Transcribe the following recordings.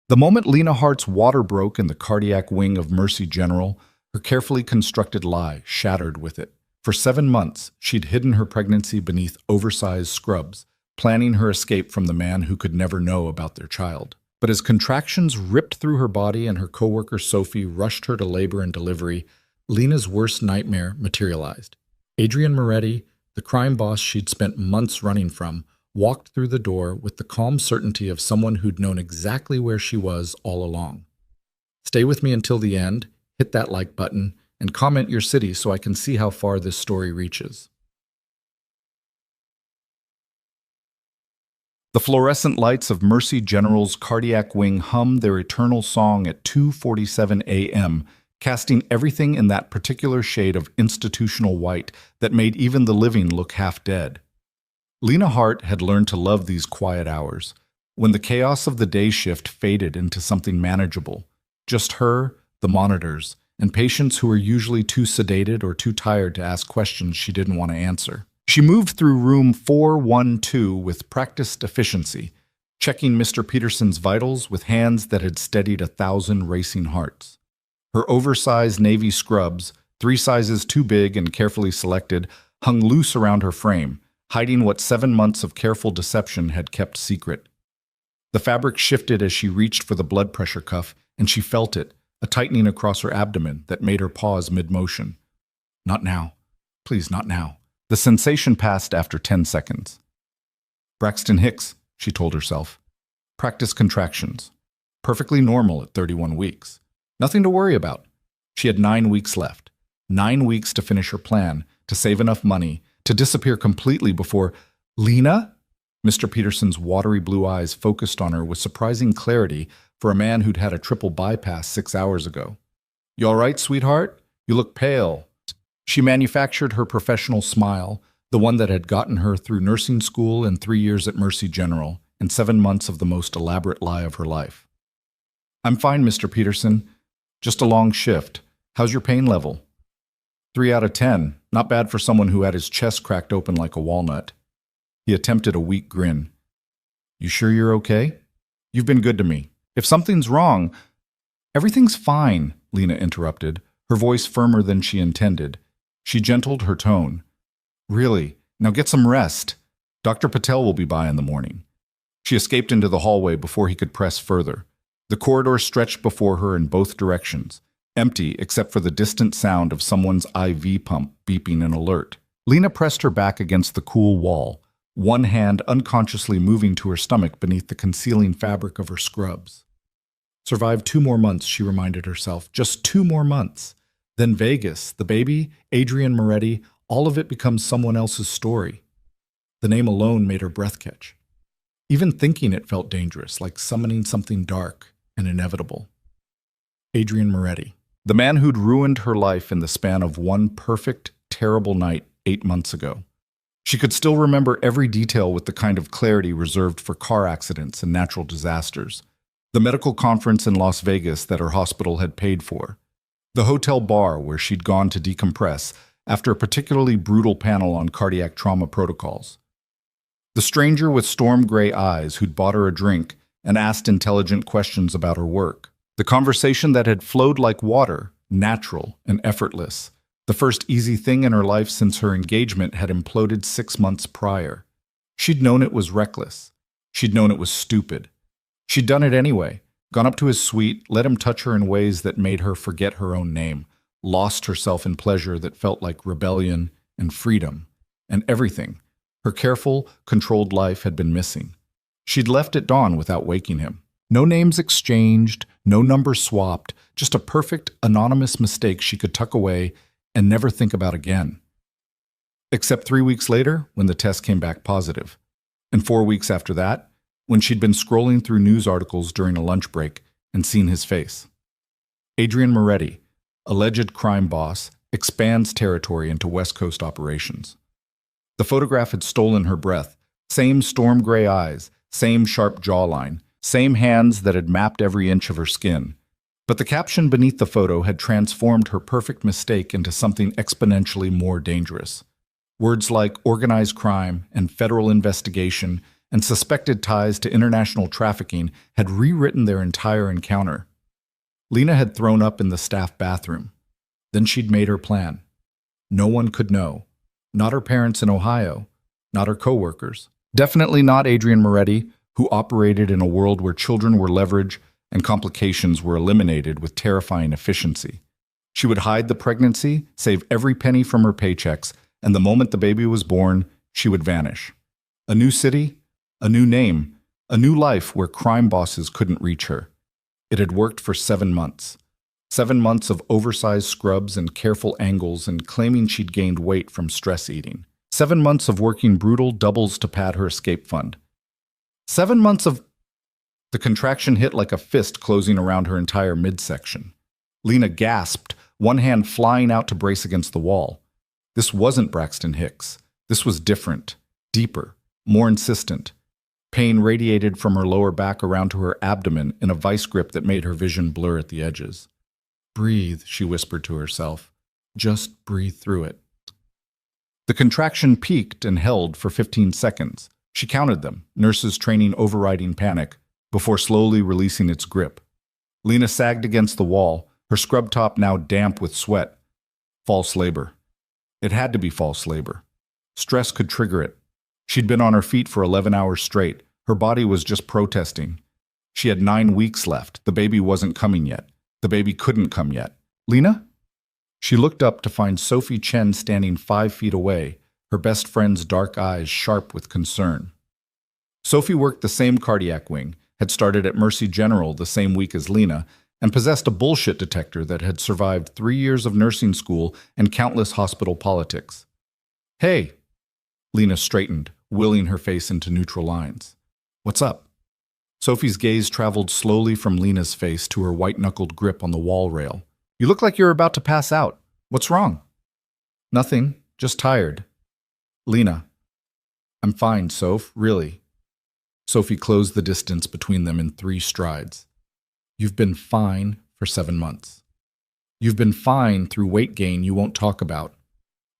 The moment Lena Hart's water broke in the cardiac wing of Mercy General, her carefully constructed lie shattered with it. For 7 months, she'd hidden her pregnancy beneath oversized scrubs, planning her escape from the man who could never know about their child. But as contractions ripped through her body and her coworker Sophie rushed her to labor and delivery, Lena's worst nightmare materialized. Adrian Moretti, the crime boss she'd spent months running from, walked through the door with the calm certainty of someone who'd known exactly where she was all along. Stay with me until the end, hit that like button, and comment your city so I can see how far this story reaches. The fluorescent lights of Mercy General's cardiac wing hummed their eternal song at 2:47 a.m., casting everything in that particular shade of institutional white that made even the living look half dead. Lena Hart had learned to love these quiet hours, when the chaos of the day shift faded into something manageable. Just her, the monitors, and patients who were usually too sedated or too tired to ask questions she didn't want to answer. She moved through room 412 with practiced efficiency, checking Mr. Peterson's vitals with hands that had steadied 1,000 racing hearts. Her oversized navy scrubs, 3 sizes too big and carefully selected, hung loose around her frame, hiding what 7 months of careful deception had kept secret. The fabric shifted as she reached for the blood pressure cuff, and she felt it, a tightening across her abdomen that made her pause mid-motion. Not now. Please, not now. The sensation passed after 10 seconds. Braxton Hicks, she told herself. Practice contractions. Perfectly normal at 31 weeks. Nothing to worry about. She had 9 weeks left. 9 weeks to finish her plan, to save enough money, to disappear completely before... Lena? Mr. Peterson's watery blue eyes focused on her with surprising clarity for a man who'd had a triple bypass 6 hours ago. You all right, sweetheart? You look pale. She manufactured her professional smile, the one that had gotten her through nursing school and 3 years at Mercy General, and 7 months of the most elaborate lie of her life. I'm fine, Mr. Peterson. Just a long shift. How's your pain level? 3 out of 10. Not bad for someone who had his chest cracked open like a walnut. He attempted a weak grin. You sure you're okay? You've been good to me. If something's wrong... Everything's fine, Lena interrupted, her voice firmer than she intended. She gentled her tone. Really, now get some rest. Dr. Patel will be by in the morning. She escaped into the hallway before he could press further. The corridor stretched before her in both directions, empty except for the distant sound of someone's IV pump beeping an alert. Lena pressed her back against the cool wall, one hand unconsciously moving to her stomach beneath the concealing fabric of her scrubs. Survive 2 more months, she reminded herself. Just 2 more months. Then Vegas, the baby, Adrian Moretti, all of it becomes someone else's story. The name alone made her breath catch. Even thinking it felt dangerous, like summoning something dark and inevitable. Adrian Moretti, the man who'd ruined her life in the span of one perfect, terrible night 8 months ago. She could still remember every detail with the kind of clarity reserved for car accidents and natural disasters. The medical conference in Las Vegas that her hospital had paid for. The hotel bar where she'd gone to decompress after a particularly brutal panel on cardiac trauma protocols. The stranger with storm gray eyes who'd bought her a drink and asked intelligent questions about her work. The conversation that had flowed like water, natural and effortless. The first easy thing in her life since her engagement had imploded 6 months prior. She'd known it was reckless. She'd known it was stupid. She'd done it anyway. Gone up to his suite, let him touch her in ways that made her forget her own name, lost herself in pleasure that felt like rebellion and freedom, and everything. Her careful, controlled life had been missing. She'd left at dawn without waking him. No names exchanged, no numbers swapped, just a perfect, anonymous mistake she could tuck away and never think about again. Except 3 weeks later, when the test came back positive. And 4 weeks after that, when she'd been scrolling through news articles during a lunch break and seen his face. Adrian Moretti, alleged crime boss, expands territory into West Coast operations. The photograph had stolen her breath. Same storm gray eyes, same sharp jawline, same hands that had mapped every inch of her skin. But the caption beneath the photo had transformed her perfect mistake into something exponentially more dangerous. Words like organized crime and federal investigation and suspected ties to international trafficking had rewritten their entire encounter. Lena had thrown up in the staff bathroom. Then she'd made her plan. No one could know. Not her parents in Ohio. Not her coworkers. Definitely not Adrian Moretti, who operated in a world where children were leverage and complications were eliminated with terrifying efficiency. She would hide the pregnancy, save every penny from her paychecks, and the moment the baby was born, she would vanish. A new city, a new name, a new life where crime bosses couldn't reach her. It had worked for 7 months. 7 months of oversized scrubs and careful angles and claiming she'd gained weight from stress eating. 7 months of working brutal doubles to pad her escape fund. 7 months of... The contraction hit like a fist closing around her entire midsection. Lena gasped, one hand flying out to brace against the wall. This wasn't Braxton Hicks. This was different, deeper, more insistent. Pain radiated from her lower back around to her abdomen in a vice grip that made her vision blur at the edges. Breathe, she whispered to herself. Just breathe through it. The contraction peaked and held for 15 seconds. She counted them, nurses training overriding panic, before slowly releasing its grip. Lena sagged against the wall, her scrub top now damp with sweat. False labor. It had to be false labor. Stress could trigger it. She'd been on her feet for 11 hours straight. Her body was just protesting. She had 9 weeks left. The baby wasn't coming yet. The baby couldn't come yet. Lena? She looked up to find Sophie Chen standing 5 feet away, her best friend's dark eyes sharp with concern. Sophie worked the same cardiac wing, had started at Mercy General the same week as Lena, and possessed a bullshit detector that had survived 3 years of nursing school and countless hospital politics. Hey! Lena straightened, willing her face into neutral lines. What's up? Sophie's gaze traveled slowly from Lena's face to her white-knuckled grip on the wall rail. You look like you're about to pass out. What's wrong? Nothing, just tired. Lena. I'm fine, Soph, really. Sophie closed the distance between them in 3 strides. You've been fine for 7 months. You've been fine through weight gain you won't talk about,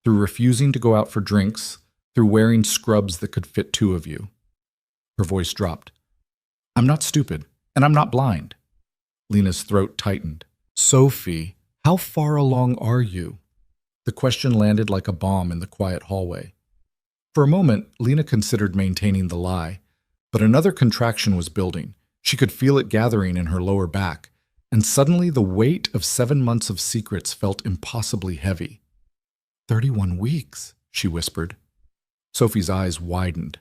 through refusing to go out for drinks, through wearing scrubs that could fit 2 of you. Her voice dropped. I'm not stupid, and I'm not blind. Lena's throat tightened. Sophie, how far along are you? The question landed like a bomb in the quiet hallway. For a moment, Lena considered maintaining the lie, but another contraction was building. She could feel it gathering in her lower back, and suddenly the weight of 7 months of secrets felt impossibly heavy. 31 weeks, she whispered. Sophie's eyes widened.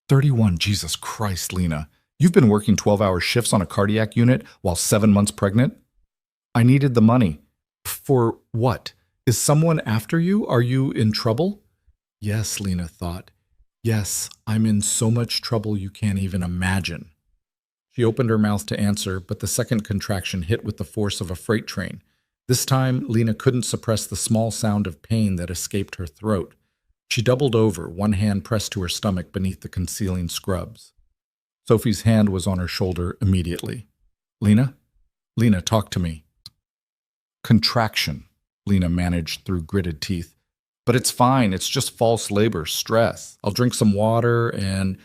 31, Jesus Christ, Lena. You've been working 12-hour shifts on a cardiac unit while 7 months pregnant? I needed the money. For what? Is someone after you? Are you in trouble? Yes, Lena thought. Yes, I'm in so much trouble you can't even imagine. She opened her mouth to answer, but the second contraction hit with the force of a freight train. This time, Lena couldn't suppress the small sound of pain that escaped her throat. She doubled over, one hand pressed to her stomach beneath the concealing scrubs. Sophie's hand was on her shoulder immediately. Lena? Lena, talk to me. Contraction, Lena managed through gritted teeth. But it's fine, it's just false labor, stress. I'll drink some water and...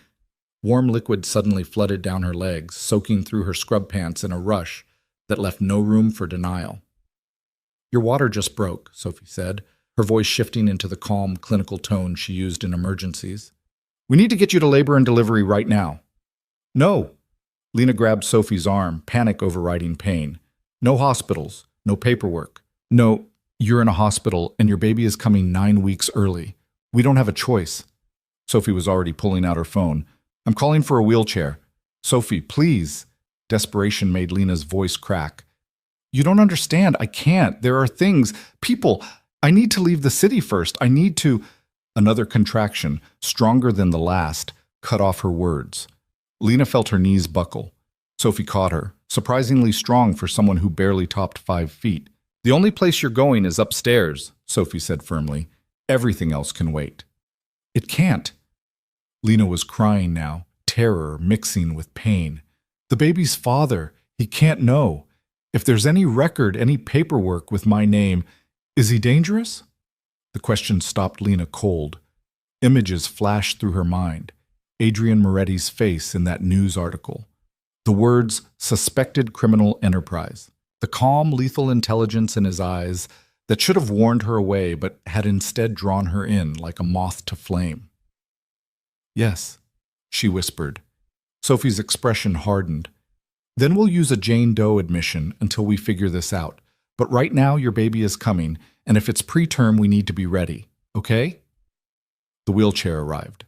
Warm liquid suddenly flooded down her legs, soaking through her scrub pants in a rush that left no room for denial. Your water just broke, Sophie said, her voice shifting into the calm, clinical tone she used in emergencies. We need to get you to labor and delivery right now. No. Lena grabbed Sophie's arm, panic overriding pain. No hospitals, no paperwork. No, you're in a hospital and your baby is coming 9 weeks early. We don't have a choice. Sophie was already pulling out her phone. I'm calling for a wheelchair. Sophie, please. Desperation made Lena's voice crack. You don't understand. I can't. There are things, people. I need to leave the city first. I need to... Another contraction, stronger than the last, cut off her words. Lena felt her knees buckle. Sophie caught her, surprisingly strong for someone who barely topped 5 feet. The only place you're going is upstairs, Sophie said firmly. Everything else can wait. It can't. Lena was crying now, terror mixing with pain. The baby's father, he can't know. If there's any record, any paperwork with my name, is he dangerous? The question stopped Lena cold. Images flashed through her mind. Adrian Moretti's face in that news article. The words, suspected criminal enterprise. The calm, lethal intelligence in his eyes that should have warned her away but had instead drawn her in like a moth to flame. Yes, she whispered. Sophie's expression hardened. Then we'll use a Jane Doe admission until we figure this out. But right now your baby is coming, and if it's preterm, we need to be ready, okay? The wheelchair arrived.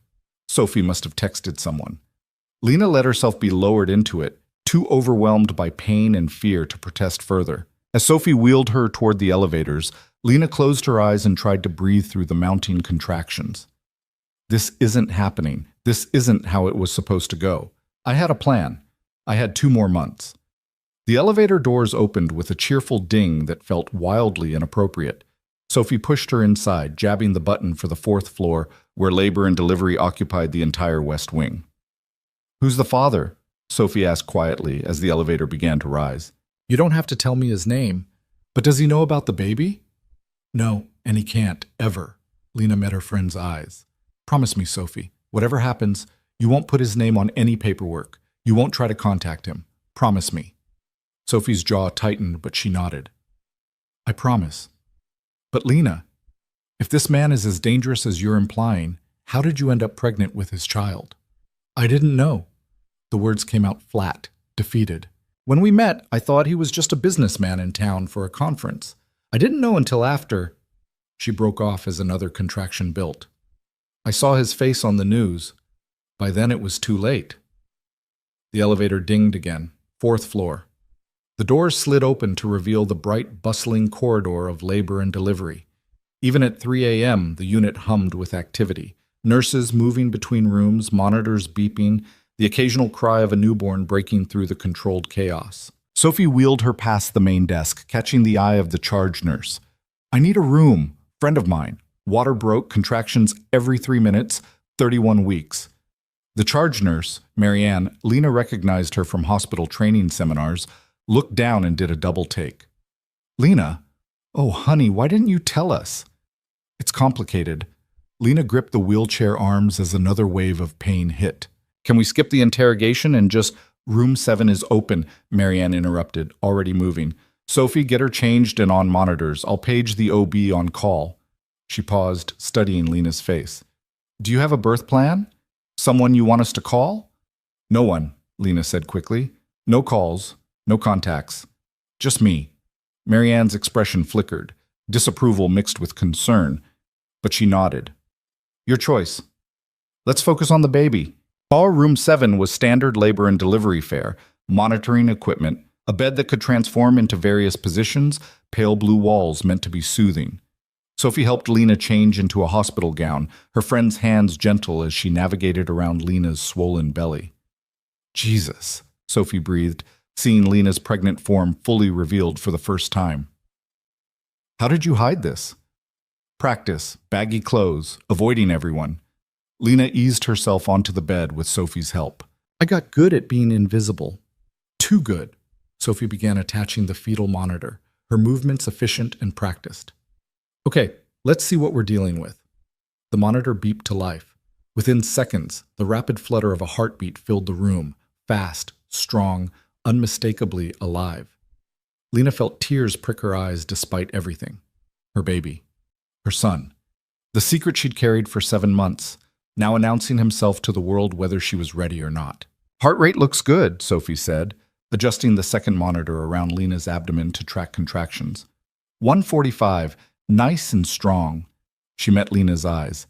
Sophie must have texted someone. Lena let herself be lowered into it, too overwhelmed by pain and fear to protest further. As Sophie wheeled her toward the elevators, Lena closed her eyes and tried to breathe through the mounting contractions. This isn't happening. This isn't how it was supposed to go. I had a plan. I had 2 more months. The elevator doors opened with a cheerful ding that felt wildly inappropriate. Sophie pushed her inside, jabbing the button for the 4th floor, where labor and delivery occupied the entire west wing. "Who's the father?" Sophie asked quietly as the elevator began to rise. "You don't have to tell me his name, but does he know about the baby?" "No, and he can't, ever." Lena met her friend's eyes. "Promise me, Sophie, whatever happens, you won't put his name on any paperwork. You won't try to contact him. Promise me." Sophie's jaw tightened, but she nodded. "I promise." "But Lena, if this man is as dangerous as you're implying, how did you end up pregnant with his child?" "I didn't know." The words came out flat, defeated. "When we met, I thought he was just a businessman in town for a conference. I didn't know until after—" She broke off as another contraction built. "I saw his face on the news. By then it was too late." The elevator dinged again. 4th floor. The doors slid open to reveal the bright, bustling corridor of labor and delivery. Even at 3 a.m., the unit hummed with activity. Nurses moving between rooms, monitors beeping, the occasional cry of a newborn breaking through the controlled chaos. Sophie wheeled her past the main desk, catching the eye of the charge nurse. "I need a room. Friend of mine. Water broke, contractions every 3 minutes, 31 weeks." The charge nurse, Marianne, Lena recognized her from hospital training seminars, looked down and did a double take. "Lena? Oh, honey, why didn't you tell us?" "It's complicated." Lena gripped the wheelchair arms as another wave of pain hit. "Can we skip the interrogation and just—" "Room 7 is open," Marianne interrupted, already moving. "Sophie, get her changed and on monitors. I'll page the OB on call." She paused, studying Lena's face. "Do you have a birth plan? Someone you want us to call?" "No one," Lena said quickly. "No calls, no contacts. Just me." Marianne's expression flickered, disapproval mixed with concern, but she nodded. "Your choice. Let's focus on the baby." Our room 7 was standard labor and delivery fare, monitoring equipment, a bed that could transform into various positions, pale blue walls meant to be soothing. Sophie helped Lena change into a hospital gown, her friend's hands gentle as she navigated around Lena's swollen belly. "Jesus," Sophie breathed, seeing Lena's pregnant form fully revealed for the first time. "How did you hide this?" "Practice, baggy clothes, avoiding everyone." Lena eased herself onto the bed with Sophie's help. "I got good at being invisible." "Too good." Sophie began attaching the fetal monitor, her movements efficient and practiced. "Okay, let's see what we're dealing with." The monitor beeped to life. Within seconds, the rapid flutter of a heartbeat filled the room, fast, strong, unmistakably alive. Lena felt tears prick her eyes despite everything. Her baby. Her son. The secret she'd carried for 7 months, now announcing himself to the world whether she was ready or not. "Heart rate looks good," Sophie said, adjusting the second monitor around Lena's abdomen to track contractions. 145, nice and strong. She met Lena's eyes.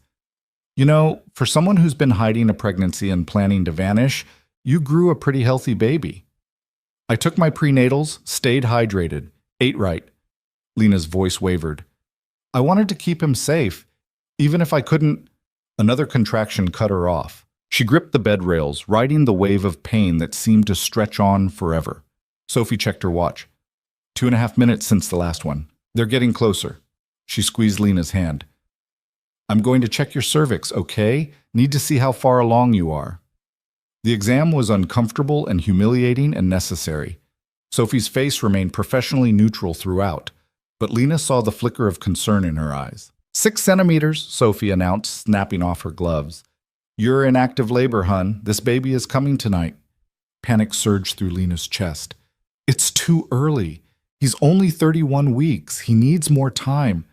"You know, for someone who's been hiding a pregnancy and planning to vanish, you grew a pretty healthy baby." "I took my prenatals, stayed hydrated, ate right." Lena's voice wavered. "I wanted to keep him safe, even if I couldn't—" Another contraction cut her off. She gripped the bed rails, riding the wave of pain that seemed to stretch on forever. Sophie checked her watch. 2.5 minutes since the last one. "They're getting closer." She squeezed Lena's hand. "I'm going to check your cervix, okay? Need to see how far along you are." The exam was uncomfortable and humiliating and necessary. Sophie's face remained professionally neutral throughout, but Lena saw the flicker of concern in her eyes. 6 centimeters, Sophie announced, snapping off her gloves. You're in active labor, hun. This baby is coming tonight. Panic surged through Lena's chest. It's too early. He's only 31 weeks. He needs more time.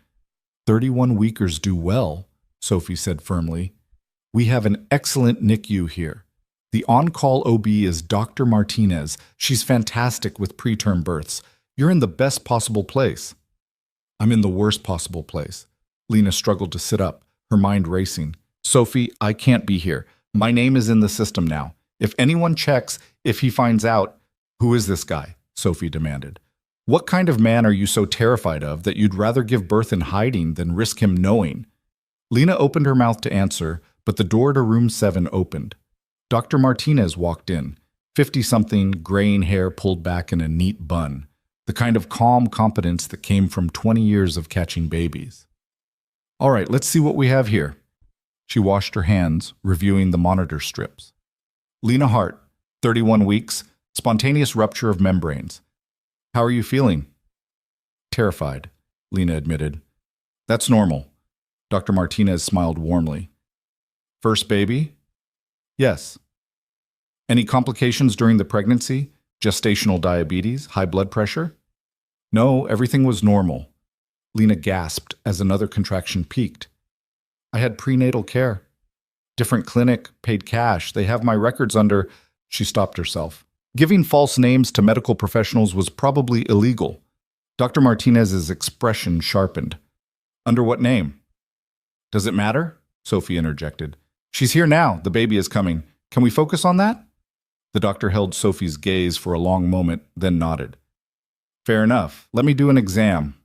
31 weekers do well, Sophie said firmly. We have an excellent NICU here. The on-call OB is Dr. Martinez. She's fantastic with preterm births. You're in the best possible place. I'm in the worst possible place. Lena struggled to sit up, her mind racing. Sophie, I can't be here. My name is in the system now. If anyone checks, if he finds out, who is this guy? Sophie demanded. What kind of man are you so terrified of that you'd rather give birth in hiding than risk him knowing? Lena opened her mouth to answer, but the door to room 7 opened. Dr. Martinez walked in, 50-something, graying hair pulled back in a neat bun, the kind of calm competence that came from 20 years of catching babies. All right, let's see what we have here. She washed her hands, reviewing the monitor strips. Lena Hart, 31 weeks, spontaneous rupture of membranes. How are you feeling? Terrified, Lena admitted. That's normal. Dr. Martinez smiled warmly. First baby? Yes. Any complications during the pregnancy? Gestational diabetes? High blood pressure? No, everything was normal. Lena gasped as another contraction peaked. I had prenatal care. Different clinic, paid cash. They have my records under... She stopped herself. Giving false names to medical professionals was probably illegal. Dr. Martinez's expression sharpened. Under what name? Does it matter? Sophie interjected. She's here now. The baby is coming. Can we focus on that? The doctor held Sophie's gaze for a long moment, then nodded. Fair enough. Let me do an exam.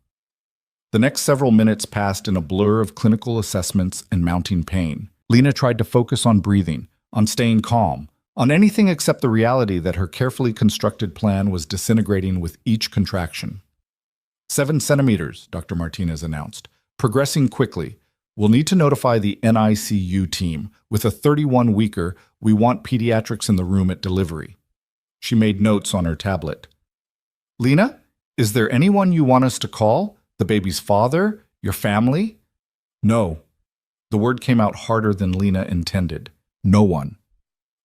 The next several minutes passed in a blur of clinical assessments and mounting pain. Lena tried to focus on breathing, on staying calm, on anything except the reality that her carefully constructed plan was disintegrating with each contraction. 7 centimeters, Dr. Martinez announced. Progressing quickly. We'll need to notify the NICU team. With a 31-weeker, we want pediatrics in the room at delivery. She made notes on her tablet. Lena, is there anyone you want us to call? The baby's father? Your family? No. The word came out harder than Lena intended. No one.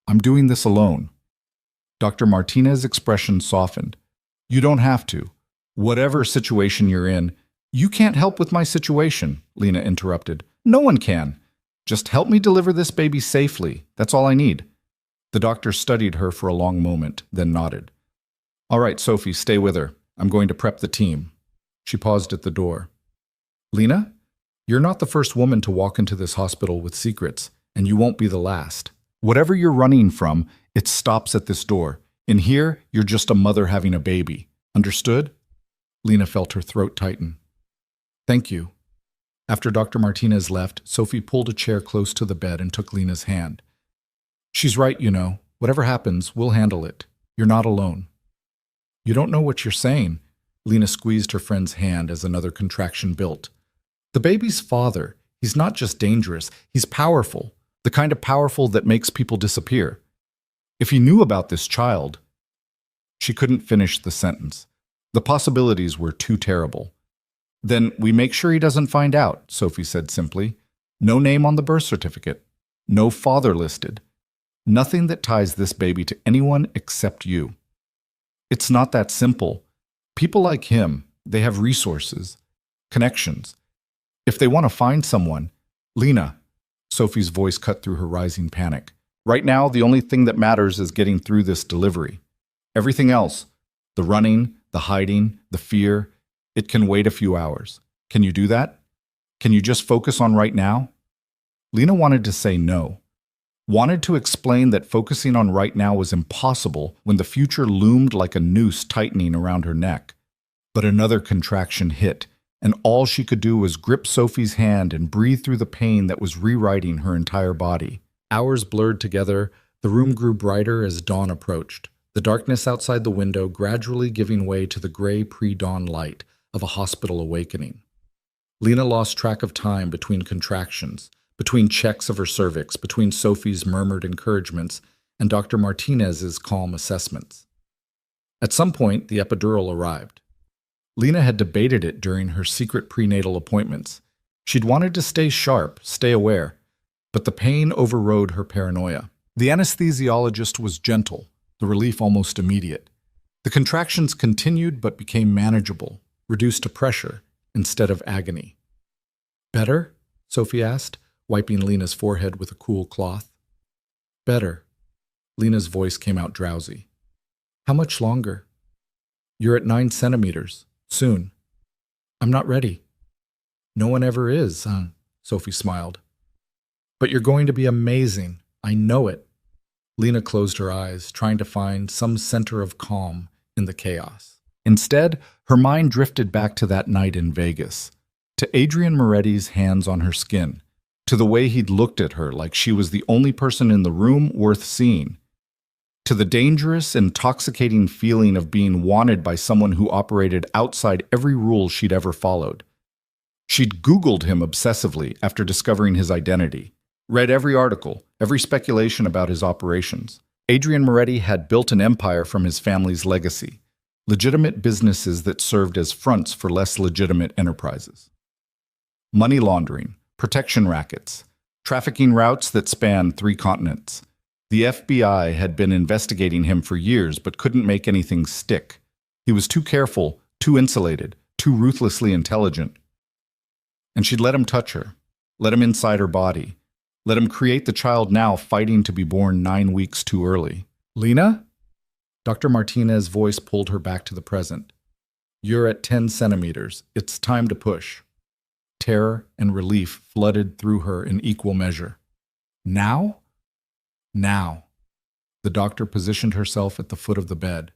I'm doing this alone. Dr. Martinez's expression softened. You don't have to. Whatever situation you're in, you can't help with my situation, Lena interrupted. No one can. Just help me deliver this baby safely. That's all I need. The doctor studied her for a long moment, then nodded. All right, Sophie, stay with her. I'm going to prep the team. She paused at the door. Lena, you're not the first woman to walk into this hospital with secrets, and you won't be the last. Whatever you're running from, it stops at this door. In here, you're just a mother having a baby. Understood? Lena felt her throat tighten. Thank you. After Dr. Martinez left, Sophie pulled a chair close to the bed and took Lena's hand. She's right, you know. Whatever happens, we'll handle it. You're not alone. You don't know what you're saying. Lena squeezed her friend's hand as another contraction built. The baby's father, he's not just dangerous, he's powerful. The kind of powerful that makes people disappear. If he knew about this child... She couldn't finish the sentence. The possibilities were too terrible. Then we make sure he doesn't find out, Sophie said simply. No name on the birth certificate. No father listed. Nothing that ties this baby to anyone except you. It's not that simple. People like him, they have resources, connections. If they want to find someone... Lena... Sophie's voice cut through her rising panic. Right now, the only thing that matters is getting through this delivery. Everything else, the running, the hiding, the fear, it can wait a few hours. Can you do that? Can you just focus on right now? Lena wanted to say no. Wanted to explain that focusing on right now was impossible when the future loomed like a noose tightening around her neck. But another contraction hit, and all she could do was grip Sophie's hand and breathe through the pain that was rewriting her entire body. Hours blurred together, the room grew brighter as dawn approached, the darkness outside the window gradually giving way to the gray pre-dawn light of a hospital awakening. Lena lost track of time between contractions, between checks of her cervix, between Sophie's murmured encouragements and Dr. Martinez's calm assessments. At some point, the epidural arrived. Lena had debated it during her secret prenatal appointments. She'd wanted to stay sharp, stay aware. But the pain overrode her paranoia. The anesthesiologist was gentle, the relief almost immediate. The contractions continued but became manageable, reduced to pressure instead of agony. "Better?" Sophie asked, wiping Lena's forehead with a cool cloth. "Better." Lena's voice came out drowsy. "How much longer?" "You're at 9 centimeters. Soon." "I'm not ready." "No one ever is, huh?" Sophie smiled. "But you're going to be amazing. I know it." Lena closed her eyes, trying to find some center of calm in the chaos. Instead, her mind drifted back to that night in Vegas, to Adrian Moretti's hands on her skin, to the way he'd looked at her like she was the only person in the room worth seeing, to the dangerous, intoxicating feeling of being wanted by someone who operated outside every rule she'd ever followed. She'd Googled him obsessively after discovering his identity, read every article, every speculation about his operations. Adrian Moretti had built an empire from his family's legacy, legitimate businesses that served as fronts for less legitimate enterprises. Money laundering, protection rackets, trafficking routes that spanned 3 continents. The FBI had been investigating him for years but couldn't make anything stick. He was too careful, too insulated, too ruthlessly intelligent. And she'd let him touch her, let him inside her body, let him create the child now fighting to be born 9 weeks too early. "Lena?" Dr. Martinez's voice pulled her back to the present. "You're at 10 centimeters. It's time to push." Terror and relief flooded through her in equal measure. "Now?" "Now." The doctor positioned herself at the foot of the bed.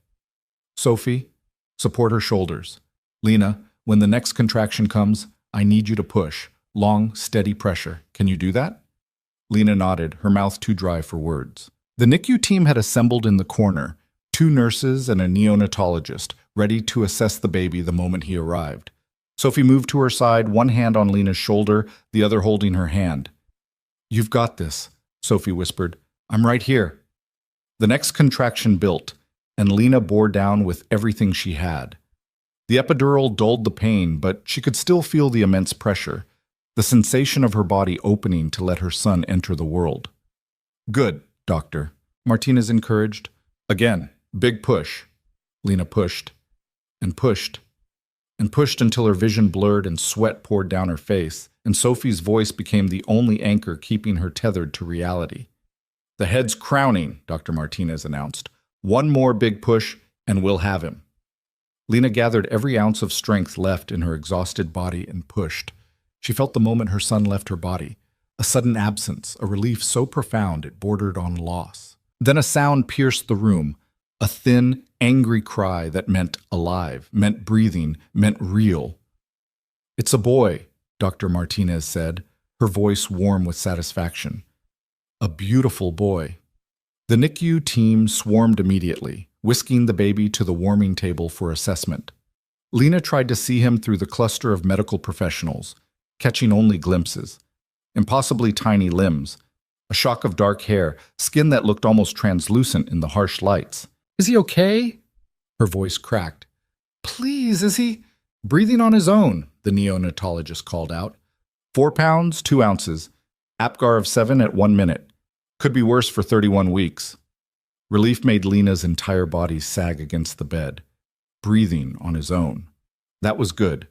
"Sophie, support her shoulders. Lena, when the next contraction comes, I need you to push. Long, steady pressure. Can you do that?" Lena nodded, her mouth too dry for words. The NICU team had assembled in the corner, 2 nurses and a neonatologist, ready to assess the baby the moment he arrived. Sophie moved to her side, one hand on Lena's shoulder, the other holding her hand. "You've got this," Sophie whispered. "I'm right here." The next contraction built, and Lena bore down with everything she had. The epidural dulled the pain, but she could still feel the immense pressure, the sensation of her body opening to let her son enter the world. "Good, doctor," Martinez encouraged. "Again, big push." Lena pushed, and pushed, and pushed until her vision blurred and sweat poured down her face, and Sophie's voice became the only anchor keeping her tethered to reality. "The head's crowning," Dr. Martinez announced. "One more big push, and we'll have him." Lena gathered every ounce of strength left in her exhausted body and pushed. She felt the moment her son left her body, a sudden absence, a relief so profound it bordered on loss. Then a sound pierced the room, a thin, angry cry that meant alive, meant breathing, meant real. "It's a boy," Dr. Martinez said, her voice warm with satisfaction. "A beautiful boy." The NICU team swarmed immediately, whisking the baby to the warming table for assessment. Lena tried to see him through the cluster of medical professionals, catching only glimpses. Impossibly tiny limbs, a shock of dark hair, skin that looked almost translucent in the harsh lights. "Is he okay?" Her voice cracked. "Please, is he—" "Breathing on his own," the neonatologist called out. 4 pounds, 2 ounces. APGAR of 7 at 1 minute. Could be worse for 31 weeks. Relief made Lena's entire body sag against the bed. Breathing on his own. That was good.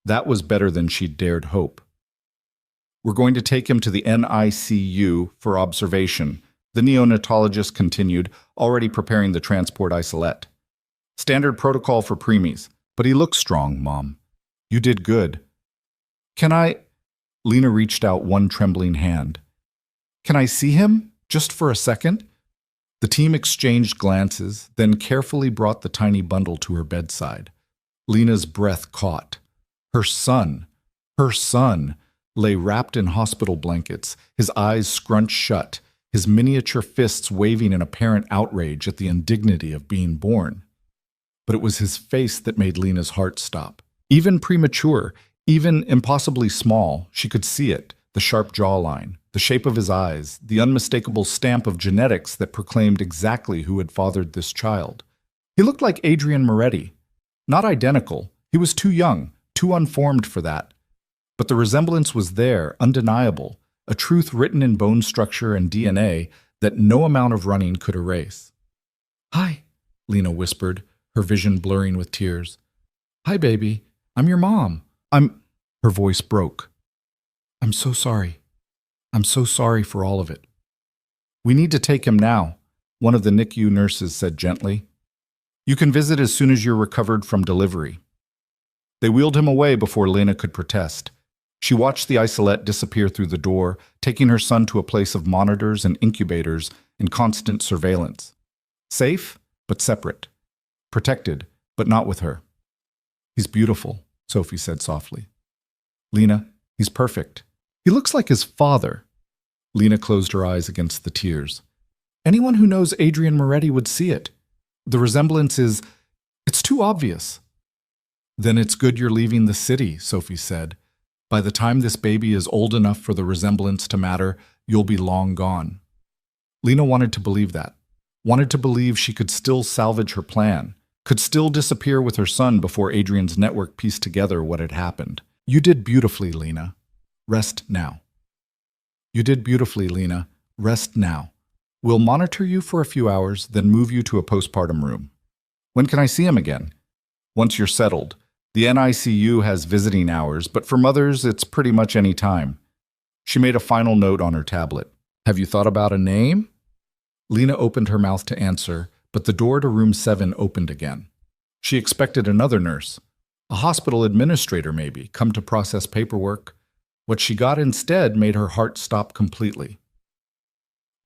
That was better than she'd dared hope. "We're going to take him to the NICU for observation," the neonatologist continued, already preparing the transport isolette. "Standard protocol for preemies, but he looks strong, Mom. You did good." "Can I—" Lena reached out one trembling hand. "Can I see him? Just for a second?" The team exchanged glances, then carefully brought the tiny bundle to her bedside. Lena's breath caught. Her son, lay wrapped in hospital blankets, his eyes scrunched shut, his miniature fists waving in apparent outrage at the indignity of being born. But it was his face that made Lena's heart stop. Even premature, even impossibly small, she could see it, the sharp jawline, the shape of his eyes, the unmistakable stamp of genetics that proclaimed exactly who had fathered this child. He looked like Adrian Moretti. Not identical. He was too young, too unformed for that. But the resemblance was there, undeniable, a truth written in bone structure and DNA that no amount of running could erase. "Hi," Lena whispered, her vision blurring with tears. "Hi, baby. I'm your mom. Her voice broke. "I'm so sorry. I'm so sorry for all of it." "We need to take him now," one of the NICU nurses said gently. "You can visit as soon as you're recovered from delivery." They wheeled him away before Lena could protest. She watched the isolette disappear through the door, taking her son to a place of monitors and incubators and constant surveillance. Safe, but separate. Protected, but not with her. "He's beautiful," Sophie said softly. "Lena, he's perfect. He looks like his father." Lena closed her eyes against the tears. "Anyone who knows Adrian Moretti would see it. The resemblance it's too obvious." "Then it's good you're leaving the city," Sophie said. "By the time this baby is old enough for the resemblance to matter, you'll be long gone." Lena wanted to believe that. Wanted to believe she could still salvage her plan, could still disappear with her son before Adrian's network pieced together what had happened. "You did beautifully, Lena. Rest now." "You did beautifully, Lena. Rest now. We'll monitor you for a few hours, then move you to a postpartum room." "When can I see him again?" "Once you're settled. The NICU has visiting hours, but for mothers, it's pretty much any time." She made a final note on her tablet. "Have you thought about a name?" Lena opened her mouth to answer, but the door to room 7 opened again. She expected another nurse. A hospital administrator, maybe, come to process paperwork. What she got instead made her heart stop completely.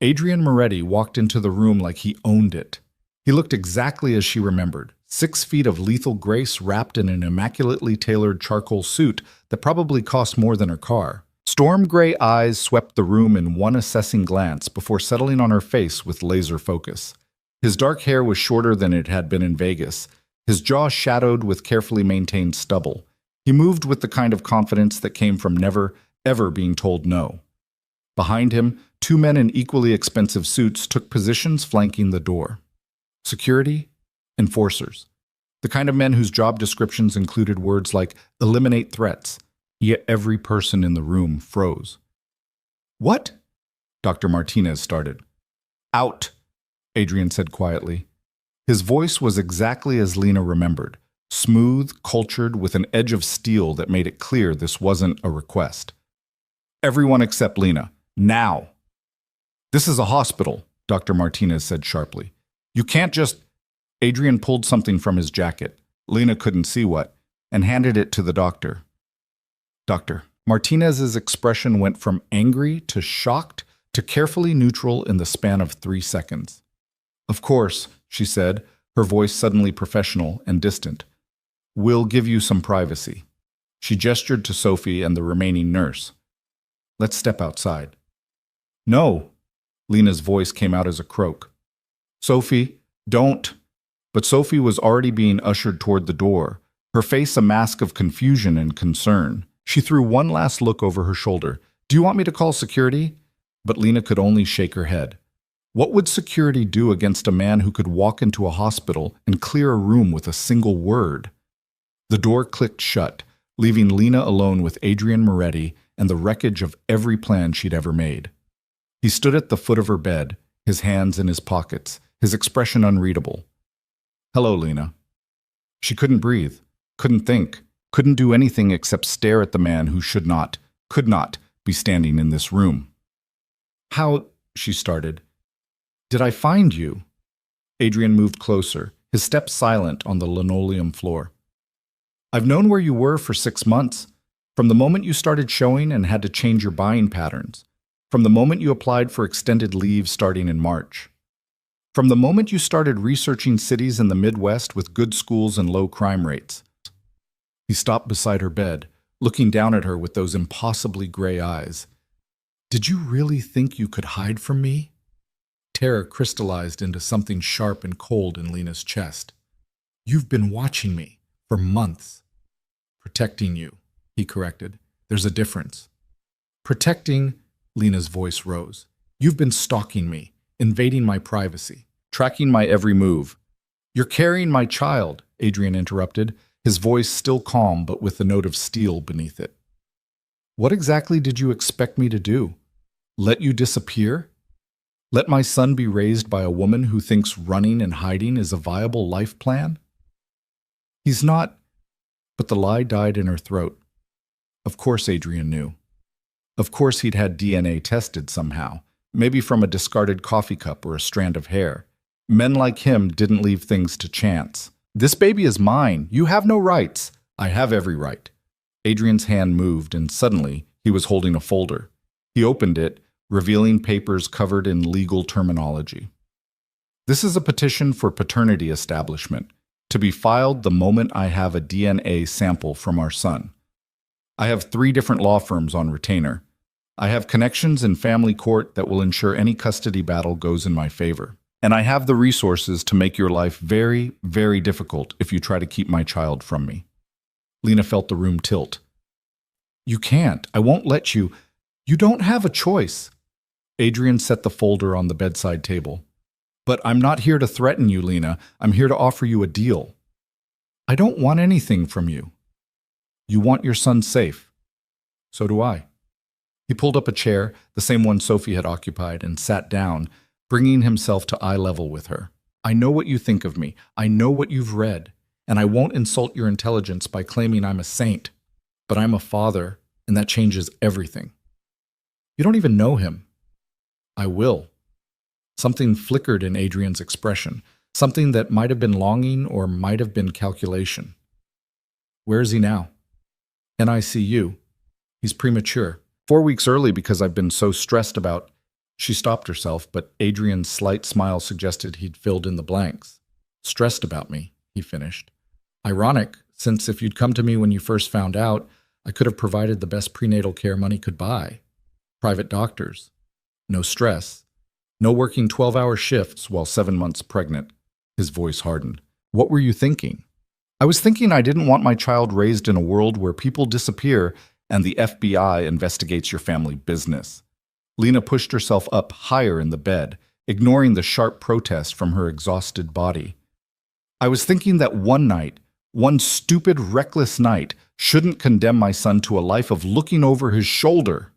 Adrian Moretti walked into the room like he owned it. He looked exactly as she remembered, 6 feet of lethal grace wrapped in an immaculately tailored charcoal suit that probably cost more than her car. Storm gray eyes swept the room in one assessing glance before settling on her face with laser focus. His dark hair was shorter than it had been in Vegas, his jaw shadowed with carefully maintained stubble. He moved with the kind of confidence that came from never, ever being told no. Behind him, 2 men in equally expensive suits took positions flanking the door. Security, enforcers. The kind of men whose job descriptions included words like eliminate threats. Yet every person in the room froze. "What?" Dr. Martinez started. "Out," Adrian said quietly. His voice was exactly as Lena remembered, smooth, cultured, with an edge of steel that made it clear this wasn't a request. "Everyone except Lena. Now." "This is a hospital," Dr. Martinez said sharply. "You can't just—" Adrian pulled something from his jacket, Lena couldn't see what, and handed it to the doctor. Dr. Martinez's expression went from angry to shocked to carefully neutral in the span of 3 seconds. "Of course," she said, her voice suddenly professional and distant. "We'll give you some privacy." She gestured to Sophie and the remaining nurse. "Let's step outside." "No," Lena's voice came out as a croak. "Sophie, don't." But Sophie was already being ushered toward the door, her face a mask of confusion and concern. She threw one last look over her shoulder. "Do you want me to call security?" But Lena could only shake her head. What would security do against a man who could walk into a hospital and clear a room with a single word? The door clicked shut, leaving Lena alone with Adrian Moretti and the wreckage of every plan she'd ever made. He stood at the foot of her bed, his hands in his pockets, his expression unreadable. "Hello, Lena." She couldn't breathe, couldn't think, couldn't do anything except stare at the man who could not be standing in this room. "How," she started. "Did I find you?" Adrian moved closer, his steps silent on the linoleum floor. "I've known where you were for 6 months, from the moment you started showing and had to change your buying patterns, from the moment you applied for extended leave starting in March, from the moment you started researching cities in the Midwest with good schools and low crime rates." He stopped beside her bed, looking down at her with those impossibly gray eyes. "Did you really think you could hide from me?" Terror crystallized into something sharp and cold in Lena's chest. "You've been watching me for months." "Protecting you," he corrected. "There's a difference." "Protecting," Lena's voice rose. "You've been stalking me, invading my privacy, tracking my every move." "You're carrying my child," Adrian interrupted, his voice still calm but with a note of steel beneath it. "What exactly did you expect me to do?" Let you disappear? Let my son be raised by a woman who thinks running and hiding is a viable life plan? He's not, but the lie died in her throat. Of course Adrian knew. Of course he'd had DNA tested somehow, maybe from a discarded coffee cup or a strand of hair. Men like him didn't leave things to chance. This baby is mine. You have no rights. I have every right. Adrian's hand moved, and suddenly he was holding a folder. He opened it, revealing papers covered in legal terminology. This is a petition for paternity establishment, to be filed the moment I have a DNA sample from our son. I have 3 different law firms on retainer. I have connections in family court that will ensure any custody battle goes in my favor. And I have the resources to make your life very, very difficult if you try to keep my child from me. Lena felt the room tilt. You can't. I won't let you. You don't have a choice. Adrian set the folder on the bedside table. But I'm not here to threaten you, Lena. I'm here to offer you a deal. I don't want anything from you. You want your son safe. So do I. He pulled up a chair, the same one Sophie had occupied, and sat down, bringing himself to eye level with her. I know what you think of me. I know what you've read. And I won't insult your intelligence by claiming I'm a saint. But I'm a father, and that changes everything. You don't even know him. I will. Something flickered in Adrian's expression, something that might have been longing or might have been calculation. Where is he now? NICU. He's premature. 4 weeks early because I've been so stressed about... She stopped herself, but Adrian's slight smile suggested he'd filled in the blanks. Stressed about me, he finished. Ironic, since if you'd come to me when you first found out, I could have provided the best prenatal care money could buy. Private doctors. No stress. No working 12-hour shifts while 7 months pregnant. His voice hardened. What were you thinking? I was thinking I didn't want my child raised in a world where people disappear and the FBI investigates your family business. Lena pushed herself up higher in the bed, ignoring the sharp protest from her exhausted body. I was thinking that one night, one stupid, reckless night, shouldn't condemn my son to a life of looking over his shoulder.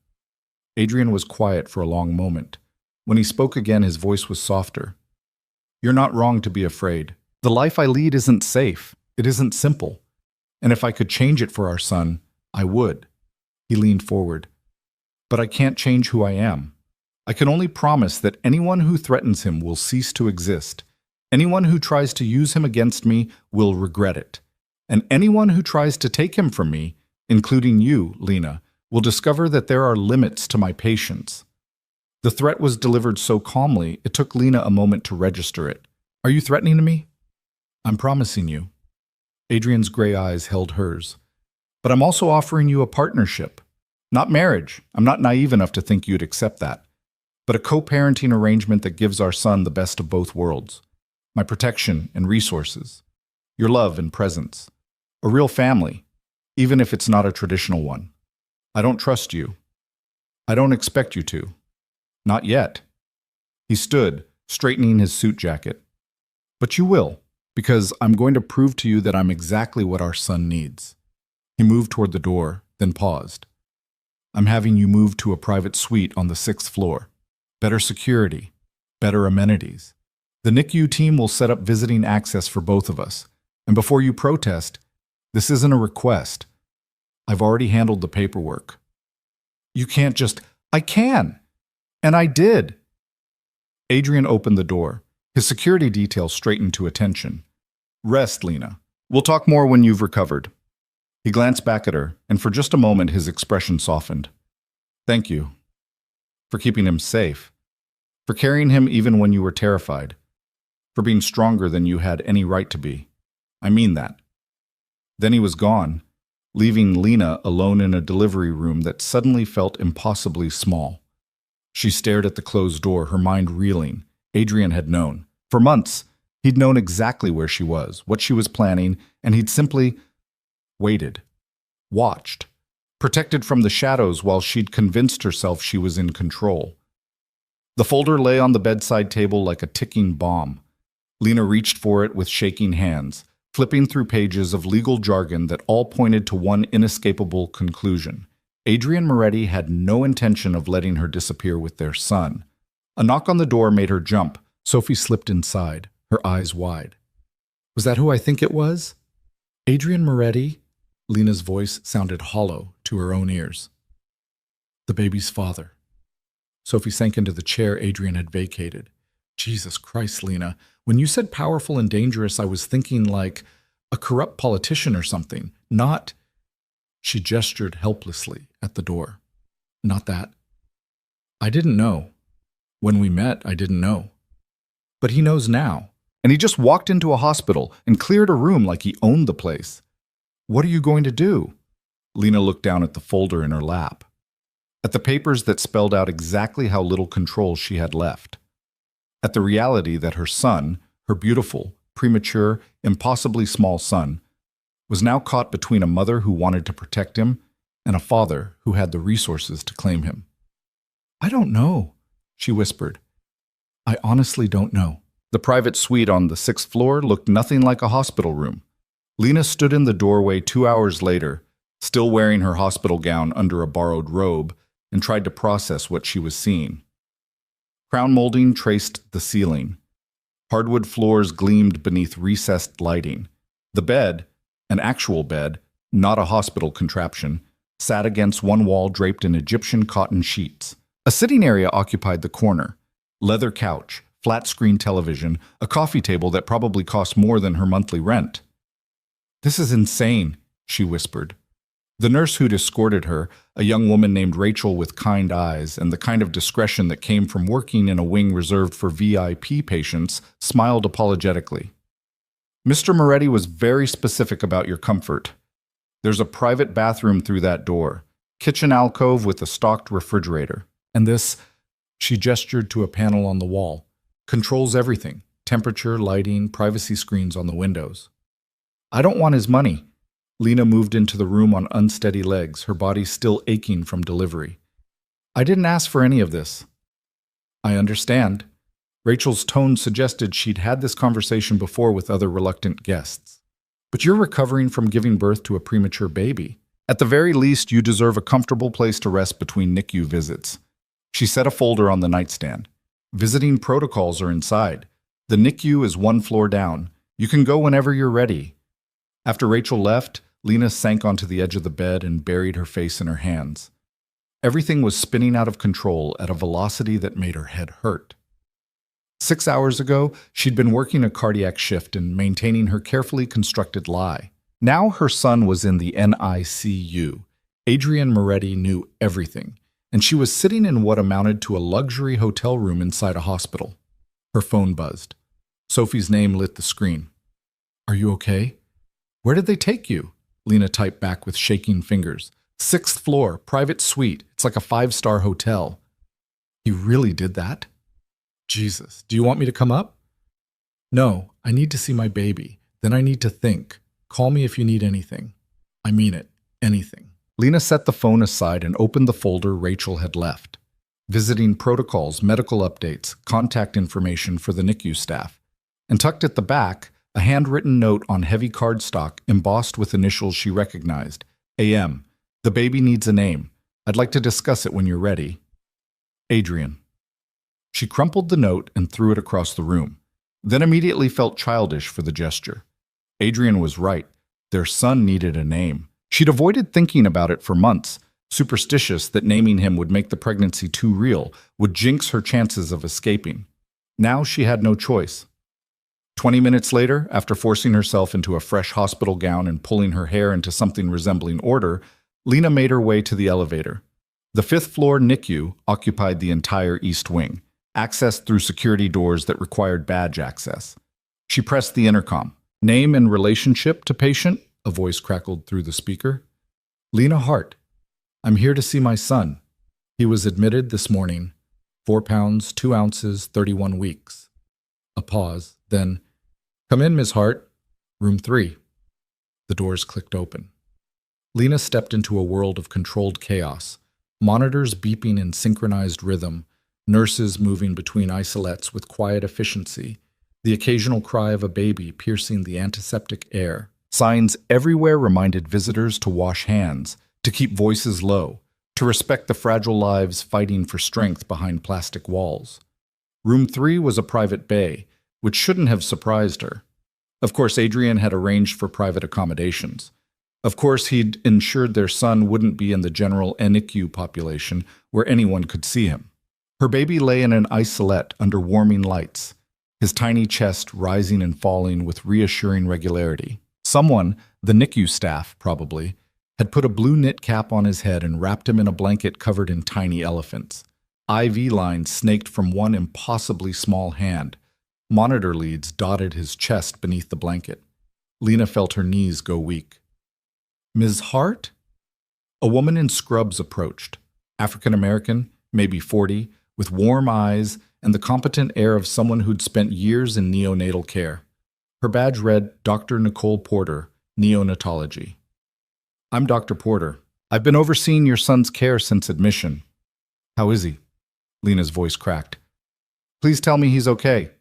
Adrian was quiet for a long moment. When he spoke again, his voice was softer. You're not wrong to be afraid. The life I lead isn't safe. It isn't simple. And if I could change it for our son, I would. He leaned forward. But I can't change who I am. I can only promise that anyone who threatens him will cease to exist. Anyone who tries to use him against me will regret it. And anyone who tries to take him from me, including you, Lena, will discover that there are limits to my patience. The threat was delivered so calmly, it took Lena a moment to register it. Are you threatening me? I'm promising you. Adrian's gray eyes held hers. But I'm also offering you a partnership. Not marriage. I'm not naive enough to think you'd accept that. But a co-parenting arrangement that gives our son the best of both worlds. My protection and resources. Your love and presence. A real family, even if it's not a traditional one. I don't trust you. I don't expect you to. Not yet. He stood, straightening his suit jacket. But you will, because I'm going to prove to you that I'm exactly what our son needs. He moved toward the door, then paused. I'm having you move to a private suite on the 6th floor. Better security, better amenities. The NICU team will set up visiting access for both of us. And before you protest, this isn't a request. I've already handled the paperwork. You can't just... I can! And I did! Adrian opened the door. His security detail straightened to attention. Rest, Lena. We'll talk more when you've recovered. He glanced back at her, and for just a moment his expression softened. Thank you. For keeping him safe. For carrying him even when you were terrified. For being stronger than you had any right to be. I mean that. Then he was gone, leaving Lena alone in a delivery room that suddenly felt impossibly small. She stared at the closed door, her mind reeling. Adrian had known. For months, he'd known exactly where she was, what she was planning, and he'd simply waited, watched, protected from the shadows while she'd convinced herself she was in control. The folder lay on the bedside table like a ticking bomb. Lena reached for it with shaking hands, flipping through pages of legal jargon that all pointed to one inescapable conclusion. Adrian Moretti had no intention of letting her disappear with their son. A knock on the door made her jump. Sophie slipped inside, her eyes wide. Was that who I think it was? Adrian Moretti? Lena's voice sounded hollow to her own ears. The baby's father. Sophie sank into the chair Adrian had vacated. Jesus Christ, Lena. When you said powerful and dangerous, I was thinking like a corrupt politician or something, not... She gestured helplessly at the door. Not that. I didn't know. When we met, I didn't know. But he knows now. And he just walked into a hospital and cleared a room like he owned the place. What are you going to do? Lena looked down at the folder in her lap, at the papers that spelled out exactly how little control she had left, at the reality that her son, her beautiful, premature, impossibly small son, was now caught between a mother who wanted to protect him and a father who had the resources to claim him. I don't know, she whispered. I honestly don't know. The private suite on the 6th floor looked nothing like a hospital room. Lena stood in the doorway 2 hours later, still wearing her hospital gown under a borrowed robe, and tried to process what she was seeing. Crown molding traced the ceiling. Hardwood floors gleamed beneath recessed lighting. The bed, an actual bed, not a hospital contraption, sat against one wall draped in Egyptian cotton sheets. A sitting area occupied the corner. Leather couch, flat-screen television, a coffee table that probably cost more than her monthly rent. This is insane, she whispered. The nurse who'd escorted her, a young woman named Rachel with kind eyes and the kind of discretion that came from working in a wing reserved for VIP patients, smiled apologetically. Mr. Moretti was very specific about your comfort. There's a private bathroom through that door, kitchen alcove with a stocked refrigerator. And this, she gestured to a panel on the wall, controls everything, temperature, lighting, privacy screens on the windows. I don't want his money. Lena moved into the room on unsteady legs, her body still aching from delivery. I didn't ask for any of this. I understand. Rachel's tone suggested she'd had this conversation before with other reluctant guests. But you're recovering from giving birth to a premature baby. At the very least, you deserve a comfortable place to rest between NICU visits. She set a folder on the nightstand. Visiting protocols are inside. The NICU is 1 floor down. You can go whenever you're ready. After Rachel left, Lena sank onto the edge of the bed and buried her face in her hands. Everything was spinning out of control at a velocity that made her head hurt. 6 hours ago, she'd been working a cardiac shift and maintaining her carefully constructed lie. Now her son was in the NICU. Adrian Moretti knew everything, and she was sitting in what amounted to a luxury hotel room inside a hospital. Her phone buzzed. Sophie's name lit the screen. Are you okay? Where did they take you? Lena typed back with shaking fingers. 6th floor, private suite. It's like a 5-star hotel. He really did that? Jesus, do you want me to come up? No, I need to see my baby. Then I need to think. Call me if you need anything. I mean it, anything. Lena set the phone aside and opened the folder Rachel had left. Visiting protocols, medical updates, contact information for the NICU staff. And tucked at the back, a handwritten note on heavy cardstock embossed with initials she recognized. AM. The baby needs a name. I'd like to discuss it when you're ready. Adrian. She crumpled the note and threw it across the room, then immediately felt childish for the gesture. Adrian was right. Their son needed a name. She'd avoided thinking about it for months, superstitious that naming him would make the pregnancy too real, would jinx her chances of escaping. Now she had no choice. 20 minutes later, after forcing herself into a fresh hospital gown and pulling her hair into something resembling order, Lena made her way to the elevator. The 5th floor NICU occupied the entire east wing, accessed through security doors that required badge access. She pressed the intercom. Name and relationship to patient? A voice crackled through the speaker. Lena Hart. I'm here to see my son. He was admitted this morning. 4 pounds, 2 ounces, 31 weeks. A pause, then, come in, Ms. Hart. Room 3. The doors clicked open. Lena stepped into a world of controlled chaos, monitors beeping in synchronized rhythm, nurses moving between isolates with quiet efficiency, the occasional cry of a baby piercing the antiseptic air. Signs everywhere reminded visitors to wash hands, to keep voices low, to respect the fragile lives fighting for strength behind plastic walls. Room 3 was a private bay, which shouldn't have surprised her. Of course, Adrian had arranged for private accommodations. Of course, he'd ensured their son wouldn't be in the general NICU population where anyone could see him. Her baby lay in an isolette under warming lights, his tiny chest rising and falling with reassuring regularity. Someone, the NICU staff probably, had put a blue knit cap on his head and wrapped him in a blanket covered in tiny elephants. IV lines snaked from one impossibly small hand. Monitor leads dotted his chest beneath the blanket. Lena felt her knees go weak. "Ms. Hart?" A woman in scrubs approached, African-American, maybe 40, with warm eyes and the competent air of someone who'd spent years in neonatal care. Her badge read, Dr. Nicole Porter, Neonatology. "I'm Dr. Porter. I've been overseeing your son's care since admission." "How is he?" Lena's voice cracked. "Please tell me he's okay."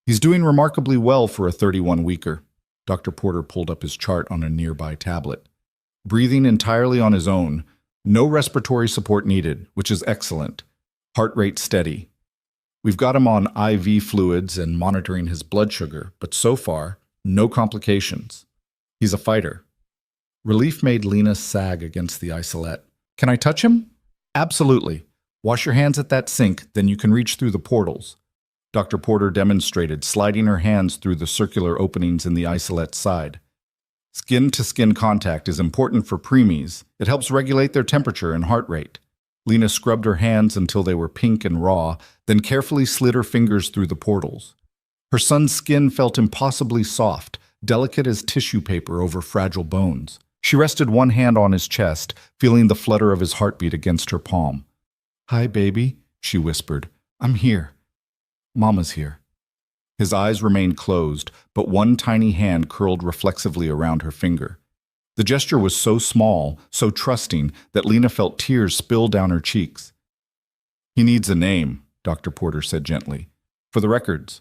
"He's doing remarkably well for a 31-weeker. Dr. Porter pulled up his chart on a nearby tablet. "Breathing entirely on his own. No respiratory support needed, which is excellent. Heart rate steady. We've got him on IV fluids and monitoring his blood sugar, but so far, no complications. He's a fighter." Relief made Lena sag against the isolette. "Can I touch him?" "Absolutely. Wash your hands at that sink, then you can reach through the portals." Dr. Porter demonstrated, sliding her hands through the circular openings in the isolette's side. Skin-to-skin contact is important for preemies. It helps regulate their temperature and heart rate. Lena scrubbed her hands until they were pink and raw, then carefully slid her fingers through the portals. Her son's skin felt impossibly soft, delicate as tissue paper over fragile bones. She rested one hand on his chest, feeling the flutter of his heartbeat against her palm. "Hi, baby," she whispered. "I'm here. Mama's here." His eyes remained closed, but one tiny hand curled reflexively around her finger. The gesture was so small, so trusting, that Lena felt tears spill down her cheeks. "He needs a name," Dr. Porter said gently. "For the records.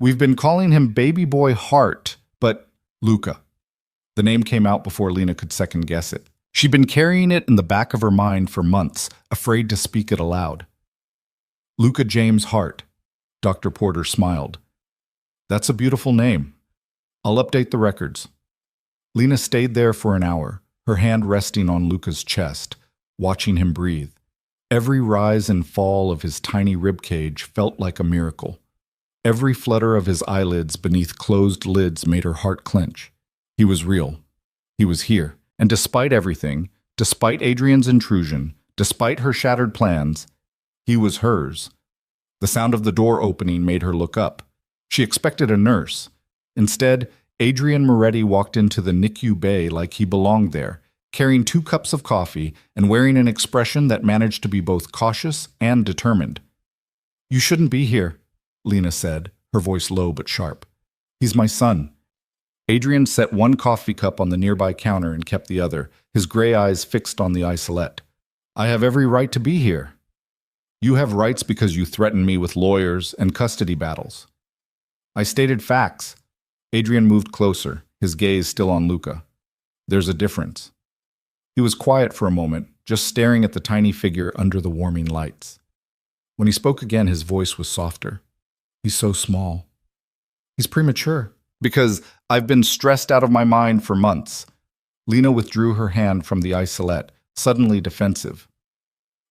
We've been calling him Baby Boy Hart, but Luca." The name came out before Lena could second-guess it. She'd been carrying it in the back of her mind for months, afraid to speak it aloud. "Luca James Hart." Dr. Porter smiled. "That's a beautiful name. I'll update the records." Lena stayed there for an hour, her hand resting on Luca's chest, watching him breathe. Every rise and fall of his tiny ribcage felt like a miracle. Every flutter of his eyelids beneath closed lids made her heart clench. He was real. He was here. And despite everything, despite Adrian's intrusion, despite her shattered plans, he was hers. The sound of the door opening made her look up. She expected a nurse. Instead, Adrian Moretti walked into the NICU bay like he belonged there, carrying 2 cups of coffee and wearing an expression that managed to be both cautious and determined. "You shouldn't be here," Lena said, her voice low but sharp. "He's my son." Adrian set one coffee cup on the nearby counter and kept the other, his gray eyes fixed on the isolette. "I have every right to be here." "You have rights because you threatened me with lawyers and custody battles." "I stated facts." Adrian moved closer, his gaze still on Luca. "There's a difference." He was quiet for a moment, just staring at the tiny figure under the warming lights. When he spoke again, his voice was softer. "He's so small. He's premature. Because I've been stressed out of my mind for months." Lena withdrew her hand from the isolette, suddenly defensive.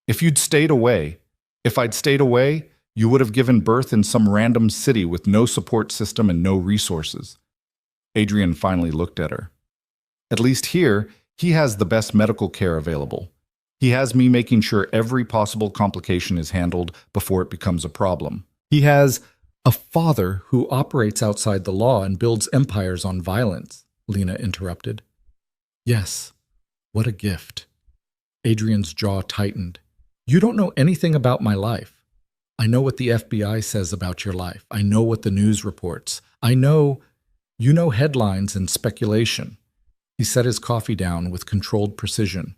If I'd stayed away, you would have given birth in some random city with no support system and no resources." Adrian finally looked at her. "At least here, he has the best medical care available. He has me making sure every possible complication is handled before it becomes a problem. He has a father who operates outside the law and builds empires on violence," Lena interrupted. "Yes, what a gift." Adrian's jaw tightened. "You don't know anything about my life. I know what the FBI says about your life. I know what the news reports. You know headlines and speculation." He set his coffee down with controlled precision.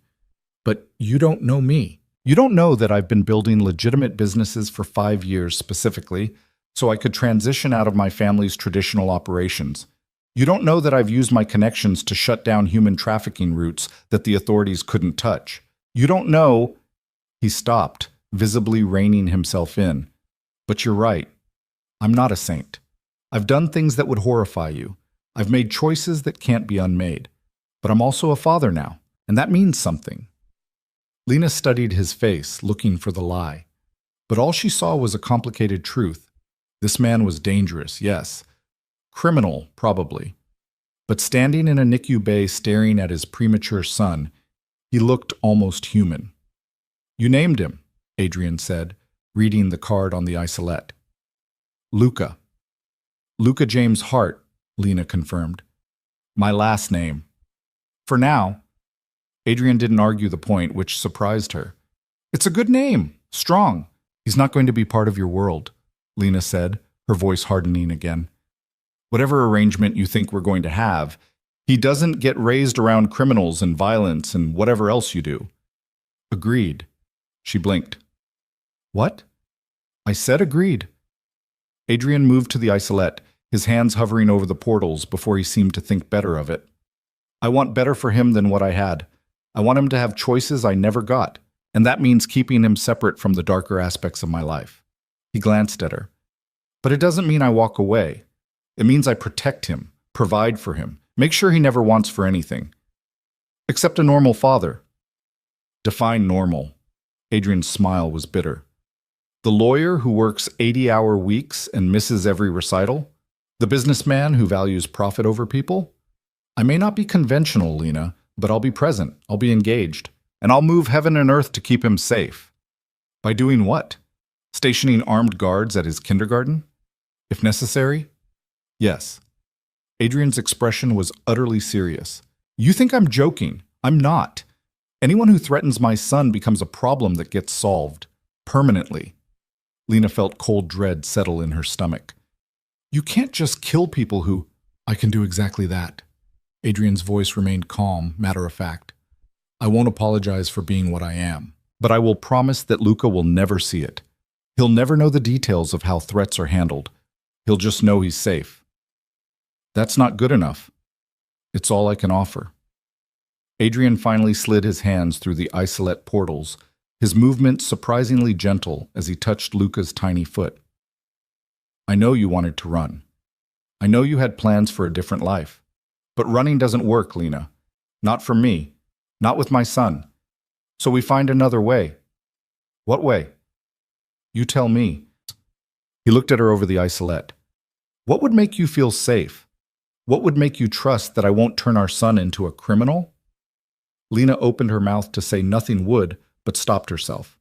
"But you don't know me. You don't know that I've been building legitimate businesses for 5 years specifically, so I could transition out of my family's traditional operations. You don't know that I've used my connections to shut down human trafficking routes that the authorities couldn't touch. You don't know. He stopped, visibly reining himself in. But you're right. I'm not a saint. I've done things that would horrify you. I've made choices that can't be unmade. But I'm also a father now, and that means something. Lena studied his face, looking for the lie. But all she saw was a complicated truth. This man was dangerous, yes. Criminal, probably. But standing in a NICU bay staring at his premature son, he looked almost human. You named him, Adrian said, reading the card on the isolette. Luca. Luca James Hart, Lena confirmed. My last name. For now. Adrian didn't argue the point, which surprised her. It's a good name. Strong. He's not going to be part of your world, Lena said, her voice hardening again. Whatever arrangement you think we're going to have, he doesn't get raised around criminals and violence and whatever else you do. Agreed. She blinked. What? I said agreed. Adrian moved to the isolette, his hands hovering over the portals before he seemed to think better of it. I want better for him than what I had. I want him to have choices I never got, and that means keeping him separate from the darker aspects of my life. He glanced at her. But it doesn't mean I walk away. It means I protect him, provide for him, make sure he never wants for anything. Except a normal father. Define normal. Adrian's smile was bitter. The lawyer who works 80-hour weeks and misses every recital? The businessman who values profit over people? I may not be conventional, Lena, but I'll be present, I'll be engaged, and I'll move heaven and earth to keep him safe. By doing what? Stationing armed guards at his kindergarten? If necessary? Yes. Adrian's expression was utterly serious. You think I'm joking? I'm not. Anyone who threatens my son becomes a problem that gets solved. Permanently. Lena felt cold dread settle in her stomach. You can't just kill people who... I can do exactly that. Adrian's voice remained calm, matter-of-fact. I won't apologize for being what I am, but I will promise that Luca will never see it. He'll never know the details of how threats are handled. He'll just know he's safe. That's not good enough. It's all I can offer. Adrian finally slid his hands through the isolette portals, his movement surprisingly gentle as he touched Luca's tiny foot. I know you wanted to run. I know you had plans for a different life. But running doesn't work, Lena. Not for me. Not with my son. So we find another way. What way? You tell me. He looked at her over the isolette. What would make you feel safe? What would make you trust that I won't turn our son into a criminal? Lena opened her mouth to say nothing would, but stopped herself.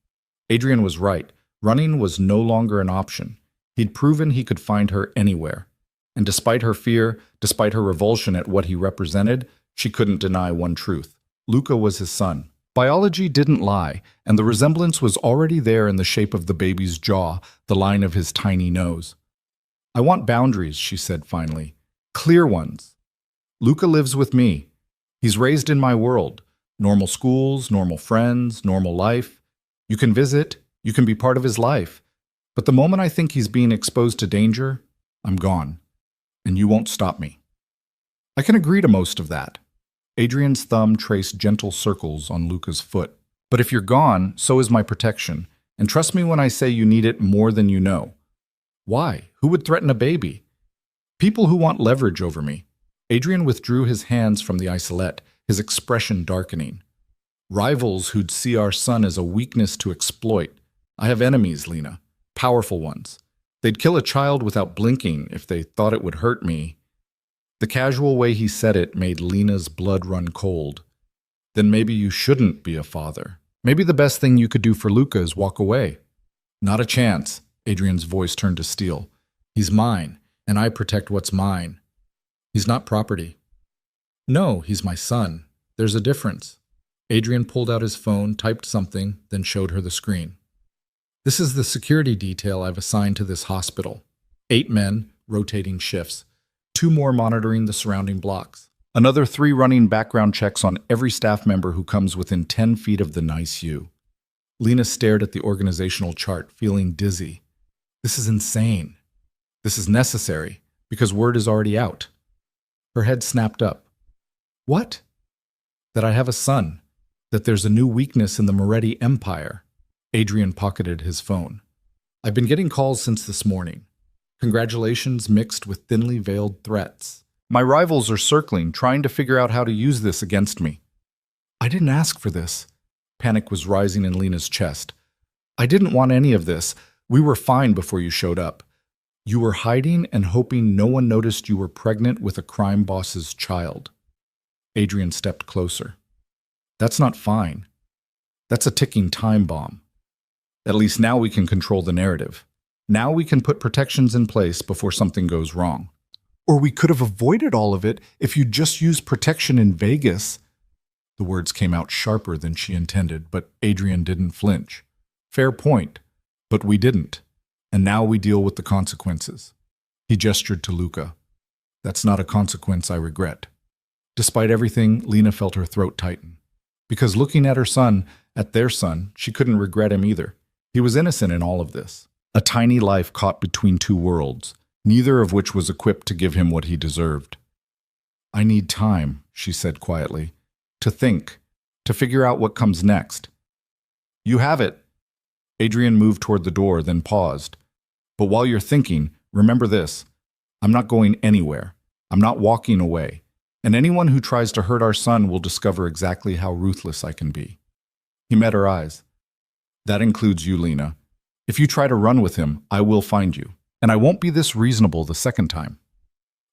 Adrian was right. Running was no longer an option. He'd proven he could find her anywhere. And despite her fear, despite her revulsion at what he represented, she couldn't deny one truth. Luca was his son. Biology didn't lie, and the resemblance was already there in the shape of the baby's jaw, the line of his tiny nose. I want boundaries, she said finally. Clear ones. Luca lives with me. He's raised in my world. Normal schools, normal friends, normal life. You can visit, you can be part of his life. But the moment I think he's being exposed to danger, I'm gone. And you won't stop me. I can agree to most of that. Adrian's thumb traced gentle circles on Luca's foot. But if you're gone, so is my protection. And trust me when I say you need it more than you know. Why? Who would threaten a baby? People who want leverage over me. Adrian withdrew his hands from the isolette, his expression darkening. Rivals who'd see our son as a weakness to exploit. I have enemies, Lena. Powerful ones. They'd kill a child without blinking if they thought it would hurt me. The casual way he said it made Lena's blood run cold. Then maybe you shouldn't be a father. Maybe the best thing you could do for Luca is walk away. Not a chance. Adrian's voice turned to steel. He's mine, and I protect what's mine. He's not property. No, he's my son. There's a difference. Adrian pulled out his phone, typed something, then showed her the screen. This is the security detail I've assigned to this hospital. 8 men, rotating shifts. 2 more monitoring the surrounding blocks. Another 3 running background checks on every staff member who comes within 10 feet of the NICU. Lena stared at the organizational chart, feeling dizzy. This is insane. This is necessary, because word is already out. Her head snapped up. What? That I have a son. that there's a new weakness in the Moretti Empire. Adrian pocketed his phone. I've been getting calls since this morning. Congratulations mixed with thinly veiled threats. My rivals are circling, trying to figure out how to use this against me. I didn't ask for this. Panic was rising in Lena's chest. I didn't want any of this. We were fine before you showed up. You were hiding and hoping no one noticed you were pregnant with a crime boss's child. Adrian stepped closer. That's not fine. That's a ticking time bomb. At least now we can control the narrative. Now we can put protections in place before something goes wrong. Or we could have avoided all of it if you'd just used protection in Vegas. The words came out sharper than she intended, but Adrian didn't flinch. Fair point, but we didn't. And now we deal with the consequences. He gestured to Luca. That's not a consequence I regret. Despite everything, Lena felt her throat tighten. Because looking at her son, at their son, she couldn't regret him either. He was innocent in all of this. A tiny life caught between two worlds, neither of which was equipped to give him what he deserved. I need time, she said quietly, to think, to figure out what comes next. You have it. Adrian moved toward the door, then paused. But while you're thinking, remember this. I'm not going anywhere. I'm not walking away. And anyone who tries to hurt our son will discover exactly how ruthless I can be. He met her eyes. That includes you, Lena. If you try to run with him, I will find you. And I won't be this reasonable the second time.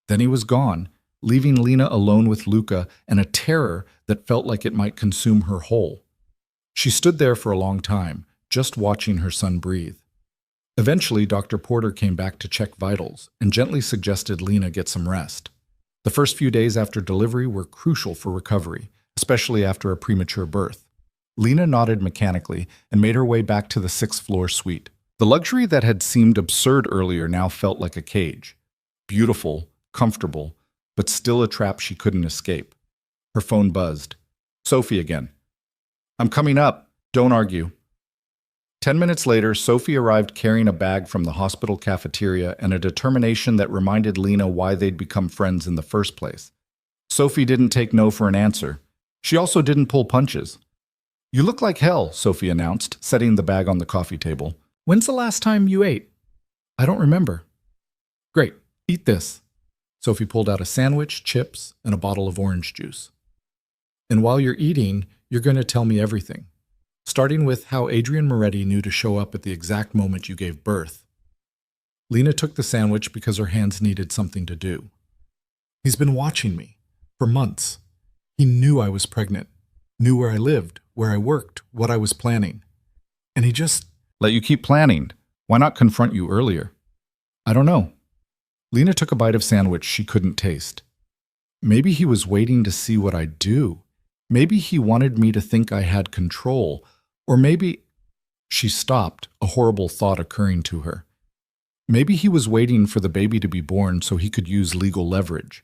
Then he was gone, leaving Lena alone with Luca and a terror that felt like it might consume her whole. She stood there for a long time, just watching her son breathe. Eventually, Dr. Porter came back to check vitals and gently suggested Lena get some rest. The first few days after delivery were crucial for recovery, especially after a premature birth. Lena nodded mechanically and made her way back to the sixth-floor suite. The luxury that had seemed absurd earlier now felt like a cage. Beautiful, comfortable, but still a trap she couldn't escape. Her phone buzzed. Sophie again. I'm coming up. Don't argue. 10 minutes later, Sophie arrived carrying a bag from the hospital cafeteria and a determination that reminded Lena why they'd become friends in the first place. Sophie didn't take no for an answer. She also didn't pull punches. You look like hell, Sophie announced, setting the bag on the coffee table. When's the last time you ate? I don't remember. Great, eat this. Sophie pulled out a sandwich, chips, and a bottle of orange juice. And while you're eating, you're going to tell me everything. Starting with how Adrian Moretti knew to show up at the exact moment you gave birth. Lena took the sandwich because her hands needed something to do. He's been watching me for months. He knew I was pregnant, knew where I lived, where I worked, what I was planning. And he just let you keep planning. Why not confront you earlier? I don't know. Lena took a bite of sandwich she couldn't taste. Maybe he was waiting to see what I'd do. Maybe he wanted me to think I had control. Or maybe... She stopped, a horrible thought occurring to her. Maybe he was waiting for the baby to be born so he could use legal leverage.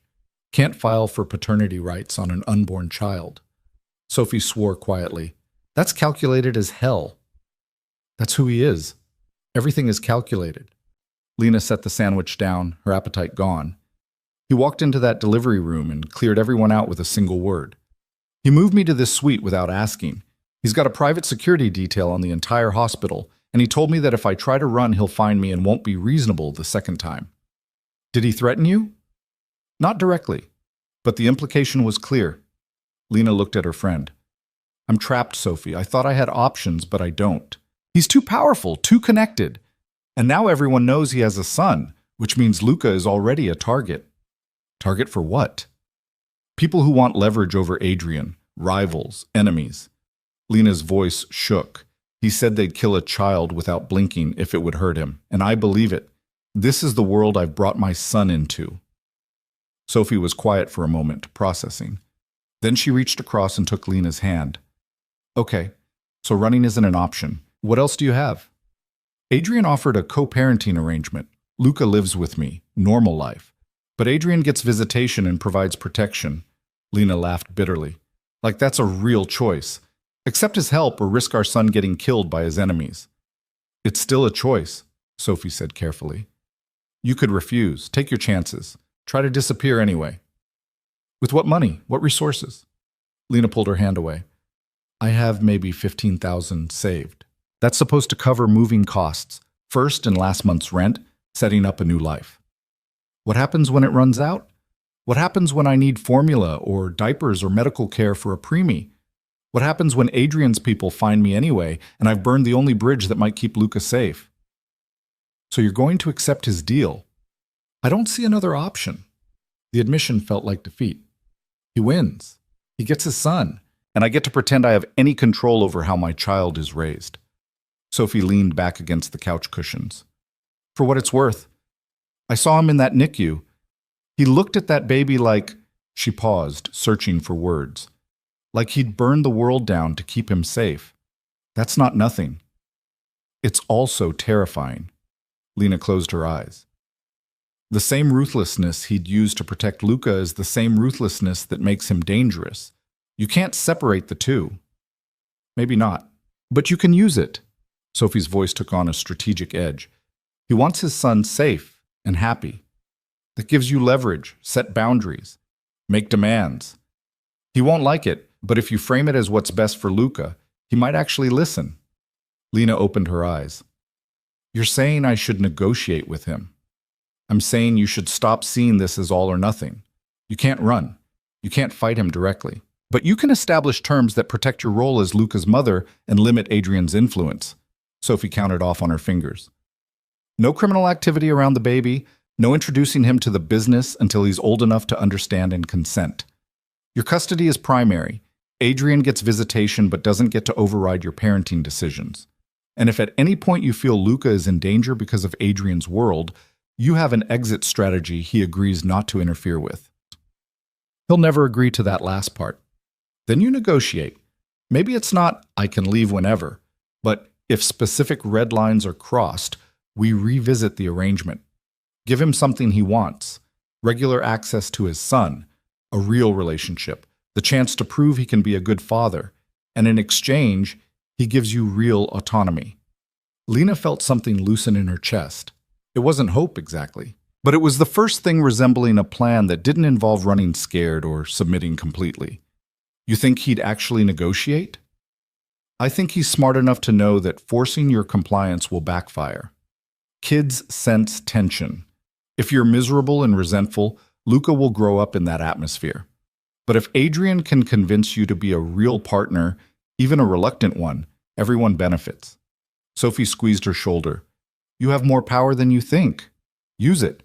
Can't file for paternity rights on an unborn child. Sophie swore quietly. That's calculated as hell. That's who he is. Everything is calculated. Lena set the sandwich down, her appetite gone. He walked into that delivery room and cleared everyone out with a single word. He moved me to this suite without asking. He's got a private security detail on the entire hospital, and he told me that if I try to run, he'll find me and won't be reasonable the second time. Did he threaten you? Not directly, but the implication was clear. Lena looked at her friend. I'm trapped, Sophie. I thought I had options, but I don't. He's too powerful, too connected. And now everyone knows he has a son, which means Luca is already a target. Target for what? People who want leverage over Adrian, rivals, enemies. Lena's voice shook. He said they'd kill a child without blinking if it would hurt him, and I believe it. This is the world I've brought my son into. Sophie was quiet for a moment, processing. Then she reached across and took Lena's hand. Okay, so running isn't an option. What else do you have? Adrian offered a co-parenting arrangement. Luca lives with me, normal life. But Adrian gets visitation and provides protection. Lena laughed bitterly. Like that's a real choice. Accept his help or risk our son getting killed by his enemies. It's still a choice, Sophie said carefully. You could refuse. Take your chances. Try to disappear anyway. With what money? What resources? Lena pulled her hand away. I have maybe 15,000 saved. That's supposed to cover moving costs, first and last month's rent, setting up a new life. What happens when it runs out? What happens when I need formula or diapers or medical care for a preemie? What happens when Adrian's people find me anyway and I've burned the only bridge that might keep Luca safe? So you're going to accept his deal? I don't see another option. The admission felt like defeat. He wins. He gets his son, and I get to pretend I have any control over how my child is raised. Sophie leaned back against the couch cushions. For what it's worth, I saw him in that NICU. He looked at that baby like, she paused, searching for words, like he'd burned the world down to keep him safe. That's not nothing. It's also terrifying. Lena closed her eyes. The same ruthlessness he'd used to protect Luca is the same ruthlessness that makes him dangerous. You can't separate the two. Maybe not, but you can use it. Sophie's voice took on a strategic edge. He wants his son safe and happy. That gives you leverage, set boundaries, make demands. He won't like it, but if you frame it as what's best for Luca, he might actually listen. Lena opened her eyes. You're saying I should negotiate with him. I'm saying you should stop seeing this as all or nothing. You can't run. You can't fight him directly. But you can establish terms that protect your role as Luca's mother and limit Adrian's influence. Sophie counted off on her fingers. No criminal activity around the baby, no introducing him to the business until he's old enough to understand and consent. Your custody is primary. Adrian gets visitation but doesn't get to override your parenting decisions. And if at any point you feel Luca is in danger because of Adrian's world, you have an exit strategy he agrees not to interfere with. He'll never agree to that last part. Then you negotiate. Maybe it's not, I can leave whenever, but if specific red lines are crossed, we revisit the arrangement. Give him something he wants, regular access to his son, a real relationship, the chance to prove he can be a good father, and in exchange, he gives you real autonomy. Lena felt something loosen in her chest. It wasn't hope exactly, but it was the first thing resembling a plan that didn't involve running scared or submitting completely. You think he'd actually negotiate? I think he's smart enough to know that forcing your compliance will backfire. Kids sense tension. If you're miserable and resentful, Luca will grow up in that atmosphere. But if Adrian can convince you to be a real partner, even a reluctant one, everyone benefits. Sophie squeezed her shoulder. You have more power than you think. Use it.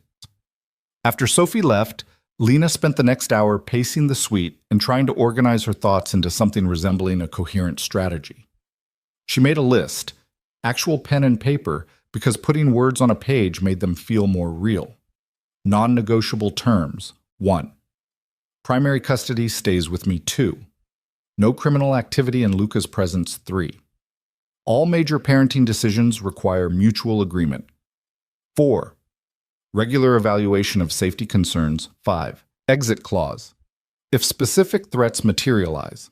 After Sophie left, Lena spent the next hour pacing the suite and trying to organize her thoughts into something resembling a coherent strategy. She made a list, actual pen and paper, because putting words on a page made them feel more real. Non-negotiable terms, 1. Primary custody stays with me, 2. No criminal activity in Luca's presence, 3. All major parenting decisions require mutual agreement. 4. Regular evaluation of safety concerns, 5. Exit clause. If specific threats materialize.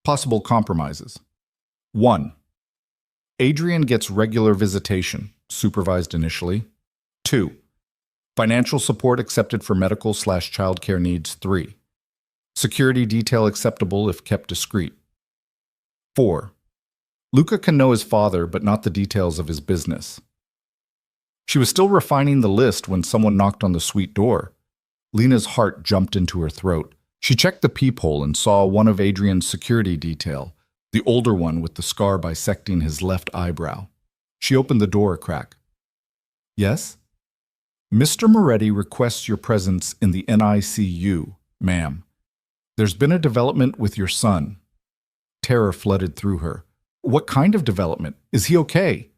Possible compromises. 1. Adrian gets regular visitation, supervised initially. 2. Financial support accepted for medical/childcare needs, 3. Security detail acceptable if kept discreet. 4. Luca can know his father, but not the details of his business. She was still refining the list when someone knocked on the suite door. Lena's heart jumped into her throat. She checked the peephole and saw one of Adrian's security detail, the older one with the scar bisecting his left eyebrow. She opened the door a crack. Yes? Mr. Moretti requests your presence in the NICU, ma'am. There's been a development with your son. Terror flooded through her. What kind of development? Is he okay?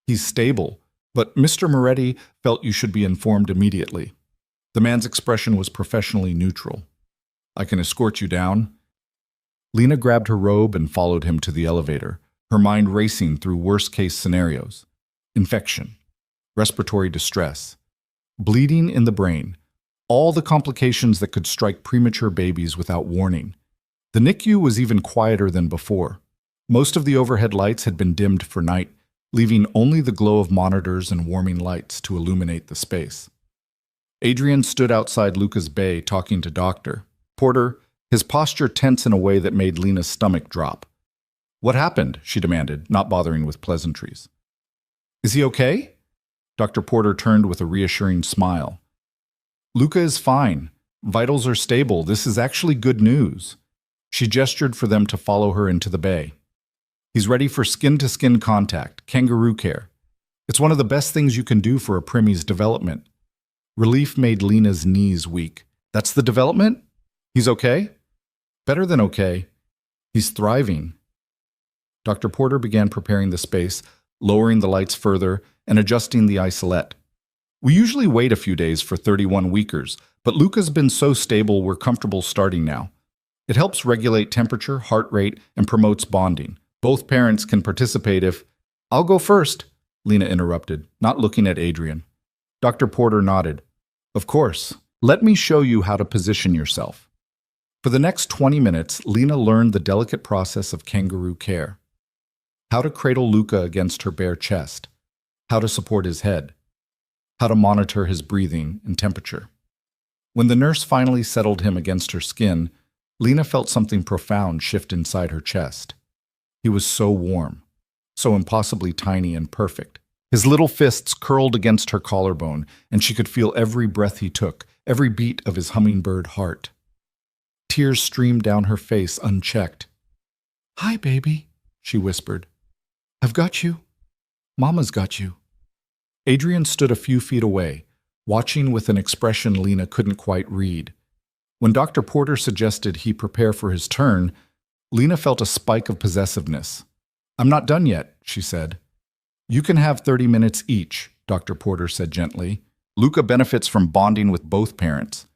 He's stable, but Mr. Moretti felt you should be informed immediately. The man's expression was professionally neutral. I can escort you down. Lena grabbed her robe and followed him to the elevator, her mind racing through worst-case scenarios. Infection, respiratory distress, bleeding in the brain, all the complications that could strike premature babies without warning. The NICU was even quieter than before. Most of the overhead lights had been dimmed for night, leaving only the glow of monitors and warming lights to illuminate the space. Adrian stood outside Luca's bay talking to Doctor. Porter, his posture tense in a way that made Lena's stomach drop. "What happened?" she demanded, not bothering with pleasantries. "Is he okay?" Dr. Porter turned with a reassuring smile. "Luca is fine. Vitals are stable. This is actually good news." She gestured for them to follow her into the bay. "He's ready for skin-to-skin contact, kangaroo care. It's one of the best things you can do for a preemie's development." Relief made Lena's knees weak. "That's the development? He's okay?" "Better than okay. He's thriving." Dr. Porter began preparing the space, lowering the lights further and adjusting the isolette. "We usually wait a few days for 31 weekers, but Luca's been so stable we're comfortable starting now. It helps regulate temperature, heart rate, and promotes bonding. Both parents can participate if—" "I'll go first," Lena interrupted, not looking at Adrian. Dr. Porter nodded. "Of course. Let me show you how to position yourself." For the next 20 minutes, Lena learned the delicate process of kangaroo care. How to cradle Luca against her bare chest. How to support his head. How to monitor his breathing and temperature. When the nurse finally settled him against her skin, Lena felt something profound shift inside her chest. He was so warm, so impossibly tiny and perfect. His little fists curled against her collarbone, and she could feel every breath he took, every beat of his hummingbird heart. Tears streamed down her face unchecked. "Hi, baby," she whispered. "I've got you. Mama's got you." Adrian stood a few feet away, watching with an expression Lena couldn't quite read. When Dr. Porter suggested he prepare for his turn, Lena felt a spike of possessiveness. "I'm not done yet," she said. "You can have 30 minutes each," Dr. Porter said gently. "Luca benefits from bonding with both parents."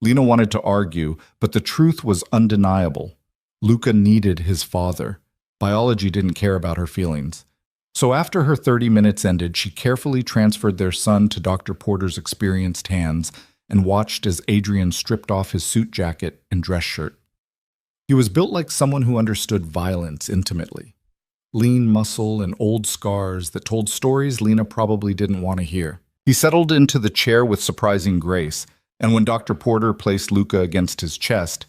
Lena wanted to argue, but the truth was undeniable. Luca needed his father. Biology didn't care about her feelings. So after her 30 minutes ended, she carefully transferred their son to Dr. Porter's experienced hands and watched as Adrian stripped off his suit jacket and dress shirt. He was built like someone who understood violence intimately. Lean muscle and old scars that told stories Lena probably didn't want to hear. He settled into the chair with surprising grace, and when Dr. Porter placed Luca against his chest,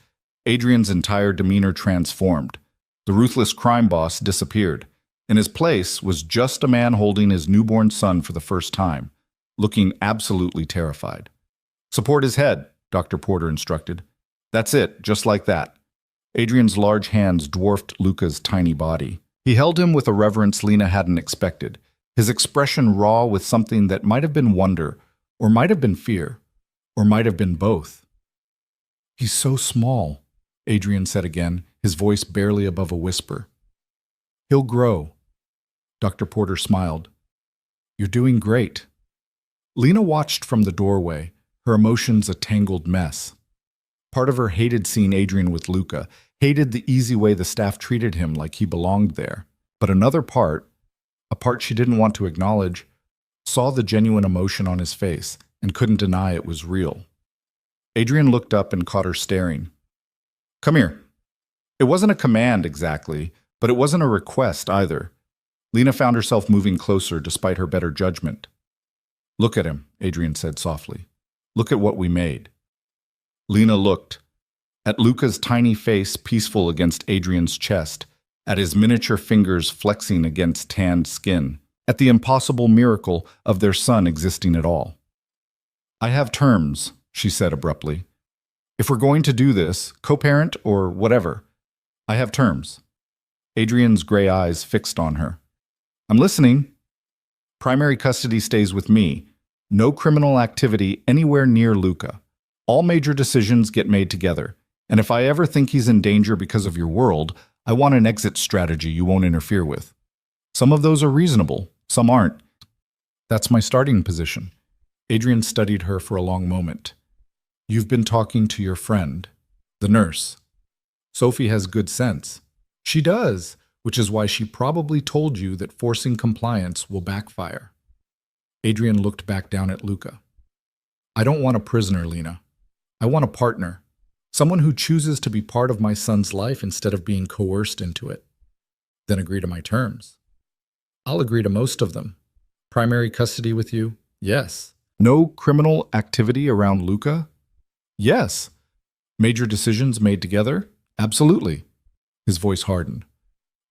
Adrian's entire demeanor transformed. The ruthless crime boss disappeared. In his place was just a man holding his newborn son for the first time, looking absolutely terrified. "Support his head," Dr. Porter instructed. "That's it, just like that." Adrian's large hands dwarfed Luca's tiny body. He held him with a reverence Lena hadn't expected, his expression raw with something that might have been wonder, or might have been fear, or might have been both. "He's so small," Adrian said again, his voice barely above a whisper. "He'll grow." Dr. Porter smiled. "You're doing great." Lena watched from the doorway, her emotions a tangled mess. Part of her hated seeing Adrian with Luca, hated the easy way the staff treated him like he belonged there. But another part, a part she didn't want to acknowledge, saw the genuine emotion on his face and couldn't deny it was real. Adrian looked up and caught her staring. "Come here." It wasn't a command exactly, but it wasn't a request either. Lena found herself moving closer despite her better judgment. "Look at him," Adrian said softly. "Look at what we made." Lena looked. At Luca's tiny face peaceful against Adrian's chest, at his miniature fingers flexing against tanned skin, at the impossible miracle of their son existing at all. "I have terms," she said abruptly. "If we're going to do this, co-parent or whatever, I have terms." Adrian's gray eyes fixed on her. "I'm listening." "Primary custody stays with me. No criminal activity anywhere near Luca. All major decisions get made together. And if I ever think he's in danger because of your world, I want an exit strategy you won't interfere with. Some of those are reasonable, some aren't. That's my starting position." Adrian studied her for a long moment. "You've been talking to your friend, the nurse. Sophie has good sense." "She does, which is why she probably told you that forcing compliance will backfire." Adrian looked back down at Luca. "I don't want a prisoner, Lena. I want a partner. Someone who chooses to be part of my son's life instead of being coerced into it." "Then agree to my terms." "I'll agree to most of them. Primary custody with you? Yes." "No criminal activity around Luca?" "Yes." Major decisions made together? Absolutely. His voice hardened.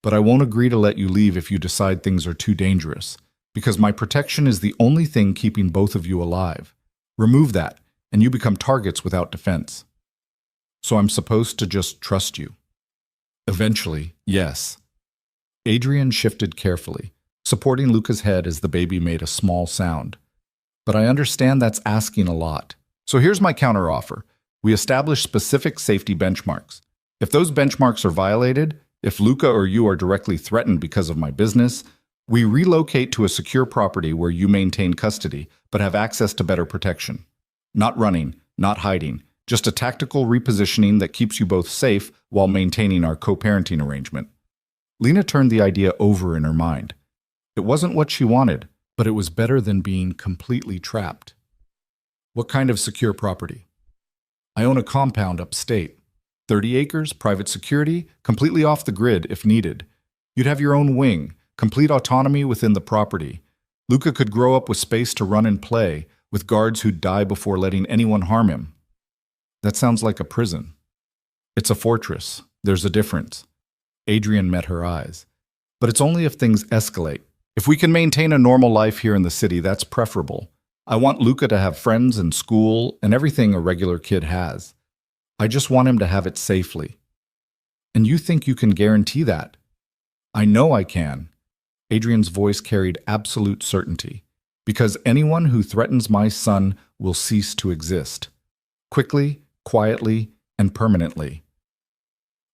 But I won't agree to let you leave if you decide things are too dangerous, because my protection is the only thing keeping both of you alive. Remove that, and you become targets without defense. So I'm supposed to just trust you? Eventually, yes. Adrian shifted carefully, supporting Luca's head as the baby made a small sound. But I understand that's asking a lot. So here's my counteroffer. We establish specific safety benchmarks. If those benchmarks are violated, if Luca or you are directly threatened because of my business, we relocate to a secure property where you maintain custody, but have access to better protection. Not running, not hiding, just a tactical repositioning that keeps you both safe while maintaining our co-parenting arrangement. Lena turned the idea over in her mind. It wasn't what she wanted, but it was better than being completely trapped. What kind of secure property? I own a compound upstate. 30 acres, private security, completely off the grid if needed. You'd have your own wing, complete autonomy within the property. Luca could grow up with space to run and play, with guards who'd die before letting anyone harm him. That sounds like a prison. It's a fortress. There's a difference. Adrian met her eyes. But it's only if things escalate. If we can maintain a normal life here in the city, that's preferable. I want Luca to have friends and school and everything a regular kid has. I just want him to have it safely. And you think you can guarantee that? I know I can. Adrian's voice carried absolute certainty. Because anyone who threatens my son will cease to exist. Quickly, quietly, and permanently.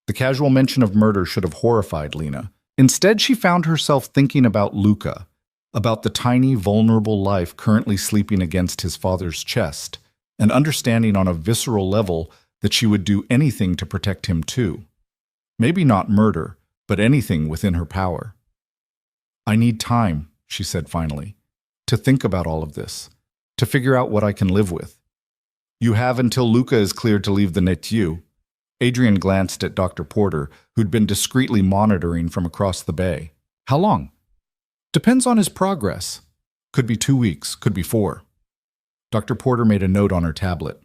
The casual mention of murder should have horrified Lena. Instead, she found herself thinking about Luca, about the tiny, vulnerable life currently sleeping against his father's chest, and understanding on a visceral level that she would do anything to protect him too. Maybe not murder, but anything within her power. I need time, she said finally, to think about all of this, to figure out what I can live with. You have until Luca is cleared to leave the NICU. Adrian glanced at Dr. Porter, who'd been discreetly monitoring from across the bay. How long? Depends on his progress. Could be 2 weeks, could be 4. Dr. Porter made a note on her tablet.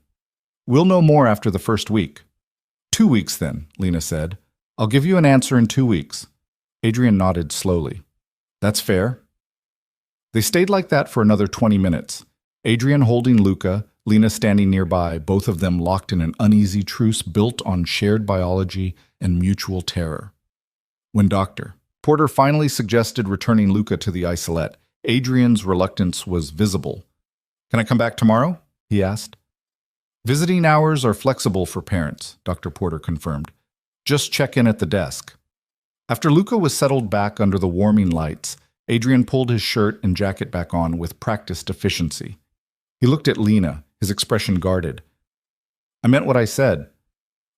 We'll know more after the first week. 2 weeks then, Lena said. I'll give you an answer in 2 weeks. Adrian nodded slowly. That's fair. They stayed like that for another 20 minutes. Adrian holding Luca, Lena standing nearby, both of them locked in an uneasy truce built on shared biology and mutual terror. When Dr. Porter finally suggested returning Luca to the isolette, Adrian's reluctance was visible. Can I come back tomorrow? He asked. Visiting hours are flexible for parents, Dr. Porter confirmed. Just check in at the desk. After Luca was settled back under the warming lights, Adrian pulled his shirt and jacket back on with practiced efficiency. He looked at Lena, his expression guarded. I meant what I said.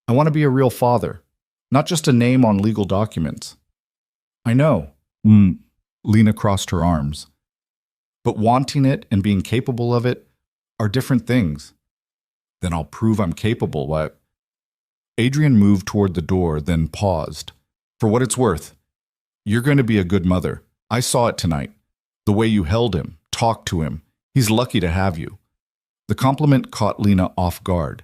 I want to be a real father, not just a name on legal documents. I know. Lena crossed her arms. But wanting it and being capable of it are different things. Then I'll prove I'm capable. What? Adrian moved toward the door, then paused. For what it's worth, you're going to be a good mother. I saw it tonight. The way you held him, talked to him. He's lucky to have you. The compliment caught Lena off guard.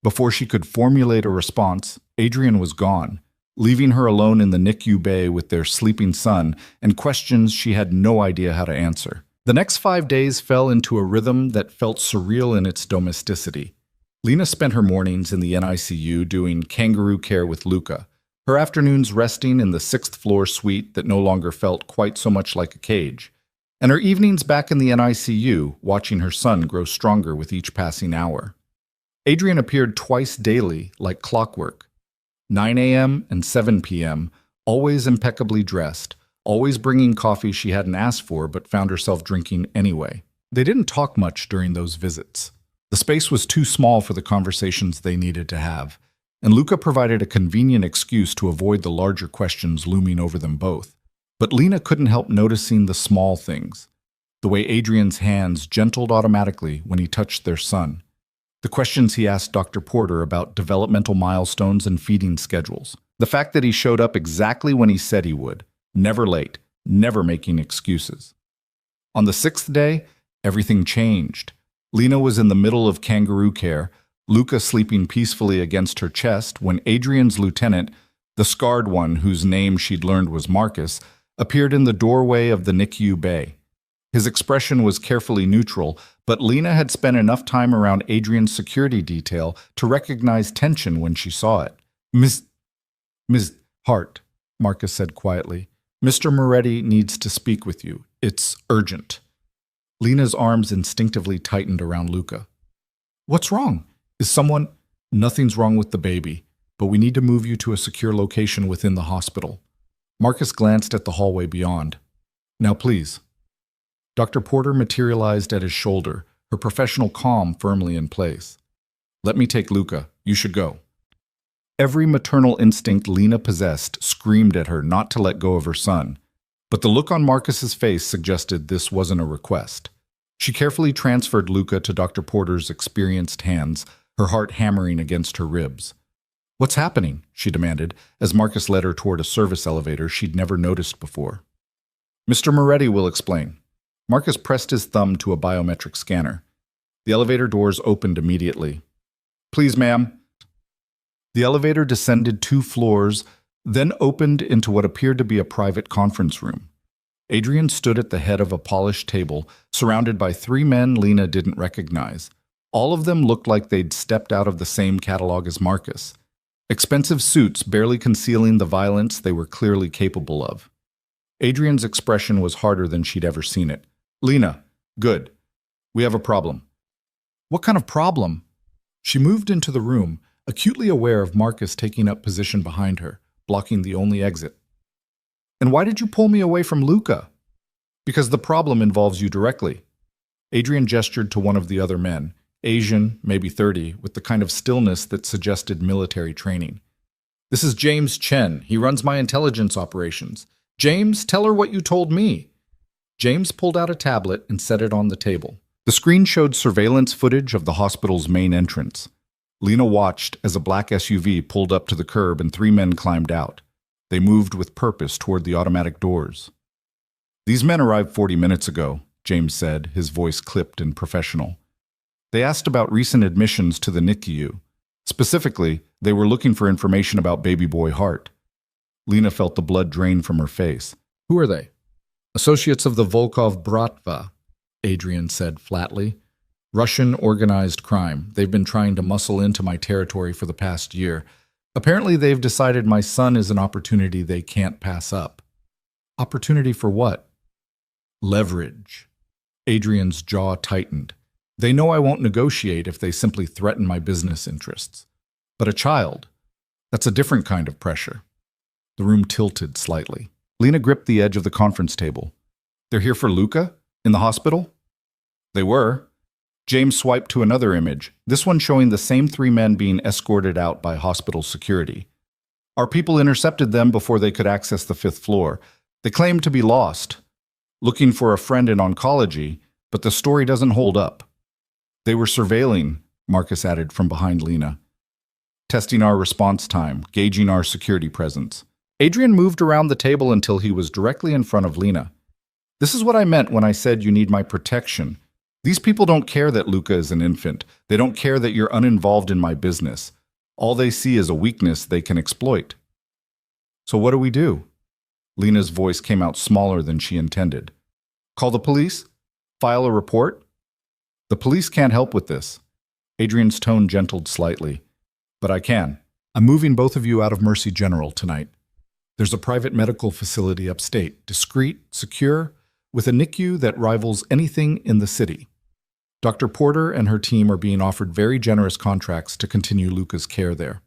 Before she could formulate a response, Adrian was gone, leaving her alone in the NICU bay with their sleeping son and questions she had no idea how to answer. The next 5 days fell into a rhythm that felt surreal in its domesticity. Lena spent her mornings in the NICU doing kangaroo care with Luca, her afternoons resting in the 6th-floor suite that no longer felt quite so much like a cage, and her evenings back in the NICU watching her son grow stronger with each passing hour. Adrian appeared twice daily like clockwork, 9 a.m. and 7 p.m., always impeccably dressed, always bringing coffee she hadn't asked for but found herself drinking anyway. They didn't talk much during those visits. The space was too small for the conversations they needed to have, and Luca provided a convenient excuse to avoid the larger questions looming over them both. But Lena couldn't help noticing the small things, the way Adrian's hands gentled automatically when he touched their son, the questions he asked Dr. Porter about developmental milestones and feeding schedules, the fact that he showed up exactly when he said he would, never late, never making excuses. On the 6th day, everything changed. Lena was in the middle of kangaroo care, Luca sleeping peacefully against her chest, when Adrian's lieutenant, the scarred one whose name she'd learned was Marcus, appeared in the doorway of the NICU bay. His expression was carefully neutral, but Lena had spent enough time around Adrian's security detail to recognize tension when she saw it. Miss Hart, Marcus said quietly. Mr. Moretti needs to speak with you. It's urgent. Lena's arms instinctively tightened around Luca. What's wrong? Is someone... Nothing's wrong with the baby, but we need to move you to a secure location within the hospital. Marcus glanced at the hallway beyond. Now please. Dr. Porter materialized at his shoulder, her professional calm firmly in place. Let me take Luca. You should go. Every maternal instinct Lena possessed screamed at her not to let go of her son, but the look on Marcus's face suggested this wasn't a request. She carefully transferred Luca to Dr. Porter's experienced hands, her heart hammering against her ribs. What's happening? She demanded, as Marcus led her toward a service elevator she'd never noticed before. Mr. Moretti will explain. Marcus pressed his thumb to a biometric scanner. The elevator doors opened immediately. Please, ma'am. The elevator descended 2 floors, then opened into what appeared to be a private conference room. Adrian stood at the head of a polished table, surrounded by 3 men Lena didn't recognize. All of them looked like they'd stepped out of the same catalog as Marcus. Expensive suits barely concealing the violence they were clearly capable of. Adrian's expression was harder than she'd ever seen it. Lena, good. We have a problem. What kind of problem? She moved into the room, acutely aware of Marcus taking up position behind her, blocking the only exit. And why did you pull me away from Luca? Because the problem involves you directly. Adrian gestured to one of the other men, Asian, maybe 30, with the kind of stillness that suggested military training. This is James Chen. He runs my intelligence operations. James, tell her what you told me. James pulled out a tablet and set it on the table. The screen showed surveillance footage of the hospital's main entrance. Lena watched as a black SUV pulled up to the curb and 3 men climbed out. They moved with purpose toward the automatic doors. These men arrived 40 minutes ago, James said, his voice clipped and professional. They asked about recent admissions to the NICU. Specifically, they were looking for information about baby boy Hart. Lena felt the blood drain from her face. Who are they? Associates of the Volkov Bratva, Adrian said flatly. Russian organized crime. They've been trying to muscle into my territory for the past year. Apparently they've decided my son is an opportunity they can't pass up. Opportunity for what? Leverage. Adrian's jaw tightened. They know I won't negotiate if they simply threaten my business interests. But a child, that's a different kind of pressure. The room tilted slightly. Lena gripped the edge of the conference table. They're here for Luca? In the hospital? They were. James swiped to another image, this one showing the same 3 men being escorted out by hospital security. Our people intercepted them before they could access the 5th floor. They claimed to be lost, looking for a friend in oncology, but the story doesn't hold up. They were surveilling, Marcus added from behind Lena. Testing our response time, gauging our security presence. Adrian moved around the table until he was directly in front of Lena. This is what I meant when I said you need my protection. These people don't care that Luca is an infant. They don't care that you're uninvolved in my business. All they see is a weakness they can exploit. So what do we do? Lena's voice came out smaller than she intended. Call the police? File a report? The police can't help with this. Adrian's tone gentled slightly. But I can. I'm moving both of you out of Mercy General tonight. There's a private medical facility upstate, discreet, secure, with a NICU that rivals anything in the city. Dr. Porter and her team are being offered very generous contracts to continue Luca's care there.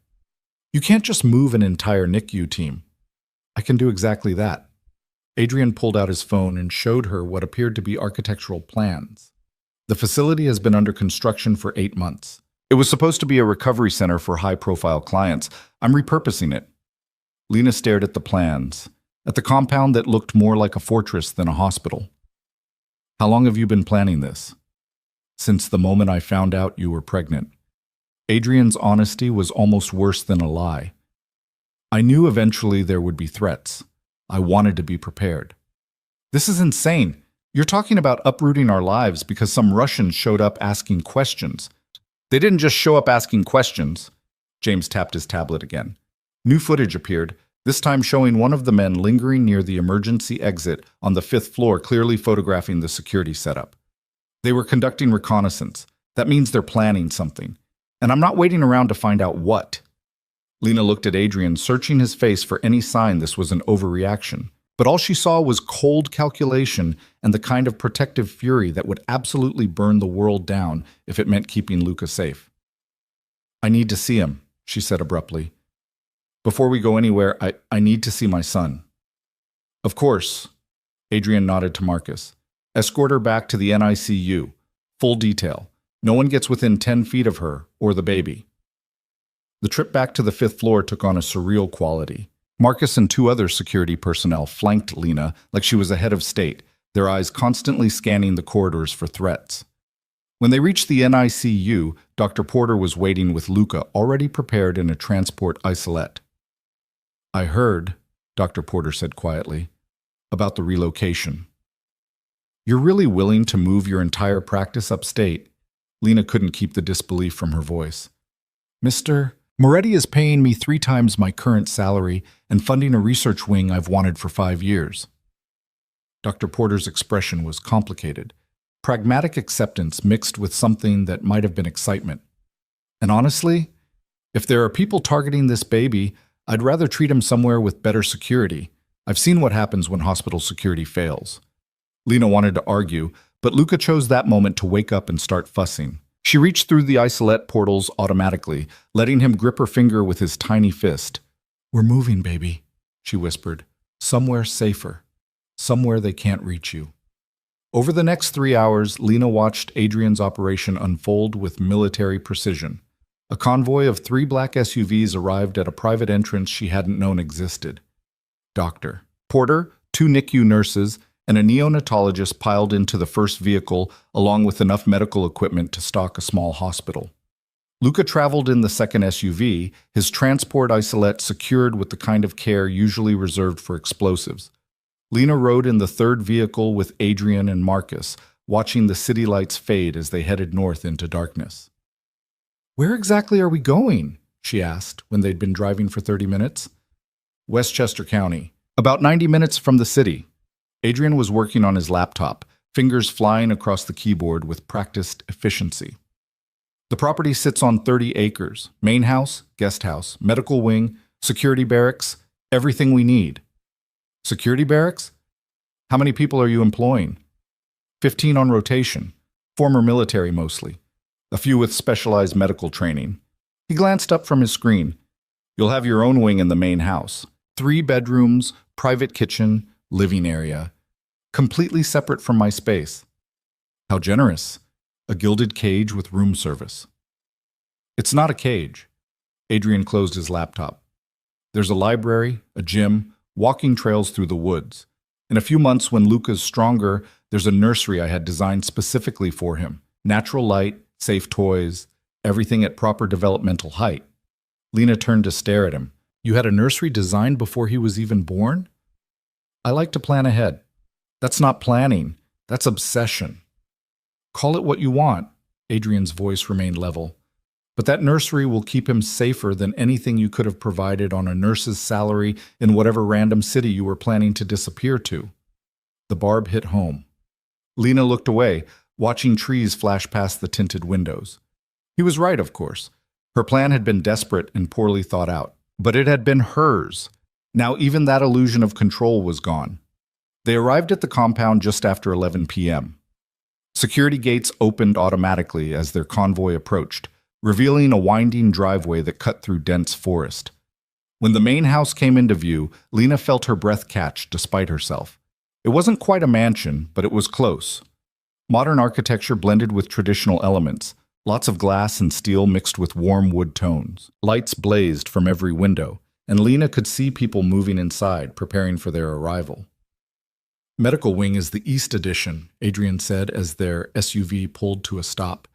You can't just move an entire NICU team. I can do exactly that. Adrian pulled out his phone and showed her what appeared to be architectural plans. The facility has been under construction for 8 months. It was supposed to be a recovery center for high-profile clients. I'm repurposing it. Lena stared at the plans, at the compound that looked more like a fortress than a hospital. How long have you been planning this? Since the moment I found out you were pregnant. Adrian's honesty was almost worse than a lie. I knew eventually there would be threats. I wanted to be prepared. This is insane. You're talking about uprooting our lives because some Russians showed up asking questions. They didn't just show up asking questions. James tapped his tablet again. New footage appeared, this time showing one of the men lingering near the emergency exit on the 5th floor, clearly photographing the security setup. They were conducting reconnaissance. That means they're planning something. And I'm not waiting around to find out what. Lena looked at Adrian, searching his face for any sign this was an overreaction. But all she saw was cold calculation and the kind of protective fury that would absolutely burn the world down if it meant keeping Luca safe. "I need to see him," she said abruptly. "Before we go anywhere, I need to see my son." "Of course," Adrian nodded to Marcus. "Escort her back to the NICU. Full detail. No one gets within 10 feet of her or the baby." The trip back to the 5th floor took on a surreal quality. Marcus and 2 other security personnel flanked Lena like she was a head of state, their eyes constantly scanning the corridors for threats. When they reached the NICU, Dr. Porter was waiting with Luca, already prepared in a transport isolette. "I heard," Dr. Porter said quietly, "about the relocation." "You're really willing to move your entire practice upstate?" Lena couldn't keep the disbelief from her voice. "Mr. Moretti is paying me 3 times my current salary and funding a research wing I've wanted for 5 years." Dr. Porter's expression was complicated, pragmatic acceptance mixed with something that might have been excitement. "And honestly, if there are people targeting this baby, I'd rather treat him somewhere with better security. I've seen what happens when hospital security fails." Lena wanted to argue, but Luca chose that moment to wake up and start fussing. She reached through the isolette portals automatically, letting him grip her finger with his tiny fist. "We're moving, baby," she whispered. "Somewhere safer. Somewhere they can't reach you." Over the next 3 hours, Lena watched Adrian's operation unfold with military precision. A convoy of 3 black SUVs arrived at a private entrance she hadn't known existed. Dr. Porter, 2 NICU nurses, and a neonatologist piled into the first vehicle, along with enough medical equipment to stock a small hospital. Luca traveled in the second SUV, his transport isolette secured with the kind of care usually reserved for explosives. Lena rode in the third vehicle with Adrian and Marcus, watching the city lights fade as they headed north into darkness. "Where exactly are we going?" she asked when they'd been driving for 30 minutes. "Westchester County, about 90 minutes from the city." Adrian was working on his laptop, fingers flying across the keyboard with practiced efficiency. "The property sits on 30 acres, main house, guest house, medical wing, security barracks, everything we need." "Security barracks? How many people are you employing?" 15 on rotation, former military mostly, a few with specialized medical training. He glanced up from his screen. "You'll have your own wing in the main house. 3 bedrooms, private kitchen, living area. Completely separate from my space." "How generous. A gilded cage with room service." "It's not a cage." Adrian closed his laptop. "There's a library, a gym, walking trails through the woods. In a few months, when Luca's stronger, there's a nursery I had designed specifically for him. Natural light, safe toys, everything at proper developmental height." Lena turned to stare at him. "You had a nursery designed before he was even born?" "I like to plan ahead." "That's not planning. That's obsession." "Call it what you want." Adrian's voice remained level. "But that nursery will keep him safer than anything you could have provided on a nurse's salary in whatever random city you were planning to disappear to." The barb hit home. Lena looked away, watching trees flash past the tinted windows. He was right, of course. Her plan had been desperate and poorly thought out, but it had been hers. Now even that illusion of control was gone. They arrived at the compound just after 11 p.m. Security gates opened automatically as their convoy approached, revealing a winding driveway that cut through dense forest. When the main house came into view, Lena felt her breath catch despite herself. It wasn't quite a mansion, but it was close. Modern architecture blended with traditional elements, lots of glass and steel mixed with warm wood tones. Lights blazed from every window, and Lena could see people moving inside, preparing for their arrival. "Medical wing is the East Edition," Adrian said as their SUV pulled to a stop.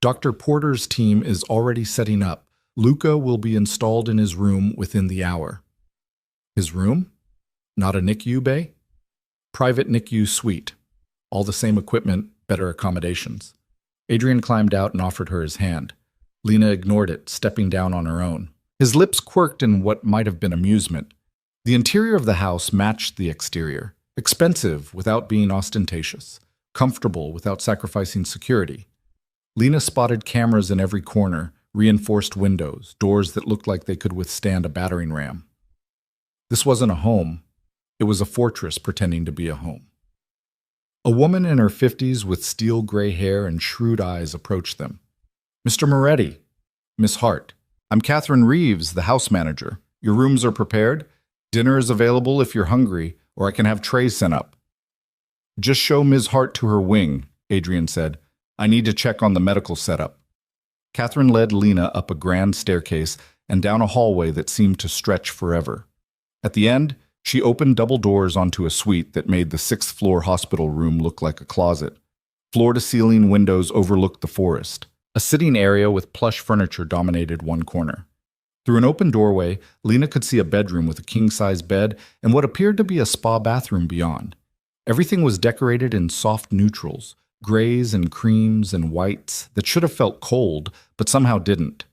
"Dr. Porter's team is already setting up. Luca will be installed in his room within the hour." "His room? Not a NICU bay?" "Private NICU suite. All the same equipment, better accommodations." Adrian climbed out and offered her his hand. Lena ignored it, stepping down on her own. His lips quirked in what might have been amusement. The interior of the house matched the exterior. Expensive without being ostentatious. Comfortable without sacrificing security. Lena spotted cameras in every corner, reinforced windows, doors that looked like they could withstand a battering ram. This wasn't a home. It was a fortress pretending to be a home. A woman in her 50s with steel gray hair and shrewd eyes approached them. "Mr. Moretti, Miss Hart, I'm Catherine Reeves, the house manager. Your rooms are prepared. Dinner is available if you're hungry, or I can have trays sent up." "Just show Ms. Hart to her wing," Adrian said. "I need to check on the medical setup." Catherine led Lena up a grand staircase and down a hallway that seemed to stretch forever. At the end, she opened double doors onto a suite that made the sixth-floor hospital room look like a closet. Floor-to-ceiling windows overlooked the forest. A sitting area with plush furniture dominated one corner. Through an open doorway, Lena could see a bedroom with a king-size bed and what appeared to be a spa bathroom beyond. Everything was decorated in soft neutrals, grays and creams and whites that should have felt cold, but somehow didn't.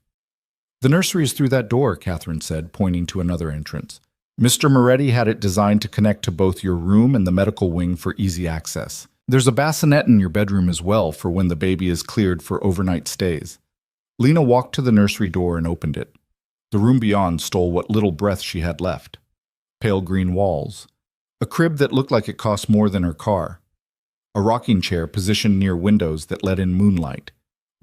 "The nursery is through that door," Catherine said, pointing to another entrance. "Mr. Moretti had it designed to connect to both your room and the medical wing for easy access. There's a bassinet in your bedroom as well for when the baby is cleared for overnight stays." Lena walked to the nursery door and opened it. The room beyond stole what little breath she had left. Pale green walls. A crib that looked like it cost more than her car. A rocking chair positioned near windows that let in moonlight.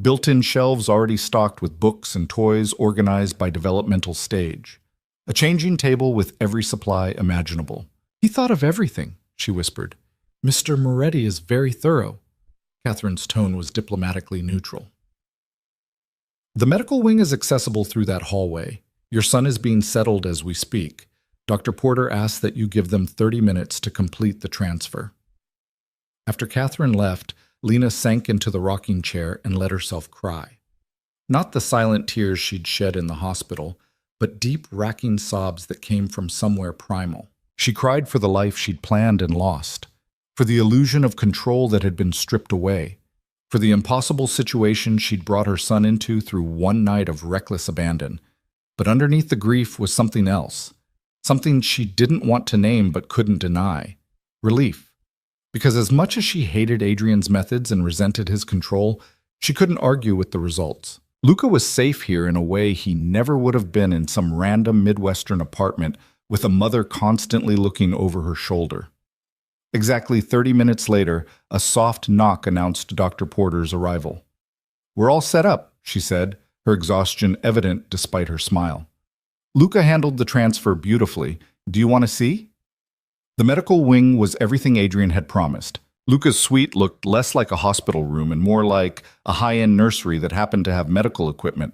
Built-in shelves already stocked with books and toys organized by developmental stage. A changing table with every supply imaginable. "He thought of everything," she whispered. "Mr. Moretti is very thorough." Catherine's tone was diplomatically neutral. "The medical wing is accessible through that hallway. Your son is being settled as we speak. Dr. Porter asks that you give them 30 minutes to complete the transfer." After Catherine left, Lena sank into the rocking chair and let herself cry. Not the silent tears she'd shed in the hospital, but deep, racking sobs that came from somewhere primal. She cried for the life she'd planned and lost, for the illusion of control that had been stripped away, for the impossible situation she'd brought her son into through one night of reckless abandon. But underneath the grief was something else, something she didn't want to name but couldn't deny. Relief. Because as much as she hated Adrian's methods and resented his control, she couldn't argue with the results. Luca was safe here in a way he never would have been in some random Midwestern apartment with a mother constantly looking over her shoulder. Exactly 30 minutes later, a soft knock announced Dr. Porter's arrival. "We're all set up," she said, her exhaustion evident despite her smile. "Luca handled the transfer beautifully. Do you want to see?" The medical wing was everything Adrian had promised. Luca's suite looked less like a hospital room and more like a high-end nursery that happened to have medical equipment.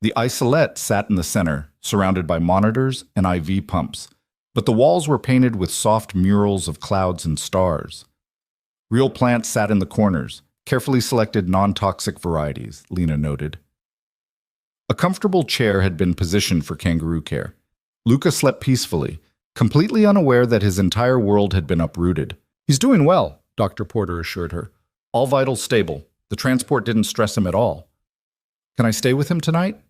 The isolette sat in the center, surrounded by monitors and IV pumps, but the walls were painted with soft murals of clouds and stars. Real plants sat in the corners, carefully selected non-toxic varieties, Lena noted. A comfortable chair had been positioned for kangaroo care. Luca slept peacefully, completely unaware that his entire world had been uprooted. "He's doing well," Dr. Porter assured her. "All vitals stable. The transport didn't stress him at all." "Can I stay with him tonight?"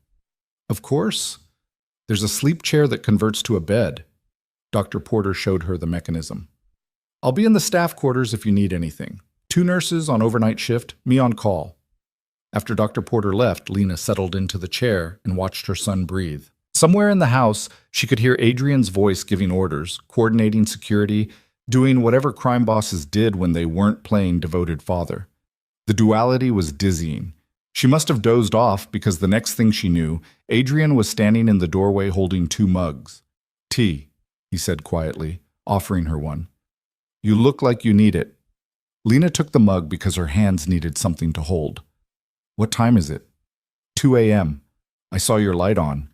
"Of course. There's a sleep chair that converts to a bed." Dr. Porter showed her the mechanism. "I'll be in the staff quarters if you need anything. 2 nurses on overnight shift, me on call." After Dr. Porter left, Lena settled into the chair and watched her son breathe. Somewhere in the house, she could hear Adrian's voice giving orders, coordinating security, doing whatever crime bosses did when they weren't playing devoted father. The duality was dizzying. She must have dozed off because the next thing she knew, Adrian was standing in the doorway holding 2 mugs. "Tea," he said quietly, offering her one. "You look like you need it." Lena took the mug because her hands needed something to hold. "What time is it?" 2 a.m. "I saw your light on."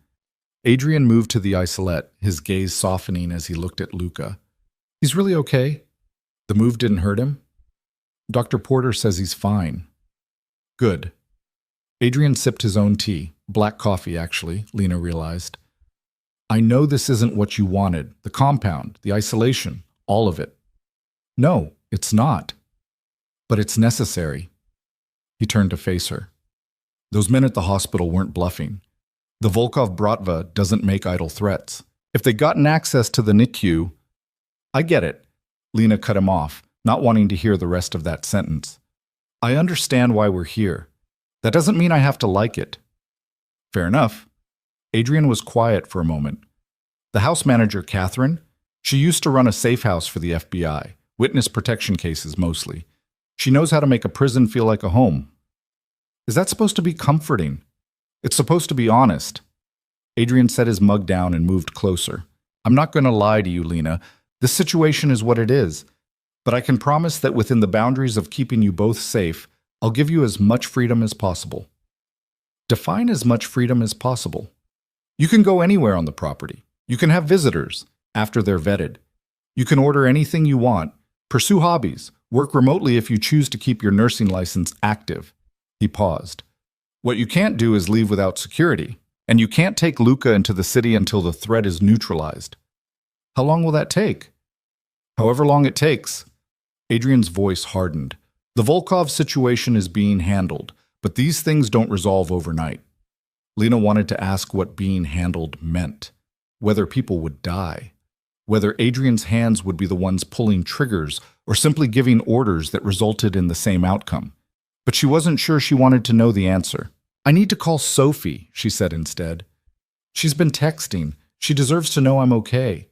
Adrian moved to the isolette, his gaze softening as he looked at Luca. "He's really okay? The move didn't hurt him?" "Dr. Porter says he's fine." "Good." Adrian sipped his own tea, black coffee actually, Lena realized. "I know this isn't what you wanted, the compound, the isolation, all of it." "No, it's not. But it's necessary." He turned to face her. Those men at the hospital weren't bluffing. The Volkov Bratva doesn't make idle threats. If they'd gotten access to the NICU, I get it. Lena cut him off, not wanting to hear the rest of that sentence. I understand why we're here. That doesn't mean I have to like it. Fair enough. Adrian was quiet for a moment. The house manager, Catherine, she used to run a safe house for the FBI, witness protection cases mostly. She knows how to make a prison feel like a home. Is that supposed to be comforting? It's supposed to be honest. Adrian set his mug down and moved closer. I'm not going to lie to you, Lena. This situation is what it is. But I can promise that within the boundaries of keeping you both safe, I'll give you as much freedom as possible. Define as much freedom as possible. You can go anywhere on the property. You can have visitors, after they're vetted. You can order anything you want, pursue hobbies, work remotely if you choose to keep your nursing license active. He paused. What you can't do is leave without security, and you can't take Luca into the city until the threat is neutralized. How long will that take? However long it takes. Adrian's voice hardened. The Volkov situation is being handled, but these things don't resolve overnight. Lena wanted to ask what being handled meant, whether people would die, whether Adrian's hands would be the ones pulling triggers or simply giving orders that resulted in the same outcome. But she wasn't sure she wanted to know the answer. I need to call Sophie, she said instead. She's been texting. She deserves to know I'm okay.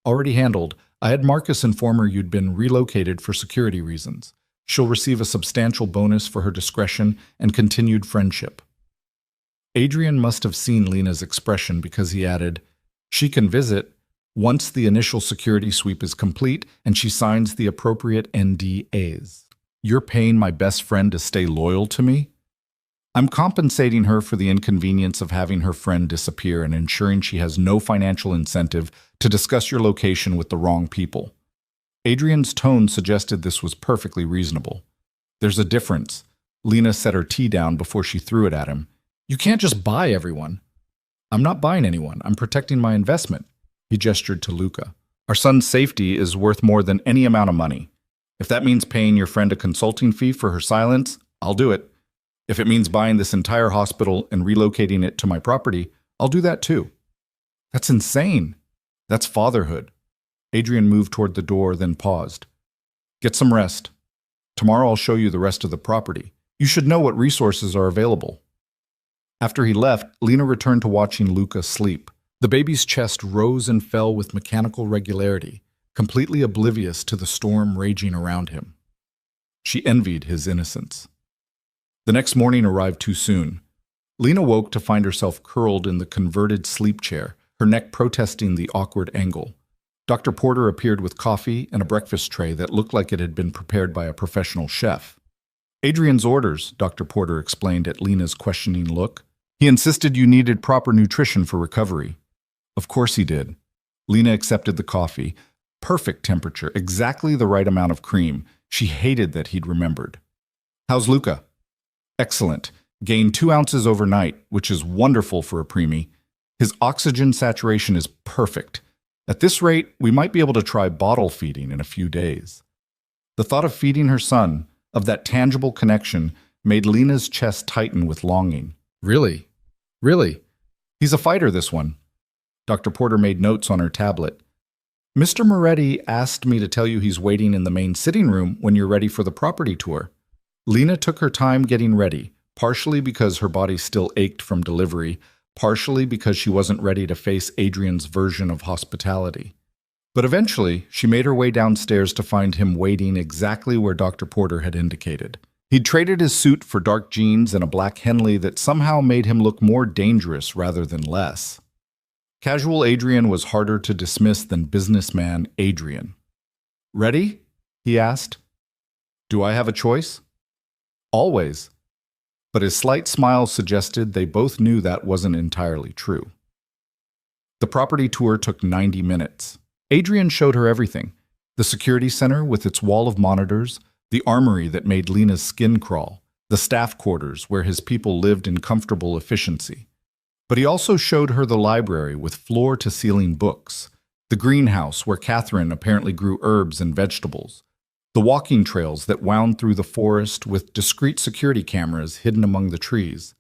Already handled. I had Marcus inform her you'd been relocated for security reasons. She'll receive a substantial bonus for her discretion and continued friendship. Adrian must have seen Lena's expression because he added, she can visit once the initial security sweep is complete and she signs the appropriate NDAs. You're paying my best friend to stay loyal to me? I'm compensating her for the inconvenience of having her friend disappear and ensuring she has no financial incentive to discuss your location with the wrong people. Adrian's tone suggested this was perfectly reasonable. There's a difference. Lena set her tea down before she threw it at him. You can't just buy everyone. I'm not buying anyone. I'm protecting my investment. He gestured to Luca. Our son's safety is worth more than any amount of money. If that means paying your friend a consulting fee for her silence, I'll do it. If it means buying this entire hospital and relocating it to my property, I'll do that too. That's insane. That's fatherhood. Adrian moved toward the door, then paused. Get some rest. Tomorrow I'll show you the rest of the property. You should know what resources are available. After he left, Lena returned to watching Luca sleep. The baby's chest rose and fell with mechanical regularity, completely oblivious to the storm raging around him. She envied his innocence. The next morning arrived too soon. Lena woke to find herself curled in the converted sleep chair, her neck protesting the awkward angle. Dr. Porter appeared with coffee and a breakfast tray that looked like it had been prepared by a professional chef. Adrian's orders, Dr. Porter explained at Lena's questioning look. He insisted you needed proper nutrition for recovery. Of course he did. Lena accepted the coffee. Perfect temperature, exactly the right amount of cream. She hated that he'd remembered. How's Luca? Excellent. Gained 2 ounces overnight, which is wonderful for a preemie. His oxygen saturation is perfect. At this rate, we might be able to try bottle feeding in a few days. The thought of feeding her son, of that tangible connection, made Lena's chest tighten with longing. Really? Really? He's a fighter, this one. Dr. Porter made notes on her tablet. Mr. Moretti asked me to tell you he's waiting in the main sitting room when you're ready for the property tour. Lena took her time getting ready, partially because her body still ached from delivery, partially because she wasn't ready to face Adrian's version of hospitality. But eventually, she made her way downstairs to find him waiting exactly where Dr. Porter had indicated. He'd traded his suit for dark jeans and a black Henley that somehow made him look more dangerous rather than less. Casual Adrian was harder to dismiss than businessman Adrian. Ready? He asked. Do I have a choice? Always. But his slight smile suggested they both knew that wasn't entirely true. The property tour took 90 minutes. Adrian showed her everything. The security center with its wall of monitors, the armory that made Lena's skin crawl, the staff quarters where his people lived in comfortable efficiency. But he also showed her the library with floor-to-ceiling books, the greenhouse where Catherine apparently grew herbs and vegetables, The walking trails that wound through the forest with discreet security cameras hidden among the trees.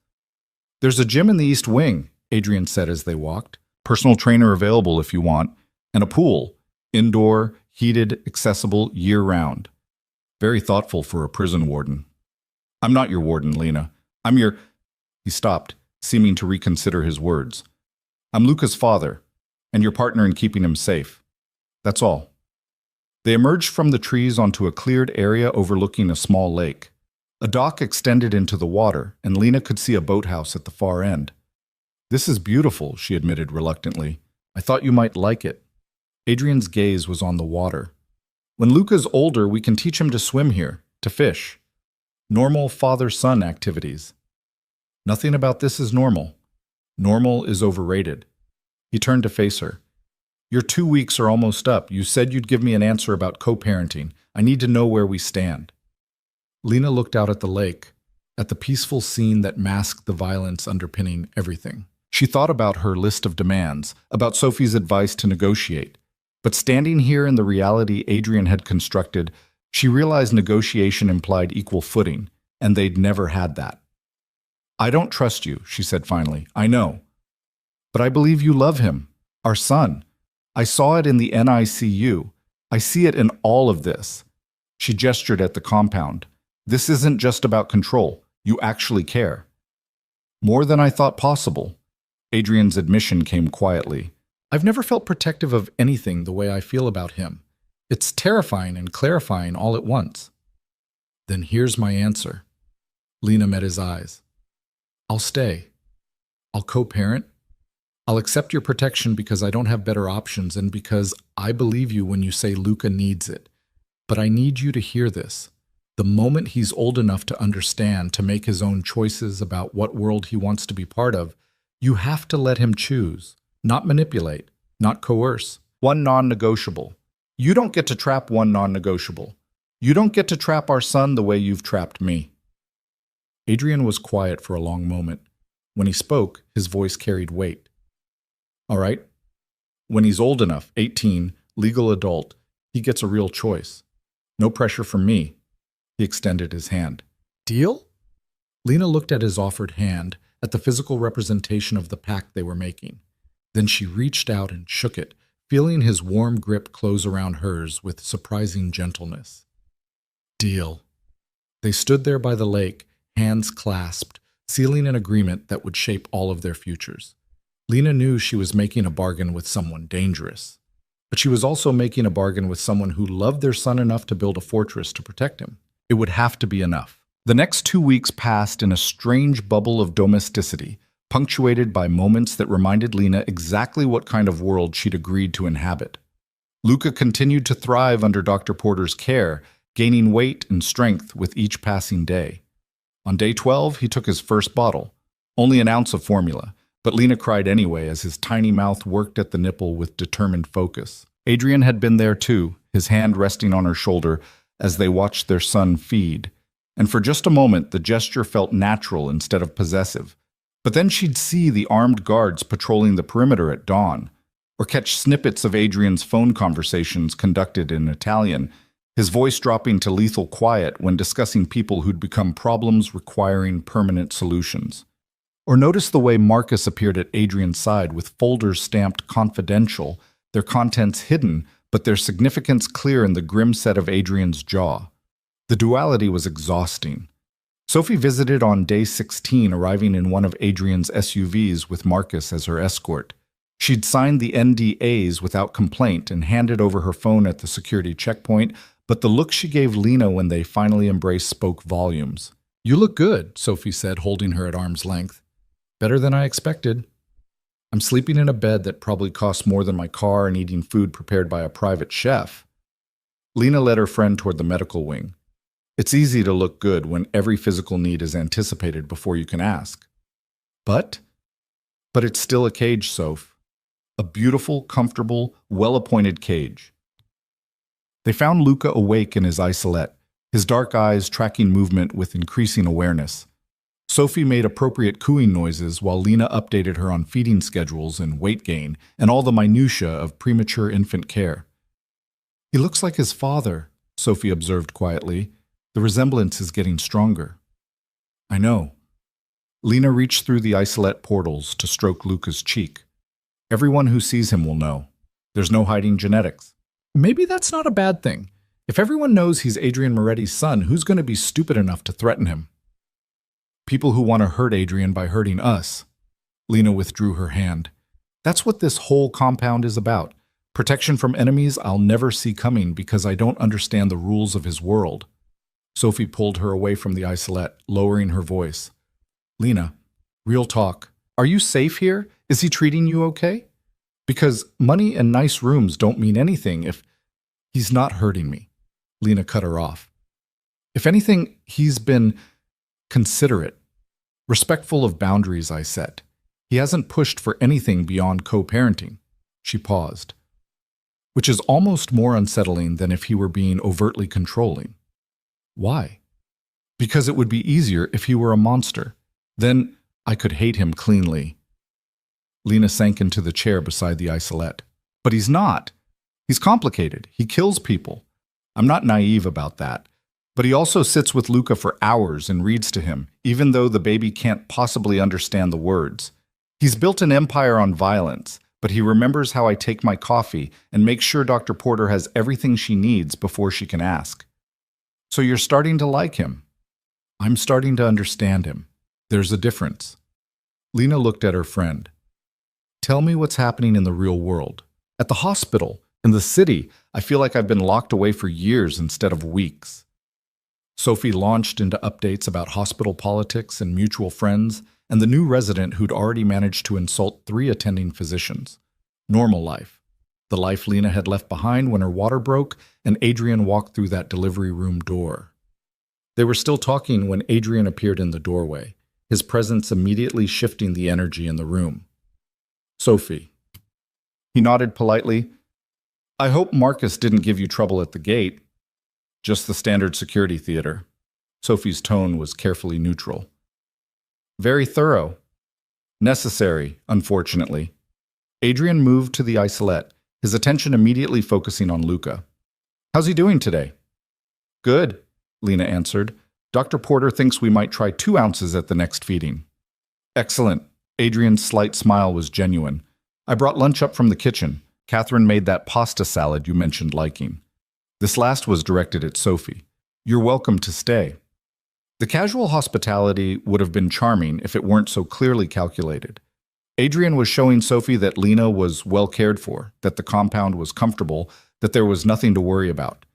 "There's a gym in the East Wing," Adrian said as they walked. "Personal trainer available if you want. And a pool. Indoor, heated, accessible year-round." Very thoughtful for a prison warden. "I'm not your warden, Lena. I'm your—" He stopped, seeming to reconsider his words. "I'm Luca's father, and your partner in keeping him safe. That's all." They emerged from the trees onto a cleared area overlooking a small lake. A dock extended into the water, and Lena could see a boathouse at the far end. "This is beautiful," she admitted reluctantly. "I thought you might like it." Adrian's gaze was on the water. "When Luca's older, we can teach him to swim here, to fish. Normal father-son activities." "Nothing about this is normal. Normal is overrated." He turned to face her. "Your 2 weeks are almost up. You said you'd give me an answer about co-parenting. I need to know where we stand." Lena looked out at the lake, at the peaceful scene that masked the violence underpinning everything. She thought about her list of demands, about Sophie's advice to negotiate. But standing here in the reality Adrian had constructed, she realized negotiation implied equal footing, and they'd never had that. "I don't trust you," she said finally. "I know. But I believe you love him, our son. I saw it in the NICU. I see it in all of this." She gestured at the compound. "This isn't just about control. You actually care." "More than I thought possible." Adrian's admission came quietly. "I've never felt protective of anything the way I feel about him. It's terrifying and clarifying all at once." "Then here's my answer." Lena met his eyes. "I'll stay. I'll co-parent. I'll accept your protection because I don't have better options and because I believe you when you say Luca needs it. But I need you to hear this. The moment he's old enough to understand, to make his own choices about what world he wants to be part of, you have to let him choose, not manipulate, not coerce. One non-negotiable. You don't get to trap one non-negotiable. You don't get to trap our son the way you've trapped me." Adrian was quiet for a long moment. When he spoke, his voice carried weight. "All right. When he's old enough, 18, legal adult, he gets a real choice. No pressure from me." He extended his hand. "Deal?" Lena looked at his offered hand, at the physical representation of the pact they were making. Then she reached out and shook it, feeling his warm grip close around hers with surprising gentleness. "Deal." They stood there by the lake, hands clasped, sealing an agreement that would shape all of their futures. Lena knew she was making a bargain with someone dangerous, but she was also making a bargain with someone who loved their son enough to build a fortress to protect him. It would have to be enough. The next 2 weeks passed in a strange bubble of domesticity, punctuated by moments that reminded Lena exactly what kind of world she'd agreed to inhabit. Luca continued to thrive under Dr. Porter's care, gaining weight and strength with each passing day. On day 12, he took his first bottle, only an ounce of formula, but Lena cried anyway as his tiny mouth worked at the nipple with determined focus. Adrian had been there too, his hand resting on her shoulder as they watched their son feed. And for just a moment, the gesture felt natural instead of possessive. But then she'd see the armed guards patrolling the perimeter at dawn, or catch snippets of Adrian's phone conversations conducted in Italian, his voice dropping to lethal quiet when discussing people who'd become problems requiring permanent solutions. Or notice the way Marcus appeared at Adrian's side with folders stamped confidential, their contents hidden, but their significance clear in the grim set of Adrian's jaw. The duality was exhausting. Sophie visited on day 16, arriving in one of Adrian's SUVs with Marcus as her escort. She'd signed the NDAs without complaint and handed over her phone at the security checkpoint, but the look she gave Lena when they finally embraced spoke volumes. "You look good," Sophie said, holding her at arm's length. "Better than I expected. I'm sleeping in a bed that probably costs more than my car and eating food prepared by a private chef." Lena led her friend toward the medical wing. It's easy to look good when every physical need is anticipated before you can ask. But it's still a cage, Soph. A beautiful, comfortable, well-appointed cage. They found Luca awake in his isolette, his dark eyes tracking movement with increasing awareness. Sophie made appropriate cooing noises while Lena updated her on feeding schedules and weight gain and all the minutiae of premature infant care. "He looks like his father," Sophie observed quietly. The resemblance is getting stronger. I know. Lena reached through the isolette portals to stroke Luca's cheek. Everyone who sees him will know. There's no hiding genetics. Maybe that's not a bad thing. If everyone knows he's Adrian Moretti's son, who's going to be stupid enough to threaten him? People who want to hurt Adrian by hurting us. Lena withdrew her hand. That's what this whole compound is about. Protection from enemies I'll never see coming because I don't understand the rules of his world. Sophie pulled her away from the isolette, lowering her voice. Lena, real talk. Are you safe here? Is he treating you okay? Because money and nice rooms don't mean anything if he's not hurting me. Lena cut her off. If anything, he's been considerate, respectful of boundaries I set. He hasn't pushed for anything beyond co-parenting. She paused. Which is almost more unsettling than if he were being overtly controlling. Why? Because it would be easier if he were a monster. Then I could hate him cleanly. Lena sank into the chair beside the isolette. But he's not. He's complicated. He kills people. I'm not naive about that. But he also sits with Luca for hours and reads to him, even though the baby can't possibly understand the words. He's built an empire on violence, but he remembers how I take my coffee and makes sure Dr. Porter has everything she needs before she can ask. So you're starting to like him. I'm starting to understand him. There's a difference. Lena looked at her friend. Tell me what's happening in the real world. At the hospital, in the city, I feel like I've been locked away for years instead of weeks. Sophie launched into updates about hospital politics and mutual friends, and the new resident who'd already managed to insult 3 attending physicians. Normal life. The life Lena had left behind when her water broke and Adrian walked through that delivery room door. They were still talking when Adrian appeared in the doorway, his presence immediately shifting the energy in the room. Sophie. He nodded politely. I hope Marcus didn't give you trouble at the gate. Just the standard security theater. Sophie's tone was carefully neutral. Very thorough. Necessary, unfortunately. Adrian moved to the isolette, his attention immediately focusing on Luca. How's he doing today? Good, Lena answered. Dr. Porter thinks we might try 2 ounces at the next feeding. Excellent. Adrian's slight smile was genuine. I brought lunch up from the kitchen. Catherine made that pasta salad you mentioned liking. This last was directed at Sophie. You're welcome to stay. The casual hospitality would have been charming if it weren't so clearly calculated. Adrian was showing Sophie that Lena was well cared for, that the compound was comfortable, that there was nothing to worry about.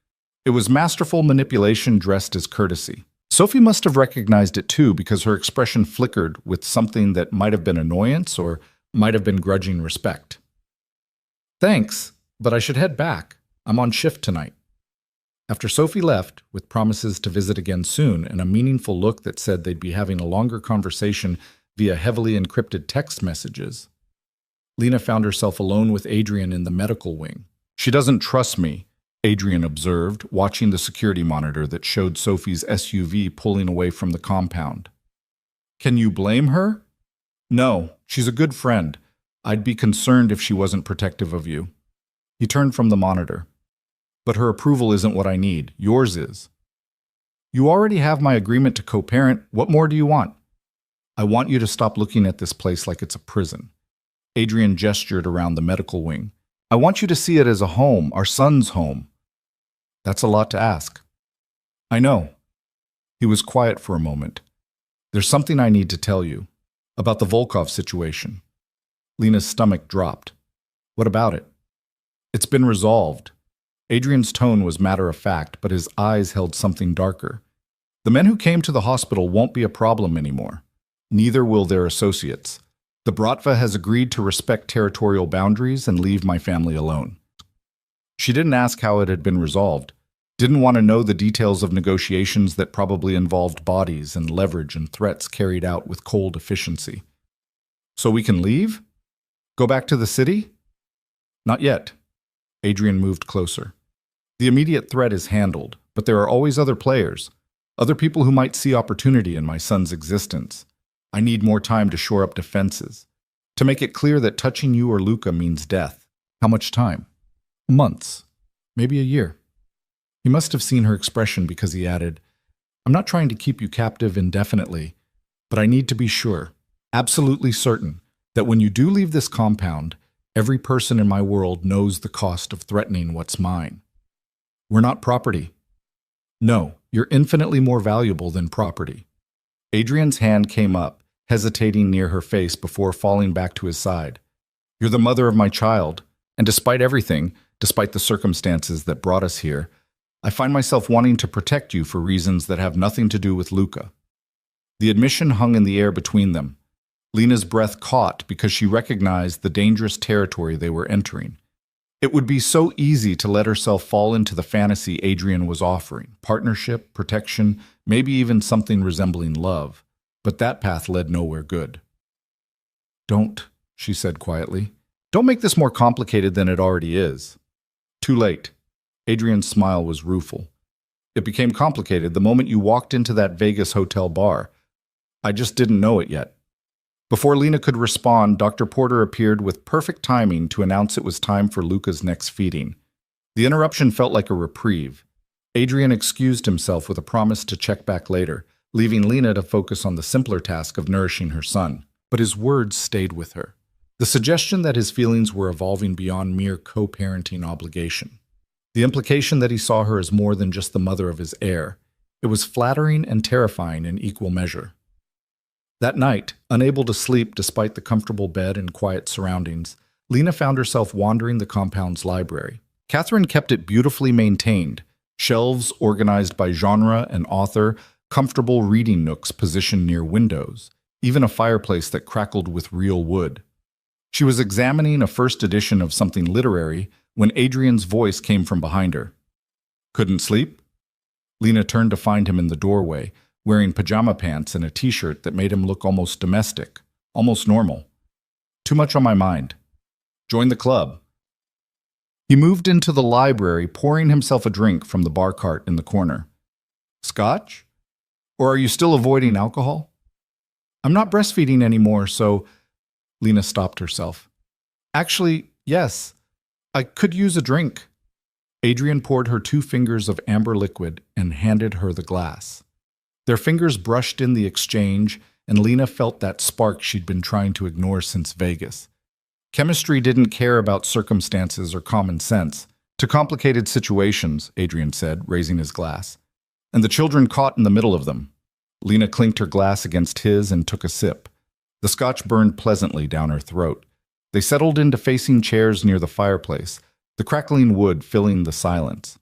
It was masterful manipulation dressed as courtesy. Sophie must have recognized it too because her expression flickered with something that might have been annoyance or might have been grudging respect. Thanks, but I should head back. I'm on shift tonight. After Sophie left, with promises to visit again soon and a meaningful look that said they'd be having a longer conversation via heavily encrypted text messages, Lena found herself alone with Adrian in the medical wing. She doesn't trust me, Adrian observed, watching the security monitor that showed Sophie's SUV pulling away from the compound. Can you blame her? No, she's a good friend. I'd be concerned if she wasn't protective of you. He turned from the monitor. But her approval isn't what I need. Yours is. You already have my agreement to co-parent. What more do you want? I want you to stop looking at this place like it's a prison. Adrian gestured around the medical wing. I want you to see it as a home, our son's home. That's a lot to ask. I know. He was quiet for a moment. There's something I need to tell you. About the Volkov situation. Lena's stomach dropped. What about it? It's been resolved. Adrian's tone was matter-of-fact, but his eyes held something darker. The men who came to the hospital won't be a problem anymore. Neither will their associates. The Bratva has agreed to respect territorial boundaries and leave my family alone. She didn't ask how it had been resolved. Didn't want to know the details of negotiations that probably involved bodies and leverage and threats carried out with cold efficiency. So we can leave? Go back to the city? Not yet. Adrian moved closer. The immediate threat is handled, but there are always other players, other people who might see opportunity in my son's existence. I need more time to shore up defenses, to make it clear that touching you or Luca means death. How much time? Months. Maybe a year. He must have seen her expression because he added, I'm not trying to keep you captive indefinitely, but I need to be sure, absolutely certain, that when you do leave this compound, every person in my world knows the cost of threatening what's mine. We're not property. No, you're infinitely more valuable than property. Adrian's hand came up, hesitating near her face before falling back to his side. You're the mother of my child, and despite everything, despite the circumstances that brought us here, I find myself wanting to protect you for reasons that have nothing to do with Luca. The admission hung in the air between them. Lena's breath caught because she recognized the dangerous territory they were entering. It would be so easy to let herself fall into the fantasy Adrian was offering, partnership, protection, maybe even something resembling love. But that path led nowhere good. Don't, she said quietly. Don't make this more complicated than it already is. Too late. Adrian's smile was rueful. It became complicated the moment you walked into that Vegas hotel bar. I just didn't know it yet. Before Lena could respond, Dr. Porter appeared with perfect timing to announce it was time for Luca's next feeding. The interruption felt like a reprieve. Adrian excused himself with a promise to check back later, leaving Lena to focus on the simpler task of nourishing her son. But his words stayed with her. The suggestion that his feelings were evolving beyond mere co-parenting obligation. The implication that he saw her as more than just the mother of his heir. It was flattering and terrifying in equal measure. That night, unable to sleep despite the comfortable bed and quiet surroundings, Lena found herself wandering the compound's library. Catherine kept it beautifully maintained, shelves organized by genre and author, comfortable reading nooks positioned near windows, even a fireplace that crackled with real wood. She was examining a first edition of something literary when Adrian's voice came from behind her. Couldn't sleep? Lena turned to find him in the doorway, wearing pajama pants and a t-shirt that made him look almost domestic, almost normal. Too much on my mind. Join the club. He moved into the library, pouring himself a drink from the bar cart in the corner. Scotch? Or are you still avoiding alcohol? I'm not breastfeeding anymore, so... Lena stopped herself. Actually, yes. I could use a drink. Adrian poured her 2 fingers of amber liquid and handed her the glass. Their fingers brushed in the exchange, and Lena felt that spark she'd been trying to ignore since Vegas. Chemistry didn't care about circumstances or common sense. To complicated situations, Adrian said, raising his glass. And the children caught in the middle of them. Lena clinked her glass against his and took a sip. The scotch burned pleasantly down her throat. They settled into facing chairs near the fireplace, the crackling wood filling the silence.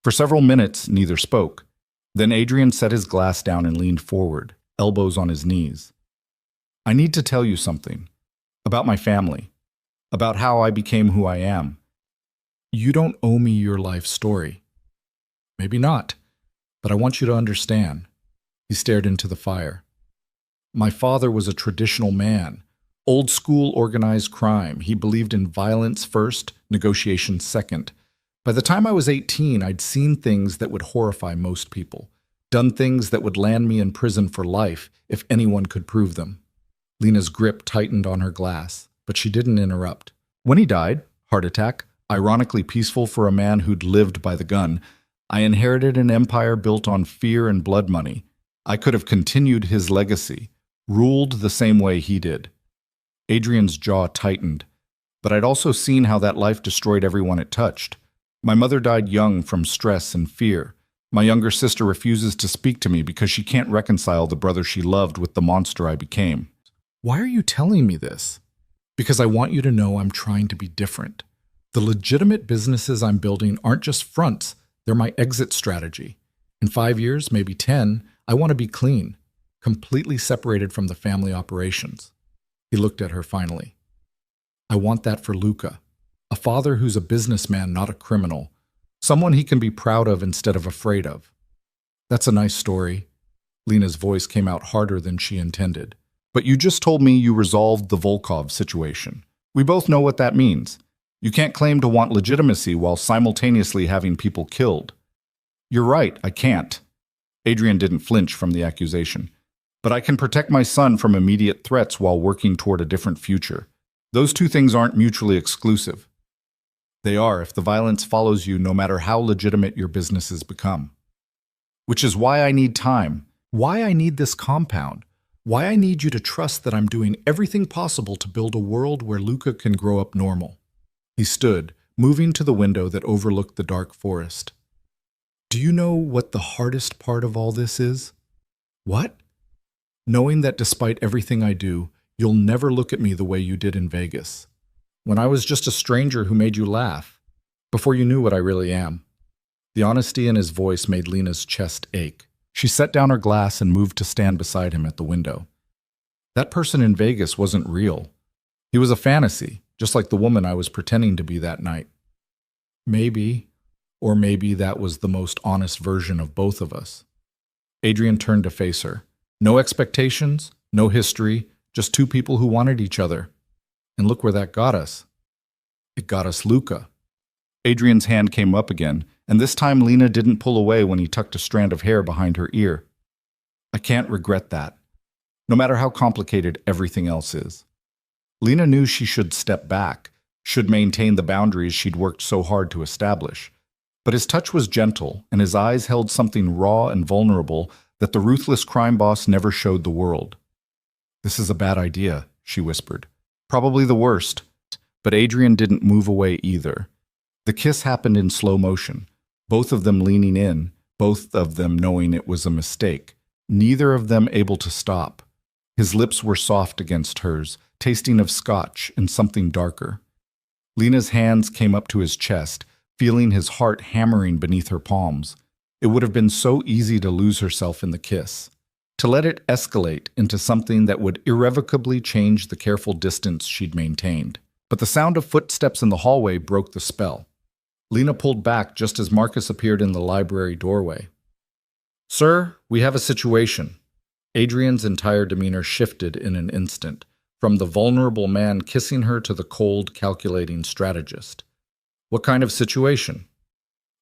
For several minutes, neither spoke. Then Adrian set his glass down and leaned forward, elbows on his knees. I need to tell you something. About my family. About how I became who I am. You don't owe me your life story. Maybe not, but I want you to understand. He stared into the fire. My father was a traditional man. Old school organized crime. He believed in violence first, negotiation second. By the time I was 18, I'd seen things that would horrify most people. Done things that would land me in prison for life if anyone could prove them. Lena's grip tightened on her glass, but she didn't interrupt. When he died, heart attack, ironically peaceful for a man who'd lived by the gun, I inherited an empire built on fear and blood money. I could have continued his legacy, ruled the same way he did. Adrian's jaw tightened, but I'd also seen how that life destroyed everyone it touched. My mother died young from stress and fear. My younger sister refuses to speak to me because she can't reconcile the brother she loved with the monster I became. Why are you telling me this? Because I want you to know I'm trying to be different. The legitimate businesses I'm building aren't just fronts, they're my exit strategy. In 5 years, maybe 10, I want to be clean, completely separated from the family operations. He looked at her finally. I want that for Luca. A father who's a businessman, not a criminal. Someone he can be proud of instead of afraid of. That's a nice story. Lena's voice came out harder than she intended. But you just told me you resolved the Volkov situation. We both know what that means. You can't claim to want legitimacy while simultaneously having people killed. You're right, I can't. Adrian didn't flinch from the accusation. But I can protect my son from immediate threats while working toward a different future. Those two things aren't mutually exclusive. They are if the violence follows you no matter how legitimate your businesses become. Which is why I need time, why I need this compound, why I need you to trust that I'm doing everything possible to build a world where Luca can grow up normal. He stood, moving to the window that overlooked the dark forest. Do you know what the hardest part of all this is? What? Knowing that despite everything I do, you'll never look at me the way you did in Vegas. When I was just a stranger who made you laugh, before you knew what I really am. The honesty in his voice made Lena's chest ache. She set down her glass and moved to stand beside him at the window. That person in Vegas wasn't real. He was a fantasy, just like the woman I was pretending to be that night. Maybe that was the most honest version of both of us. Adrian turned to face her. No expectations, no history, just two people who wanted each other. And look where that got us. It got us Luca. Adrian's hand came up again, and this time Lena didn't pull away when he tucked a strand of hair behind her ear. I can't regret that, no matter how complicated everything else is. Lena knew she should step back, should maintain the boundaries she'd worked so hard to establish. But his touch was gentle, and his eyes held something raw and vulnerable that the ruthless crime boss never showed the world. This is a bad idea, she whispered. Probably the worst. But Adrian didn't move away either. The kiss happened in slow motion, both of them leaning in, both of them knowing it was a mistake, neither of them able to stop. His lips were soft against hers, tasting of scotch and something darker. Lena's hands came up to his chest, feeling his heart hammering beneath her palms. It would have been so easy to lose herself in the kiss, to let it escalate into something that would irrevocably change the careful distance she'd maintained. But the sound of footsteps in the hallway broke the spell. Lena pulled back just as Marcus appeared in the library doorway. Sir, we have a situation. Adrian's entire demeanor shifted in an instant, from the vulnerable man kissing her to the cold, calculating strategist. What kind of situation?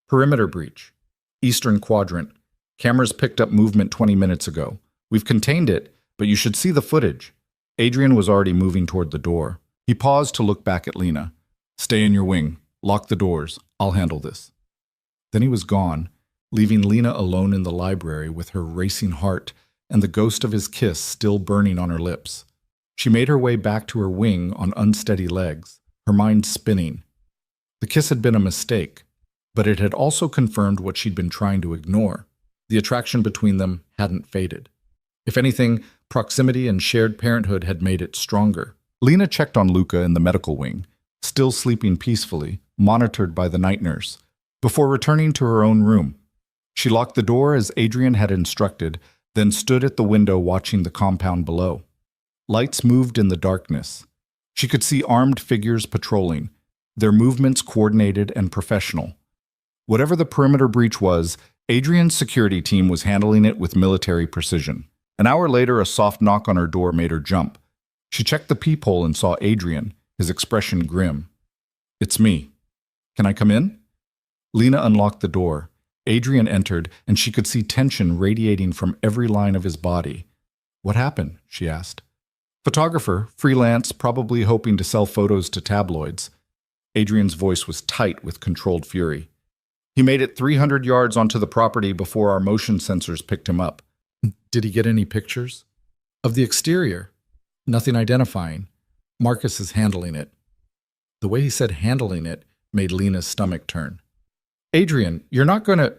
Perimeter breach. Eastern quadrant. Cameras picked up movement 20 minutes ago. We've contained it, but you should see the footage. Adrian was already moving toward the door. He paused to look back at Lena. Stay in your wing. Lock the doors. I'll handle this. Then he was gone, leaving Lena alone in the library with her racing heart and the ghost of his kiss still burning on her lips. She made her way back to her wing on unsteady legs, her mind spinning. The kiss had been a mistake, but it had also confirmed what she'd been trying to ignore. The attraction between them hadn't faded. If anything, proximity and shared parenthood had made it stronger. Lena checked on Luca in the medical wing, still sleeping peacefully, monitored by the night nurse, before returning to her own room. She locked the door as Adrian had instructed, then stood at the window watching the compound below. Lights moved in the darkness. She could see armed figures patrolling, their movements coordinated and professional. Whatever the perimeter breach was, Adrian's security team was handling it with military precision. An hour later, a soft knock on her door made her jump. She checked the peephole and saw Adrian, his expression grim. It's me. Can I come in? Lena unlocked the door. Adrian entered, and she could see tension radiating from every line of his body. What happened? She asked. Photographer, freelance, probably hoping to sell photos to tabloids. Adrian's voice was tight with controlled fury. He made it 300 yards onto the property before our motion sensors picked him up. Did he get any pictures? Of the exterior. Nothing identifying. Marcus is handling it. The way he said handling it made Lena's stomach turn. Adrian, you're not going to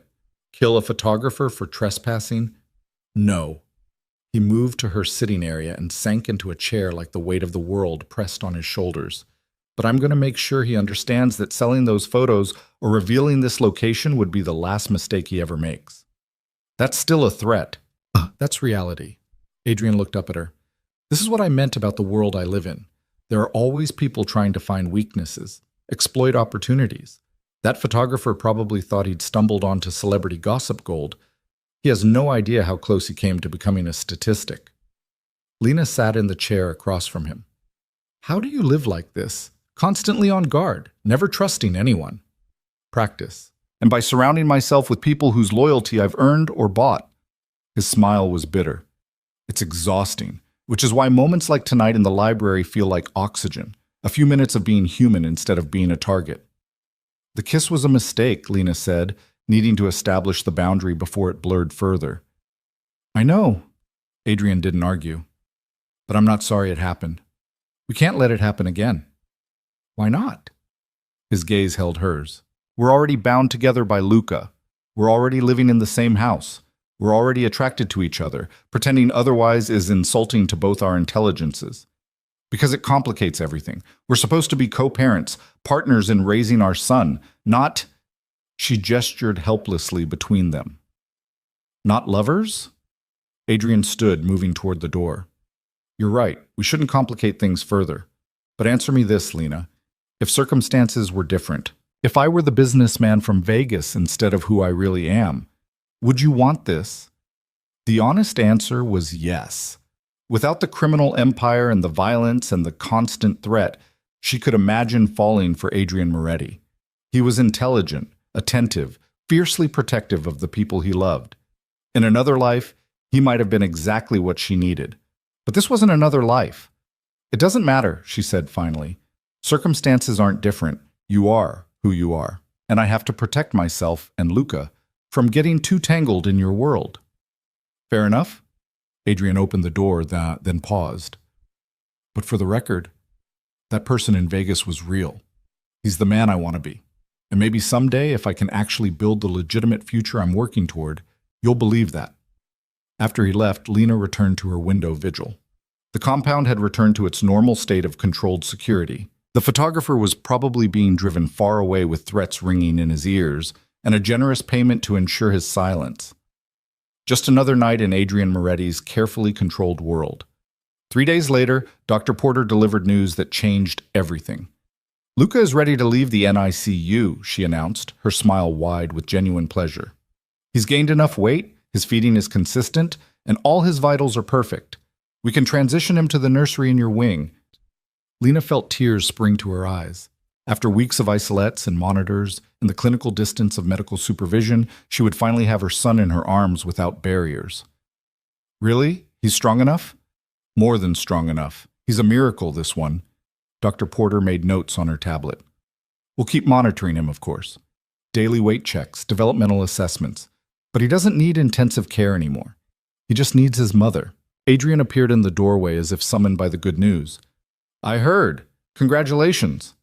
kill a photographer for trespassing? No. He moved to her sitting area and sank into a chair like the weight of the world pressed on his shoulders. But I'm going to make sure he understands that selling those photos or revealing this location would be the last mistake he ever makes. That's still a threat. That's reality. Adrian looked up at her. This is what I meant about the world I live in. There are always people trying to find weaknesses, exploit opportunities. That photographer probably thought he'd stumbled onto celebrity gossip gold. He has no idea how close he came to becoming a statistic. Lena sat in the chair across from him. How do you live like this? Constantly on guard, never trusting anyone. Practice. And by surrounding myself with people whose loyalty I've earned or bought. His smile was bitter. It's exhausting, which is why moments like tonight in the library feel like oxygen, a few minutes of being human instead of being a target. The kiss was a mistake, Lena said, needing to establish the boundary before it blurred further. I know. Adrian didn't argue. But I'm not sorry it happened. We can't let it happen again. Why not? His gaze held hers. We're already bound together by Luca. We're already living in the same house. We're already attracted to each other. Pretending otherwise is insulting to both our intelligences. Because it complicates everything. We're supposed to be co-parents, partners in raising our son, not... She gestured helplessly between them. Not lovers? Adrian stood, moving toward the door. You're right. We shouldn't complicate things further. But answer me this, Lena. If circumstances were different, if I were the businessman from Vegas instead of who I really am, would you want this? The honest answer was yes. Without the criminal empire and the violence and the constant threat, she could imagine falling for Adrian Moretti. He was intelligent, attentive, fiercely protective of the people he loved. In another life, he might have been exactly what she needed. But this wasn't another life. It doesn't matter, she said finally. Circumstances aren't different. You are who you are. And I have to protect myself and Luca from getting too tangled in your world. Fair enough? Adrian opened the door, then paused. But for the record, that person in Vegas was real. He's the man I want to be. And maybe someday, if I can actually build the legitimate future I'm working toward, you'll believe that. After he left, Lena returned to her window vigil. The compound had returned to its normal state of controlled security. The photographer was probably being driven far away with threats ringing in his ears and a generous payment to ensure his silence. Just another night in Adrian Moretti's carefully controlled world. 3 days later, Dr. Porter delivered news that changed everything. Luca is ready to leave the NICU, she announced, her smile wide with genuine pleasure. He's gained enough weight, his feeding is consistent, and all his vitals are perfect. We can transition him to the nursery in your wing. Lena felt tears spring to her eyes. After weeks of isolates and monitors and the clinical distance of medical supervision, she would finally have her son in her arms without barriers. Really? He's strong enough? More than strong enough. He's a miracle, this one. Dr. Porter made notes on her tablet. We'll keep monitoring him, of course. Daily weight checks, developmental assessments. But he doesn't need intensive care anymore. He just needs his mother. Adrian appeared in the doorway as if summoned by the good news. I heard. Congratulations.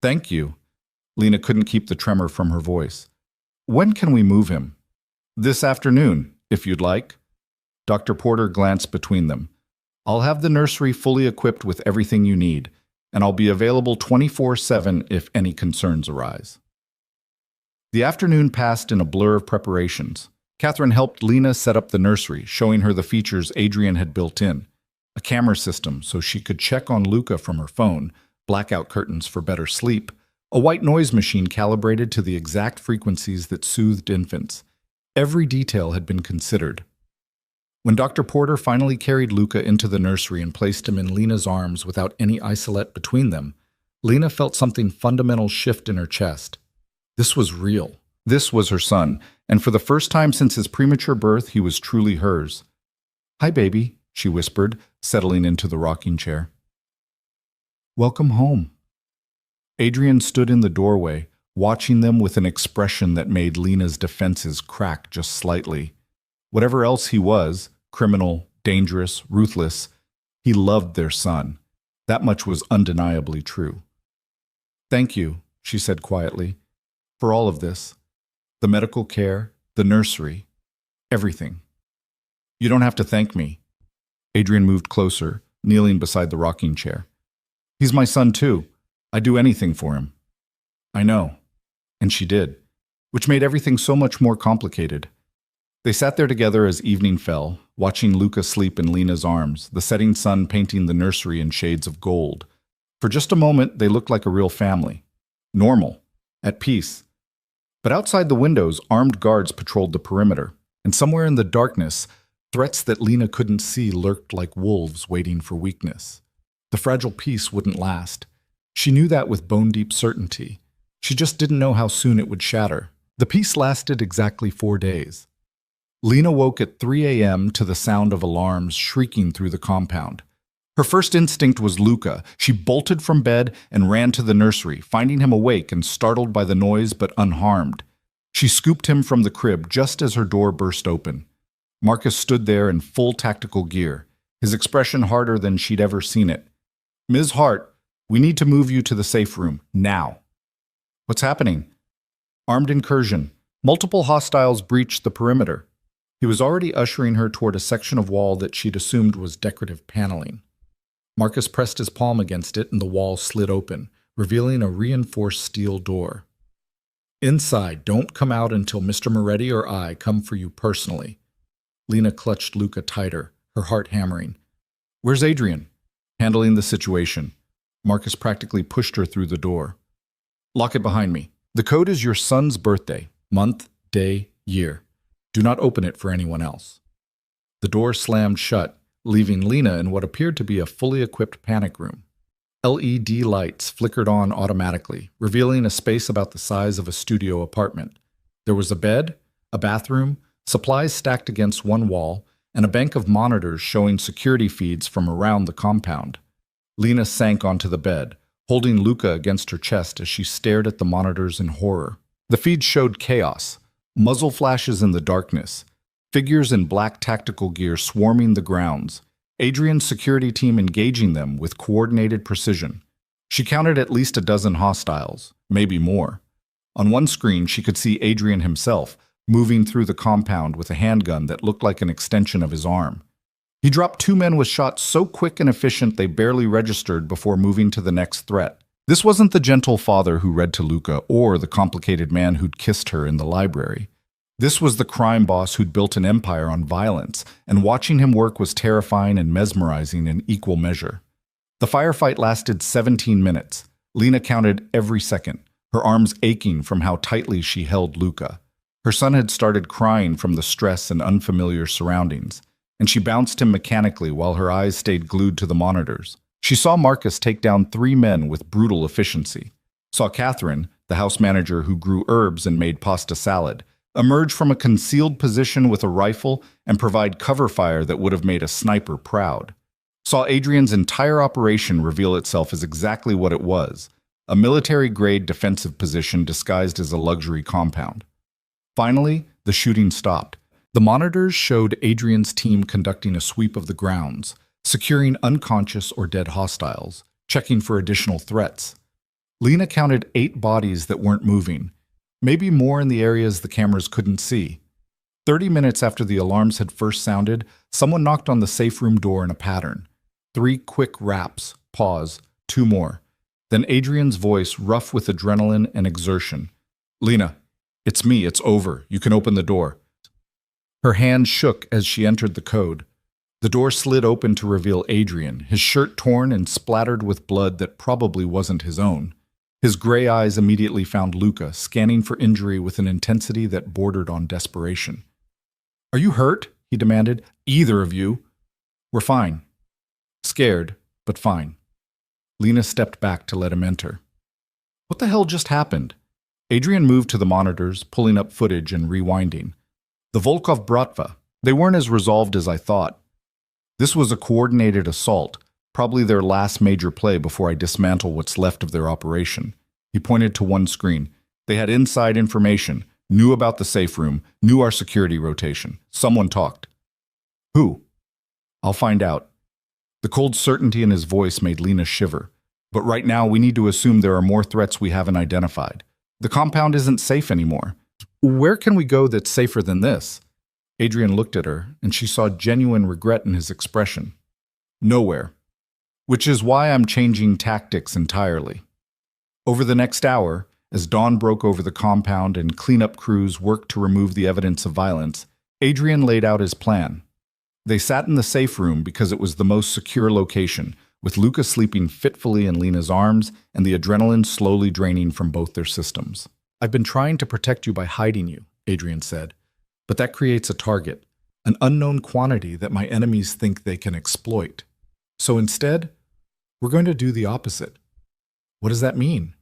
Thank you. Lena couldn't keep the tremor from her voice. When can we move him? This afternoon, if you'd like. Dr. Porter glanced between them. I'll have the nursery fully equipped with everything you need, and I'll be available 24/7 if any concerns arise. The afternoon passed in a blur of preparations. Catherine helped Lena set up the nursery, showing her the features Adrian had built in. A camera system so she could check on Luca from her phone, blackout curtains for better sleep, a white noise machine calibrated to the exact frequencies that soothed infants. Every detail had been considered. When Dr. Porter finally carried Luca into the nursery and placed him in Lena's arms without any isolette between them, Lena felt something fundamental shift in her chest. This was real. This was her son, and for the first time since his premature birth, he was truly hers. Hi, baby, she whispered, settling into the rocking chair. Welcome home. Adrian stood in the doorway, watching them with an expression that made Lena's defenses crack just slightly. Whatever else he was, criminal, dangerous, ruthless, he loved their son. That much was undeniably true. Thank you, she said quietly, for all of this. The medical care, the nursery, everything. You don't have to thank me. Adrian moved closer, kneeling beside the rocking chair. He's my son too. I'd do anything for him. I know. And she did, which made everything so much more complicated. They sat there together as evening fell, watching Luca sleep in Lena's arms, the setting sun painting the nursery in shades of gold. For just a moment, they looked like a real family. Normal. At peace. But outside the windows, armed guards patrolled the perimeter, and somewhere in the darkness, threats that Lena couldn't see lurked like wolves waiting for weakness. The fragile peace wouldn't last. She knew that with bone-deep certainty. She just didn't know how soon it would shatter. The peace lasted exactly 4 days. Lena woke at 3 a.m. to the sound of alarms shrieking through the compound. Her first instinct was Luca. She bolted from bed and ran to the nursery, finding him awake and startled by the noise but unharmed. She scooped him from the crib just as her door burst open. Marcus stood there in full tactical gear, his expression harder than she'd ever seen it. "Ms. Hart, we need to move you to the safe room, now." "What's happening?" "Armed incursion. Multiple hostiles breached the perimeter." He was already ushering her toward a section of wall that she'd assumed was decorative paneling. Marcus pressed his palm against it and the wall slid open, revealing a reinforced steel door. "Inside, don't come out until Mr. Moretti or I come for you personally." Lena clutched Luca tighter, her heart hammering. "Where's Adrian?" Handling the situation. Marcus practically pushed her through the door. "Lock it behind me. The code is your son's birthday, month, day, year. Do not open it for anyone else." The door slammed shut, leaving Lena in what appeared to be a fully equipped panic room. LED lights flickered on automatically, revealing a space about the size of a studio apartment. There was a bed, a bathroom, supplies stacked against one wall, and a bank of monitors showing security feeds from around the compound. Lena sank onto the bed, holding Luca against her chest as she stared at the monitors in horror. The feeds showed chaos, muzzle flashes in the darkness, figures in black tactical gear swarming the grounds, Adrian's security team engaging them with coordinated precision. She counted at least a dozen hostiles, maybe more. On one screen, she could see Adrian himself, moving through the compound with a handgun that looked like an extension of his arm. He dropped 2 men with shots so quick and efficient they barely registered before moving to the next threat. This wasn't the gentle father who read to Luca or the complicated man who'd kissed her in the library. This was the crime boss who'd built an empire on violence, and watching him work was terrifying and mesmerizing in equal measure. The firefight lasted 17 minutes. Lena counted every second, her arms aching from how tightly she held Luca. Her son had started crying from the stress and unfamiliar surroundings, and she bounced him mechanically while her eyes stayed glued to the monitors. She saw Marcus take down 3 men with brutal efficiency, saw Catherine, the house manager who grew herbs and made pasta salad, emerge from a concealed position with a rifle and provide cover fire that would have made a sniper proud. Saw Adrian's entire operation reveal itself as exactly what it was, a military-grade defensive position disguised as a luxury compound. Finally, the shooting stopped. The monitors showed Adrian's team conducting a sweep of the grounds, securing unconscious or dead hostiles, checking for additional threats. Lena counted 8 bodies that weren't moving, maybe more in the areas the cameras couldn't see. 30 minutes after the alarms had first sounded, someone knocked on the safe room door in a pattern. 3 quick raps, pause, 2 more. Then Adrian's voice, rough with adrenaline and exertion. "Lena, it's me, it's over. You can open the door." Her hand shook as she entered the code. The door slid open to reveal Adrian, his shirt torn and splattered with blood that probably wasn't his own. His gray eyes immediately found Luca, scanning for injury with an intensity that bordered on desperation. "Are you hurt?" he demanded. "Either of you?" "We're fine." "Scared, but fine." Lena stepped back to let him enter. What the hell just happened? Adrian moved to the monitors, pulling up footage and rewinding. "The Volkov Bratva. They weren't as resolved as I thought. This was a coordinated assault, probably their last major play before I dismantle what's left of their operation." He pointed to one screen. "They had inside information, knew about the safe room, knew our security rotation. Someone talked." "Who?" "I'll find out." The cold certainty in his voice made Lena shiver. "But right now we need to assume there are more threats we haven't identified. The compound isn't safe anymore. Where can we go that's safer than this?" Adrian looked at her, and she saw genuine regret in his expression. "Nowhere. Which is why I'm changing tactics entirely." Over the next hour, as dawn broke over the compound and cleanup crews worked to remove the evidence of violence, Adrian laid out his plan. They sat in the safe room because it was the most secure location, with Luca sleeping fitfully in Lena's arms and the adrenaline slowly draining from both their systems. "I've been trying to protect you by hiding you," Adrian said, "but that creates a target, an unknown quantity that my enemies think they can exploit. So instead, we're going to do the opposite." "What does that mean?"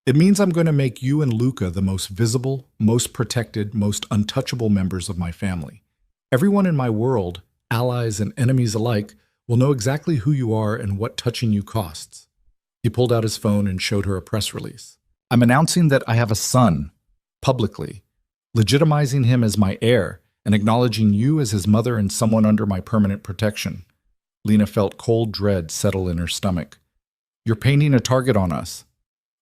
"It means I'm going to make you and Luca the most visible, most protected, most untouchable members of my family. Everyone in my world, allies and enemies alike, will know exactly who you are and what touching you costs. He pulled out his phone and showed her a press release. I'm announcing that I have a son, publicly, legitimizing him as my heir and acknowledging you as his mother and someone under my permanent protection. Lena felt cold dread settle in her stomach. You're painting a target on us.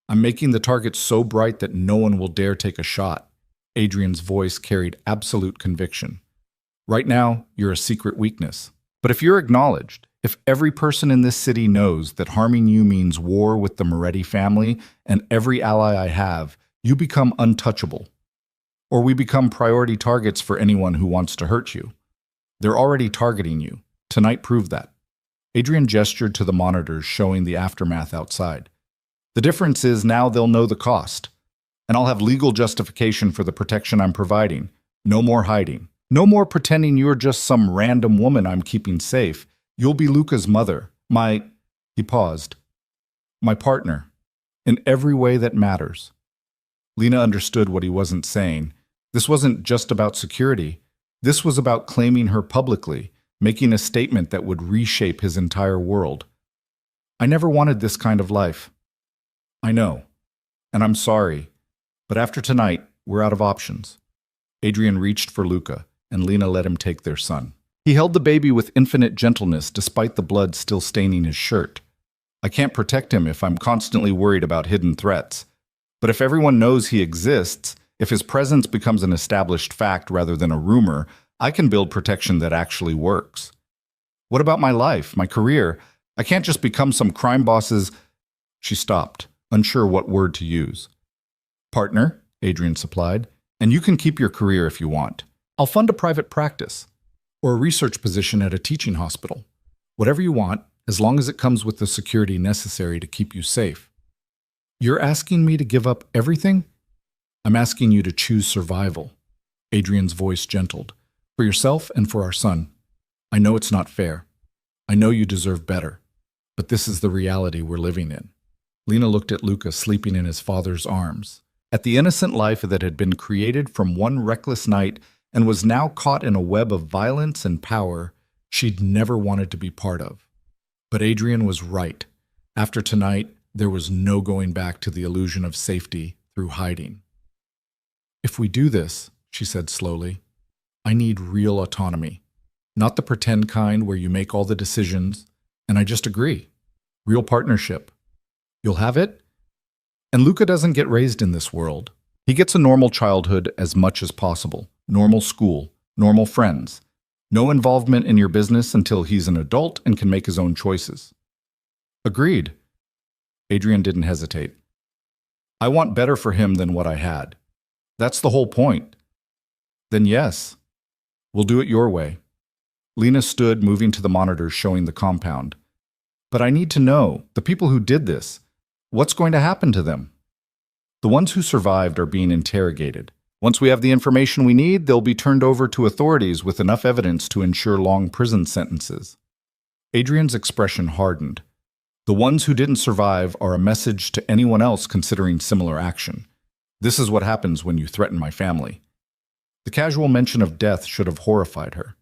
I'm making the target so bright that no one will dare take a shot. Adrian's voice carried absolute conviction. Right now, you're a secret weakness. But if you're acknowledged, if every person in this city knows that harming you means war with the Moretti family and every ally I have, you become untouchable. Or we become priority targets for anyone who wants to hurt you. They're already targeting you. Tonight proved that. Adrian gestured to the monitors showing the aftermath outside. The difference is now they'll know the cost. And I'll have legal justification for the protection I'm providing. No more hiding. No more pretending you're just some random woman I'm keeping safe. You'll be Luca's mother. He paused. My partner. In every way that matters. Lena understood what he wasn't saying. This wasn't just about security. This was about claiming her publicly, making a statement that would reshape his entire world. I never wanted this kind of life. I know. And I'm sorry. But after tonight, we're out of options. Adrian reached for Luca, and Lena let him take their son. He held the baby with infinite gentleness despite the blood still staining his shirt. I can't protect him if I'm constantly worried about hidden threats. But if everyone knows he exists, if his presence becomes an established fact rather than a rumor, I can build protection that actually works. What about my life, my career? I can't just become some crime boss's... She stopped, unsure what word to use. Partner, Adrian supplied, and you can keep your career if you want. I'll fund a private practice or a research position at a teaching hospital. Whatever you want, as long as it comes with the security necessary to keep you safe. You're asking me to give up everything? I'm asking you to choose survival. Adrian's voice gentled. For yourself and for our son. I know it's not fair. I know you deserve better. But this is the reality we're living in. Lena looked at Luca sleeping in his father's arms, at the innocent life that had been created from one reckless night and was now caught in a web of violence and power she'd never wanted to be part of. But Adrian was right. After tonight, there was no going back to the illusion of safety through hiding. If we do this, she said slowly, I need real autonomy. Not the pretend kind where you make all the decisions, and I just agree. Real partnership. You'll have it? And Luca doesn't get raised in this world. He gets a normal childhood as much as possible. Normal school, normal friends. No involvement in your business until he's an adult and can make his own choices. Agreed. Adrian didn't hesitate. I want better for him than what I had. That's the whole point. Then yes, we'll do it your way. Lena stood, moving to the monitors showing the compound. But I need to know, the people who did this, what's going to happen to them? The ones who survived are being interrogated. Once we have the information we need, they'll be turned over to authorities with enough evidence to ensure long prison sentences. Adrian's expression hardened. The ones who didn't survive are a message to anyone else considering similar action. This is what happens when you threaten my family. The casual mention of death should have horrified her.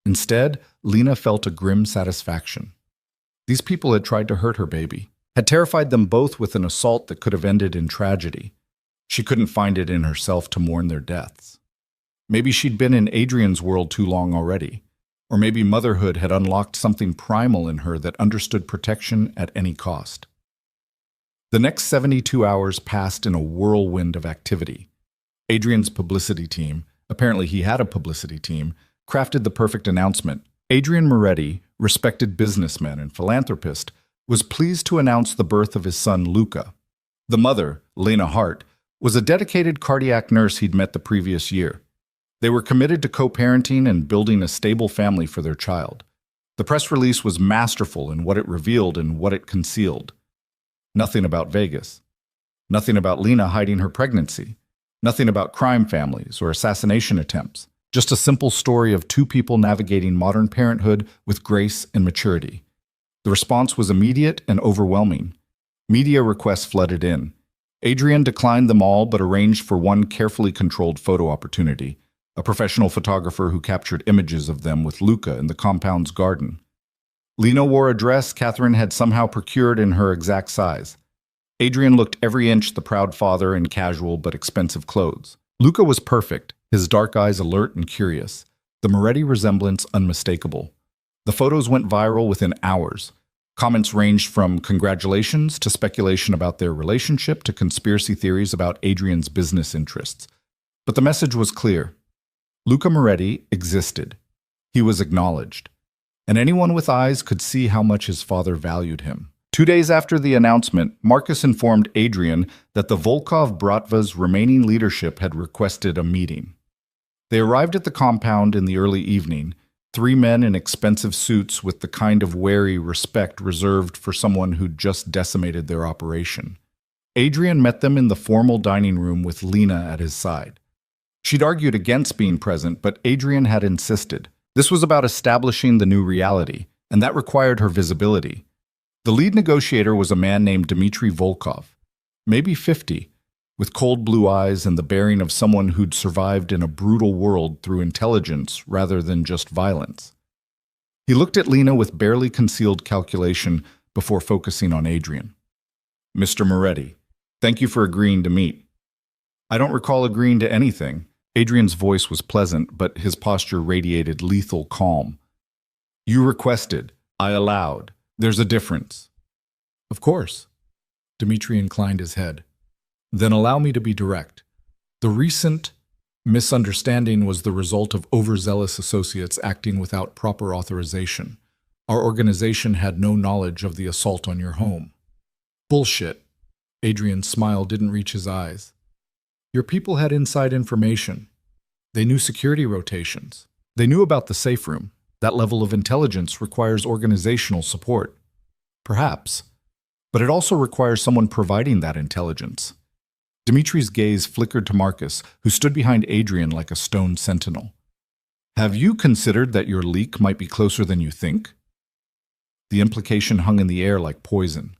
Instead, Lena felt a grim satisfaction. These people had tried to hurt her baby, had terrified them both with an assault that could have ended in tragedy. She couldn't find it in herself to mourn their deaths. Maybe she'd been in Adrian's world too long already, or maybe motherhood had unlocked something primal in her that understood protection at any cost. The next 72 hours passed in a whirlwind of activity. Adrian's publicity team, apparently he had a publicity team, crafted the perfect announcement. Adrian Moretti, respected businessman and philanthropist, was pleased to announce the birth of his son Luca. The mother, Lena Hart, was a dedicated cardiac nurse he'd met the previous year. They were committed to co-parenting and building a stable family for their child. The press release was masterful in what it revealed and what it concealed. Nothing about Vegas. Nothing about Lena hiding her pregnancy. Nothing about crime families or assassination attempts. Just a simple story of two people navigating modern parenthood with grace and maturity. The response was immediate and overwhelming. Media requests flooded in. Adrian declined them all but arranged for one carefully controlled photo opportunity, a professional photographer who captured images of them with Luca in the compound's garden. Lena wore a dress Catherine had somehow procured in her exact size. Adrian looked every inch the proud father in casual but expensive clothes. Luca was perfect, his dark eyes alert and curious, the Moretti resemblance unmistakable. The photos went viral within hours. Comments ranged from congratulations to speculation about their relationship to conspiracy theories about Adrian's business interests. But the message was clear. Luca Moretti existed. He was acknowledged. And anyone with eyes could see how much his father valued him. 2 days after the announcement, Marcus informed Adrian that the Volkov Bratva's remaining leadership had requested a meeting. They arrived at the compound in the early evening, 3 men in expensive suits with the kind of wary respect reserved for someone who'd just decimated their operation. Adrian met them in the formal dining room with Lena at his side. She'd argued against being present, but Adrian had insisted. This was about establishing the new reality, and that required her visibility. The lead negotiator was a man named Dmitry Volkov, maybe 50, with cold blue eyes and the bearing of someone who'd survived in a brutal world through intelligence rather than just violence. He looked at Lena with barely concealed calculation before focusing on Adrian. "Mr. Moretti, thank you for agreeing to meet." "I don't recall agreeing to anything." Adrian's voice was pleasant, but his posture radiated lethal calm. "You requested. I allowed. There's a difference." "Of course." Dmitry inclined his head. "Then allow me to be direct. The recent misunderstanding was the result of overzealous associates acting without proper authorization. Our organization had no knowledge of the assault on your home." "Bullshit." Adrian's smile didn't reach his eyes. "Your people had inside information. They knew security rotations. They knew about the safe room. That level of intelligence requires organizational support. Perhaps. But it also requires someone providing that intelligence." Dmitry's gaze flickered to Marcus, who stood behind Adrian like a stone sentinel. "Have you considered that your leak might be closer than you think?" The implication hung in the air like poison.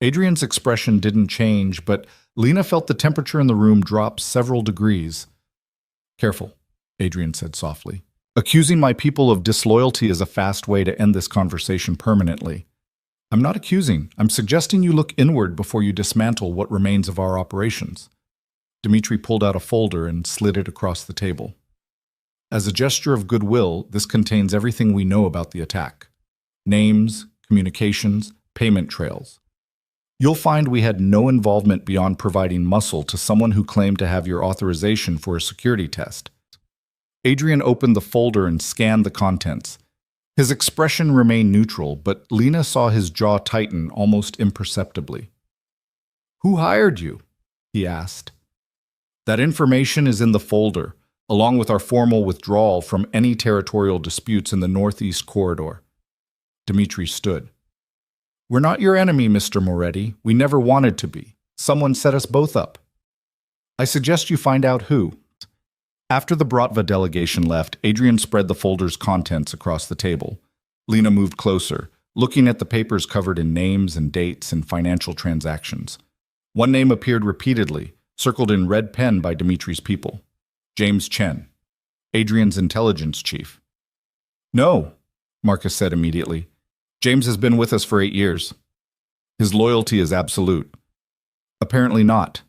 Adrian's expression didn't change, but Lena felt the temperature in the room drop several degrees. "Careful," Adrian said softly. "Accusing my people of disloyalty is a fast way to end this conversation permanently. I'm not accusing. I'm suggesting you look inward before you dismantle what remains of our operations." Dmitry pulled out a folder and slid it across the table. "As a gesture of goodwill, this contains everything we know about the attack. Names, communications, payment trails. You'll find we had no involvement beyond providing muscle to someone who claimed to have your authorization for a security test." Adrian opened the folder and scanned the contents. His expression remained neutral, but Lena saw his jaw tighten almost imperceptibly. "Who hired you?" he asked. "That information is in the folder, along with our formal withdrawal from any territorial disputes in the Northeast Corridor." Dmitry stood. "We're not your enemy, Mr. Moretti. We never wanted to be. Someone set us both up. I suggest you find out who." After the Bratva delegation left, Adrian spread the folder's contents across the table. Lena moved closer, looking at the papers covered in names and dates and financial transactions. One name appeared repeatedly, circled in red pen by Dmitry's people. James Chen, Adrian's intelligence chief. "No," Marcus said immediately. "James has been with us for 8 years. His loyalty is absolute." "Apparently not."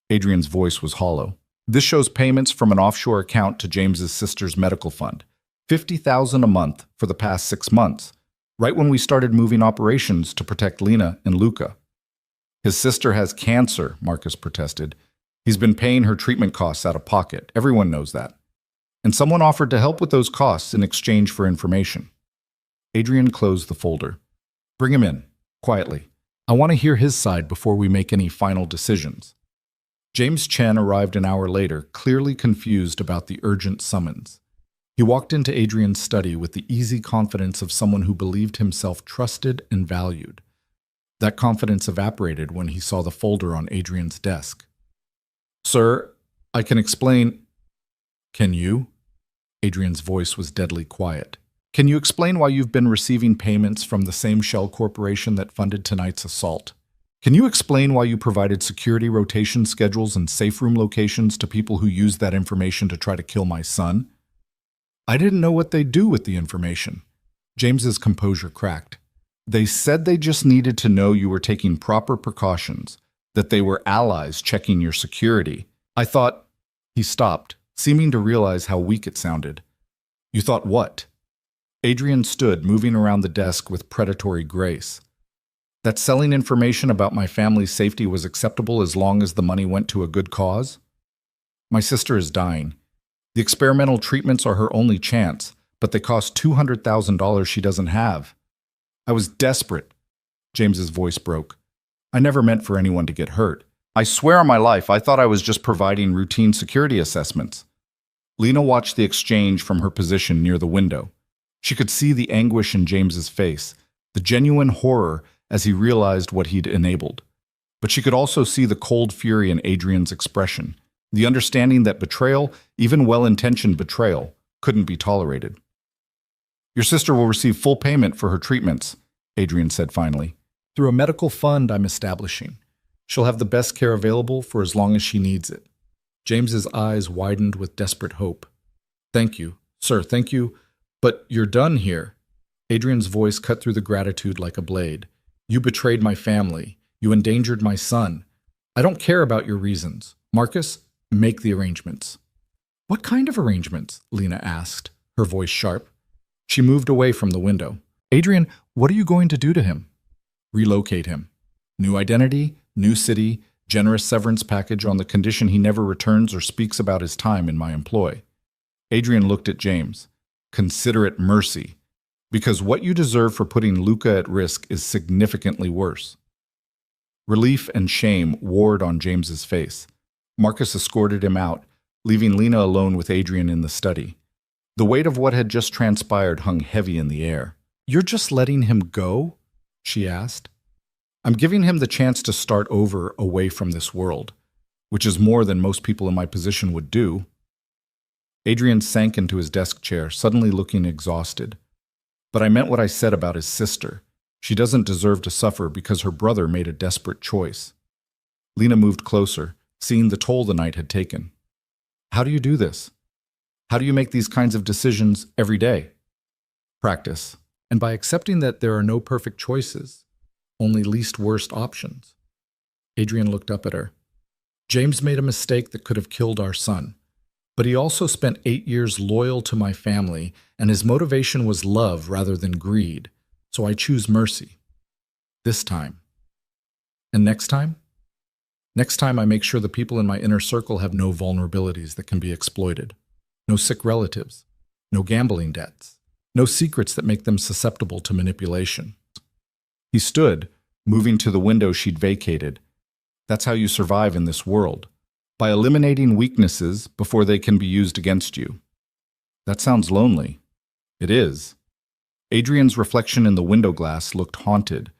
Adrian's voice was hollow. "This shows payments from an offshore account to James's sister's medical fund. $50,000 a month for the past 6 months, right when we started moving operations to protect Lena and Luca." "His sister has cancer," Marcus protested. "He's been paying her treatment costs out of pocket. Everyone knows that. And someone offered to help with those costs in exchange for information." Adrian closed the folder. "Bring him in, quietly. I want to hear his side before we make any final decisions." James Chen arrived an hour later, clearly confused about the urgent summons. He walked into Adrian's study with the easy confidence of someone who believed himself trusted and valued. That confidence evaporated when he saw the folder on Adrian's desk. "Sir, I can explain." "Can you?" Adrian's voice was deadly quiet. "Can you explain why you've been receiving payments from the same shell corporation that funded tonight's assault? Can you explain why you provided security rotation schedules and safe room locations to people who used that information to try to kill my son?" "I didn't know what they'd do with the information." James's composure cracked. They said they just needed to know you were taking proper precautions, that they were allies checking your security. I thought... He stopped, seeming to realize how weak it sounded. You thought what? Adrian stood, moving around the desk with predatory grace. That selling information about my family's safety was acceptable as long as the money went to a good cause? My sister is dying. The experimental treatments are her only chance, but they cost $200,000 she doesn't have. I was desperate. James's voice broke. I never meant for anyone to get hurt. I swear on my life, I thought I was just providing routine security assessments. Lena watched the exchange from her position near the window. She could see the anguish in James's face, the genuine horror as he realized what he'd enabled. But she could also see the cold fury in Adrian's expression, the understanding that betrayal, even well-intentioned betrayal, couldn't be tolerated. Your sister will receive full payment for her treatments, Adrian said finally, through a medical fund I'm establishing. She'll have the best care available for as long as she needs it. James's eyes widened with desperate hope. Thank you, sir, thank you. But you're done here. Adrian's voice cut through the gratitude like a blade. You betrayed my family. You endangered my son. I don't care about your reasons. Marcus, make the arrangements. What kind of arrangements? Lena asked, her voice sharp. She moved away from the window. Adrian, what are you going to do to him? Relocate him. New identity, new city, generous severance package on the condition he never returns or speaks about his time in my employ. Adrian looked at James. Consider it mercy, because what you deserve for putting Luca at risk is significantly worse. Relief and shame warred on James's face. Marcus escorted him out, leaving Lena alone with Adrian in the study. The weight of what had just transpired hung heavy in the air. You're just letting him go? She asked. I'm giving him the chance to start over away from this world, which is more than most people in my position would do. Adrian sank into his desk chair, suddenly looking exhausted. But I meant what I said about his sister. She doesn't deserve to suffer because her brother made a desperate choice. Lena moved closer, seeing the toll the night had taken. How do you do this? How do you make these kinds of decisions every day? Practice. And by accepting that there are no perfect choices, only least worst options. Adrian looked up at her. James made a mistake that could have killed our son. But he also spent 8 years loyal to my family, and his motivation was love rather than greed, so I choose mercy. This time. And next time? Next time I make sure the people in my inner circle have no vulnerabilities that can be exploited, no sick relatives, no gambling debts, no secrets that make them susceptible to manipulation. He stood, moving to the window she'd vacated. That's how you survive in this world. By eliminating weaknesses before they can be used against you. That sounds lonely. It is. Adrian's reflection in the window glass looked haunted,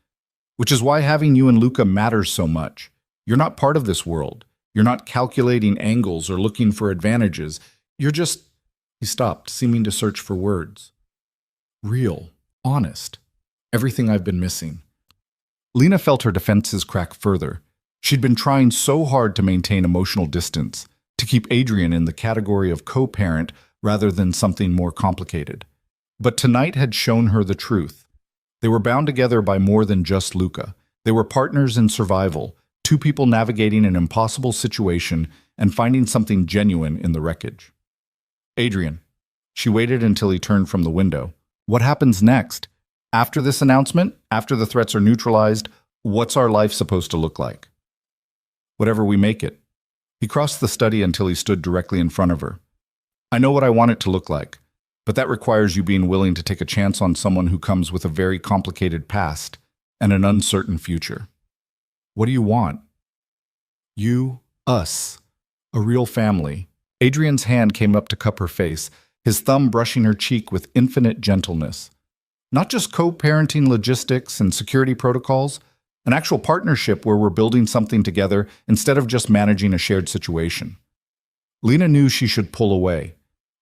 which is why having you and Luca matters so much. You're not part of this world. You're not calculating angles or looking for advantages. You're just... He stopped, seeming to search for words. Real. Honest. Everything I've been missing. Lena felt her defenses crack further. She'd been trying so hard to maintain emotional distance, to keep Adrian in the category of co-parent rather than something more complicated. But tonight had shown her the truth. They were bound together by more than just Luca. They were partners in survival, two people navigating an impossible situation and finding something genuine in the wreckage. Adrian. She waited until he turned from the window. What happens next? After this announcement, after the threats are neutralized, what's our life supposed to look like? Whatever we make it. He crossed the study until he stood directly in front of her. I know what I want it to look like, but that requires you being willing to take a chance on someone who comes with a very complicated past and an uncertain future. What do you want? You, us, a real family. Adrian's hand came up to cup her face, his thumb brushing her cheek with infinite gentleness. Not just co-parenting logistics and security protocols, an actual partnership where we're building something together instead of just managing a shared situation. Lena knew she should pull away,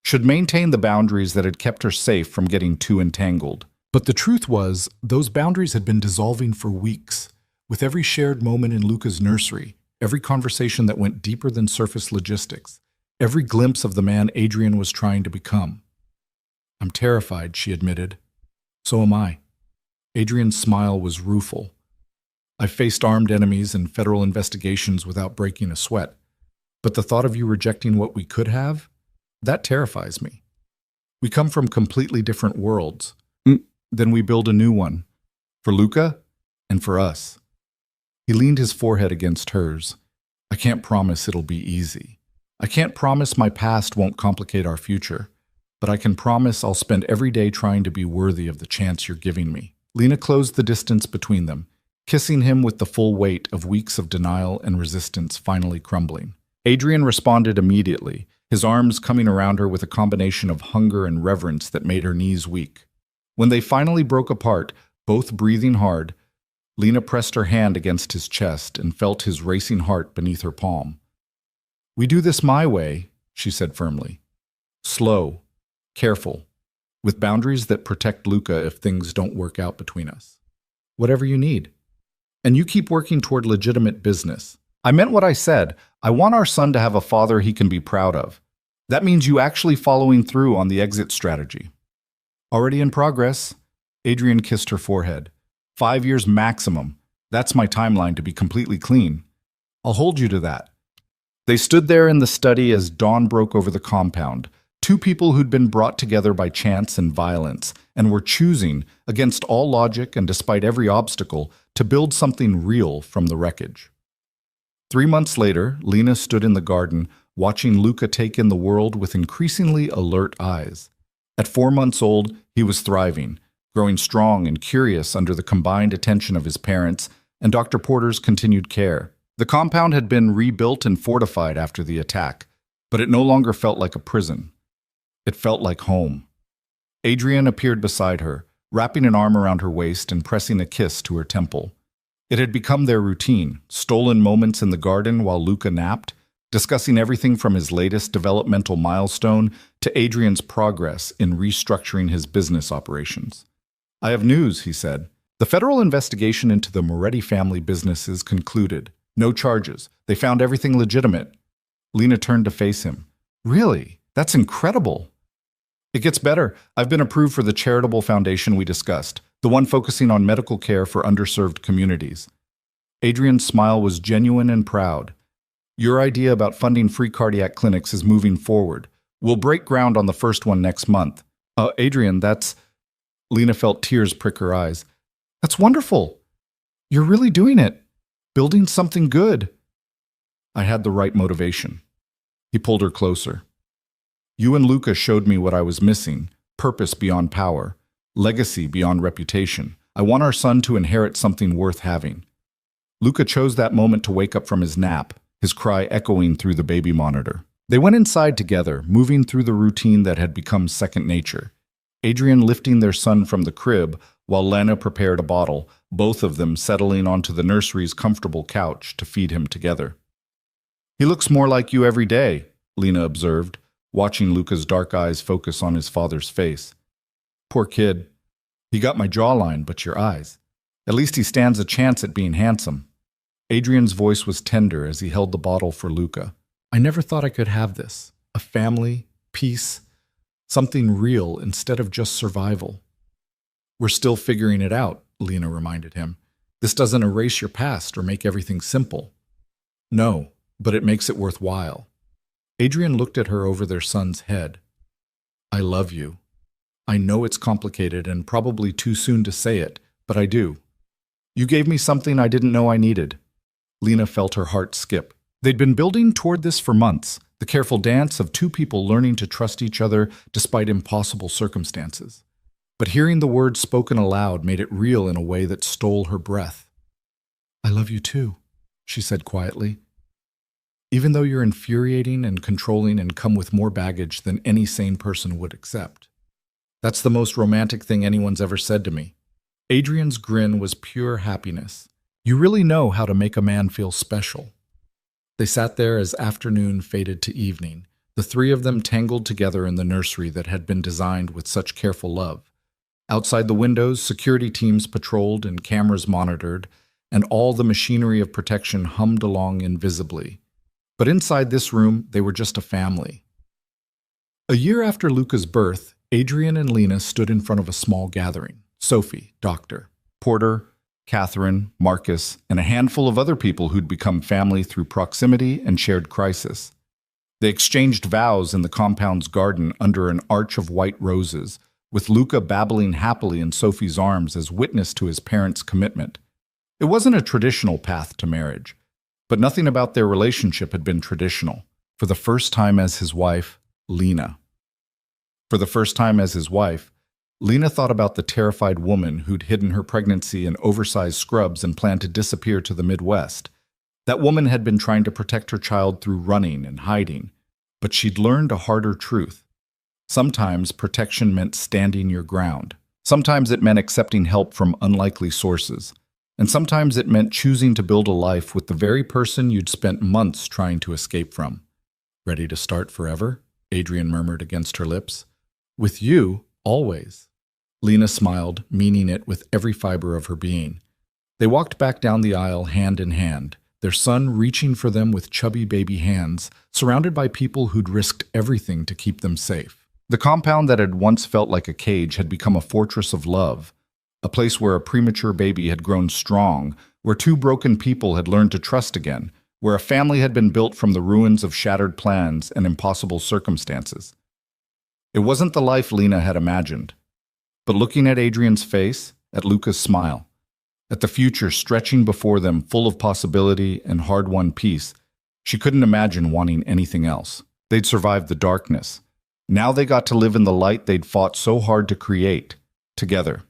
should maintain the boundaries that had kept her safe from getting too entangled. But the truth was, those boundaries had been dissolving for weeks, with every shared moment in Luca's nursery, every conversation that went deeper than surface logistics, every glimpse of the man Adrian was trying to become. I'm terrified, she admitted. So am I. Adrian's smile was rueful. I've faced armed enemies and federal investigations without breaking a sweat. But the thought of you rejecting what we could have, that terrifies me. We come from completely different worlds. Then we build a new one. For Luca and for us. He leaned his forehead against hers. I can't promise it'll be easy. I can't promise my past won't complicate our future. But I can promise I'll spend every day trying to be worthy of the chance you're giving me. Lena closed the distance between them, kissing him with the full weight of weeks of denial and resistance finally crumbling. Adrian responded immediately, his arms coming around her with a combination of hunger and reverence that made her knees weak. When they finally broke apart, both breathing hard, Lena pressed her hand against his chest and felt his racing heart beneath her palm. "We do this my way," she said firmly. "Slow, careful, with boundaries that protect Luca if things don't work out between us. Whatever you need. And you keep working toward legitimate business. I meant what I said. I want our son to have a father he can be proud of. That means you actually following through on the exit strategy." "Already in progress." Adrian kissed her forehead. 5 years maximum. That's my timeline to be completely clean. I'll hold you to that. They stood there in the study as dawn broke over the compound. Two people who'd been brought together by chance and violence, and were choosing, against all logic and despite every obstacle, to build something real from the wreckage. 3 months later, Lena stood in the garden, watching Luca take in the world with increasingly alert eyes. At 4 months old, he was thriving, growing strong and curious under the combined attention of his parents and Dr. Porter's continued care. The compound had been rebuilt and fortified after the attack, but it no longer felt like a prison. It felt like home. Adrian appeared beside her, wrapping an arm around her waist and pressing a kiss to her temple. It had become their routine, stolen moments in the garden while Luca napped, discussing everything from his latest developmental milestone to Adrian's progress in restructuring his business operations. "I have news," he said. "The federal investigation into the Moretti family businesses concluded. No charges. They found everything legitimate." Lena turned to face him. "Really? That's incredible." "It gets better. I've been approved for the charitable foundation we discussed, the one focusing on medical care for underserved communities." Adrian's smile was genuine and proud. "Your idea about funding free cardiac clinics is moving forward. We'll break ground on the first one next month." Adrian, that's..." Lena felt tears prick her eyes. "That's wonderful. You're really doing it. Building something good." "I had the right motivation." He pulled her closer. "You and Luca showed me what I was missing, purpose beyond power, legacy beyond reputation. I want our son to inherit something worth having." Luca chose that moment to wake up from his nap, his cry echoing through the baby monitor. They went inside together, moving through the routine that had become second nature. Adrian lifting their son from the crib, while Lena prepared a bottle, both of them settling onto the nursery's comfortable couch to feed him together. "He looks more like you every day," Lena observed, watching Luca's dark eyes focus on his father's face. "Poor kid. He got my jawline, but your eyes. At least he stands a chance at being handsome." Adrian's voice was tender as he held the bottle for Luca. "I never thought I could have this. A family, peace, something real instead of just survival." "We're still figuring it out," Lena reminded him. "This doesn't erase your past or make everything simple." "No, but it makes it worthwhile." Adrian looked at her over their son's head. "I love you. I know it's complicated and probably too soon to say it, but I do. You gave me something I didn't know I needed." Lena felt her heart skip. They'd been building toward this for months, the careful dance of two people learning to trust each other despite impossible circumstances. But hearing the words spoken aloud made it real in a way that stole her breath. "I love you too," she said quietly. "Even though you're infuriating and controlling and come with more baggage than any sane person would accept. That's the most romantic thing anyone's ever said to me." Adrian's grin was pure happiness. "You really know how to make a man feel special." They sat there as afternoon faded to evening, the three of them tangled together in the nursery that had been designed with such careful love. Outside the windows, security teams patrolled and cameras monitored, and all the machinery of protection hummed along invisibly. But inside this room, they were just a family. A year after Luca's birth, Adrian and Lena stood in front of a small gathering. Sophie, doctor, Porter, Catherine, Marcus, and a handful of other people who'd become family through proximity and shared crisis. They exchanged vows in the compound's garden under an arch of white roses, with Luca babbling happily in Sophie's arms as witness to his parents' commitment. It wasn't a traditional path to marriage, but nothing about their relationship had been traditional. For the first time as his wife, Lena. For the first time as his wife, Lena thought about the terrified woman who'd hidden her pregnancy in oversized scrubs and planned to disappear to the Midwest. That woman had been trying to protect her child through running and hiding, but she'd learned a harder truth. Sometimes protection meant standing your ground. Sometimes it meant accepting help from unlikely sources. And sometimes it meant choosing to build a life with the very person you'd spent months trying to escape from. "Ready to start forever?" Adrian murmured against her lips. "With you, always." Lena smiled, meaning it with every fiber of her being. They walked back down the aisle hand in hand, their son reaching for them with chubby baby hands, surrounded by people who'd risked everything to keep them safe. The compound that had once felt like a cage had become a fortress of love, a place where a premature baby had grown strong, where two broken people had learned to trust again, where a family had been built from the ruins of shattered plans and impossible circumstances. It wasn't the life Lena had imagined, but looking at Adrian's face, at Luca's smile, at the future stretching before them full of possibility and hard-won peace, she couldn't imagine wanting anything else. They'd survived the darkness. Now they got to live in the light they'd fought so hard to create, together.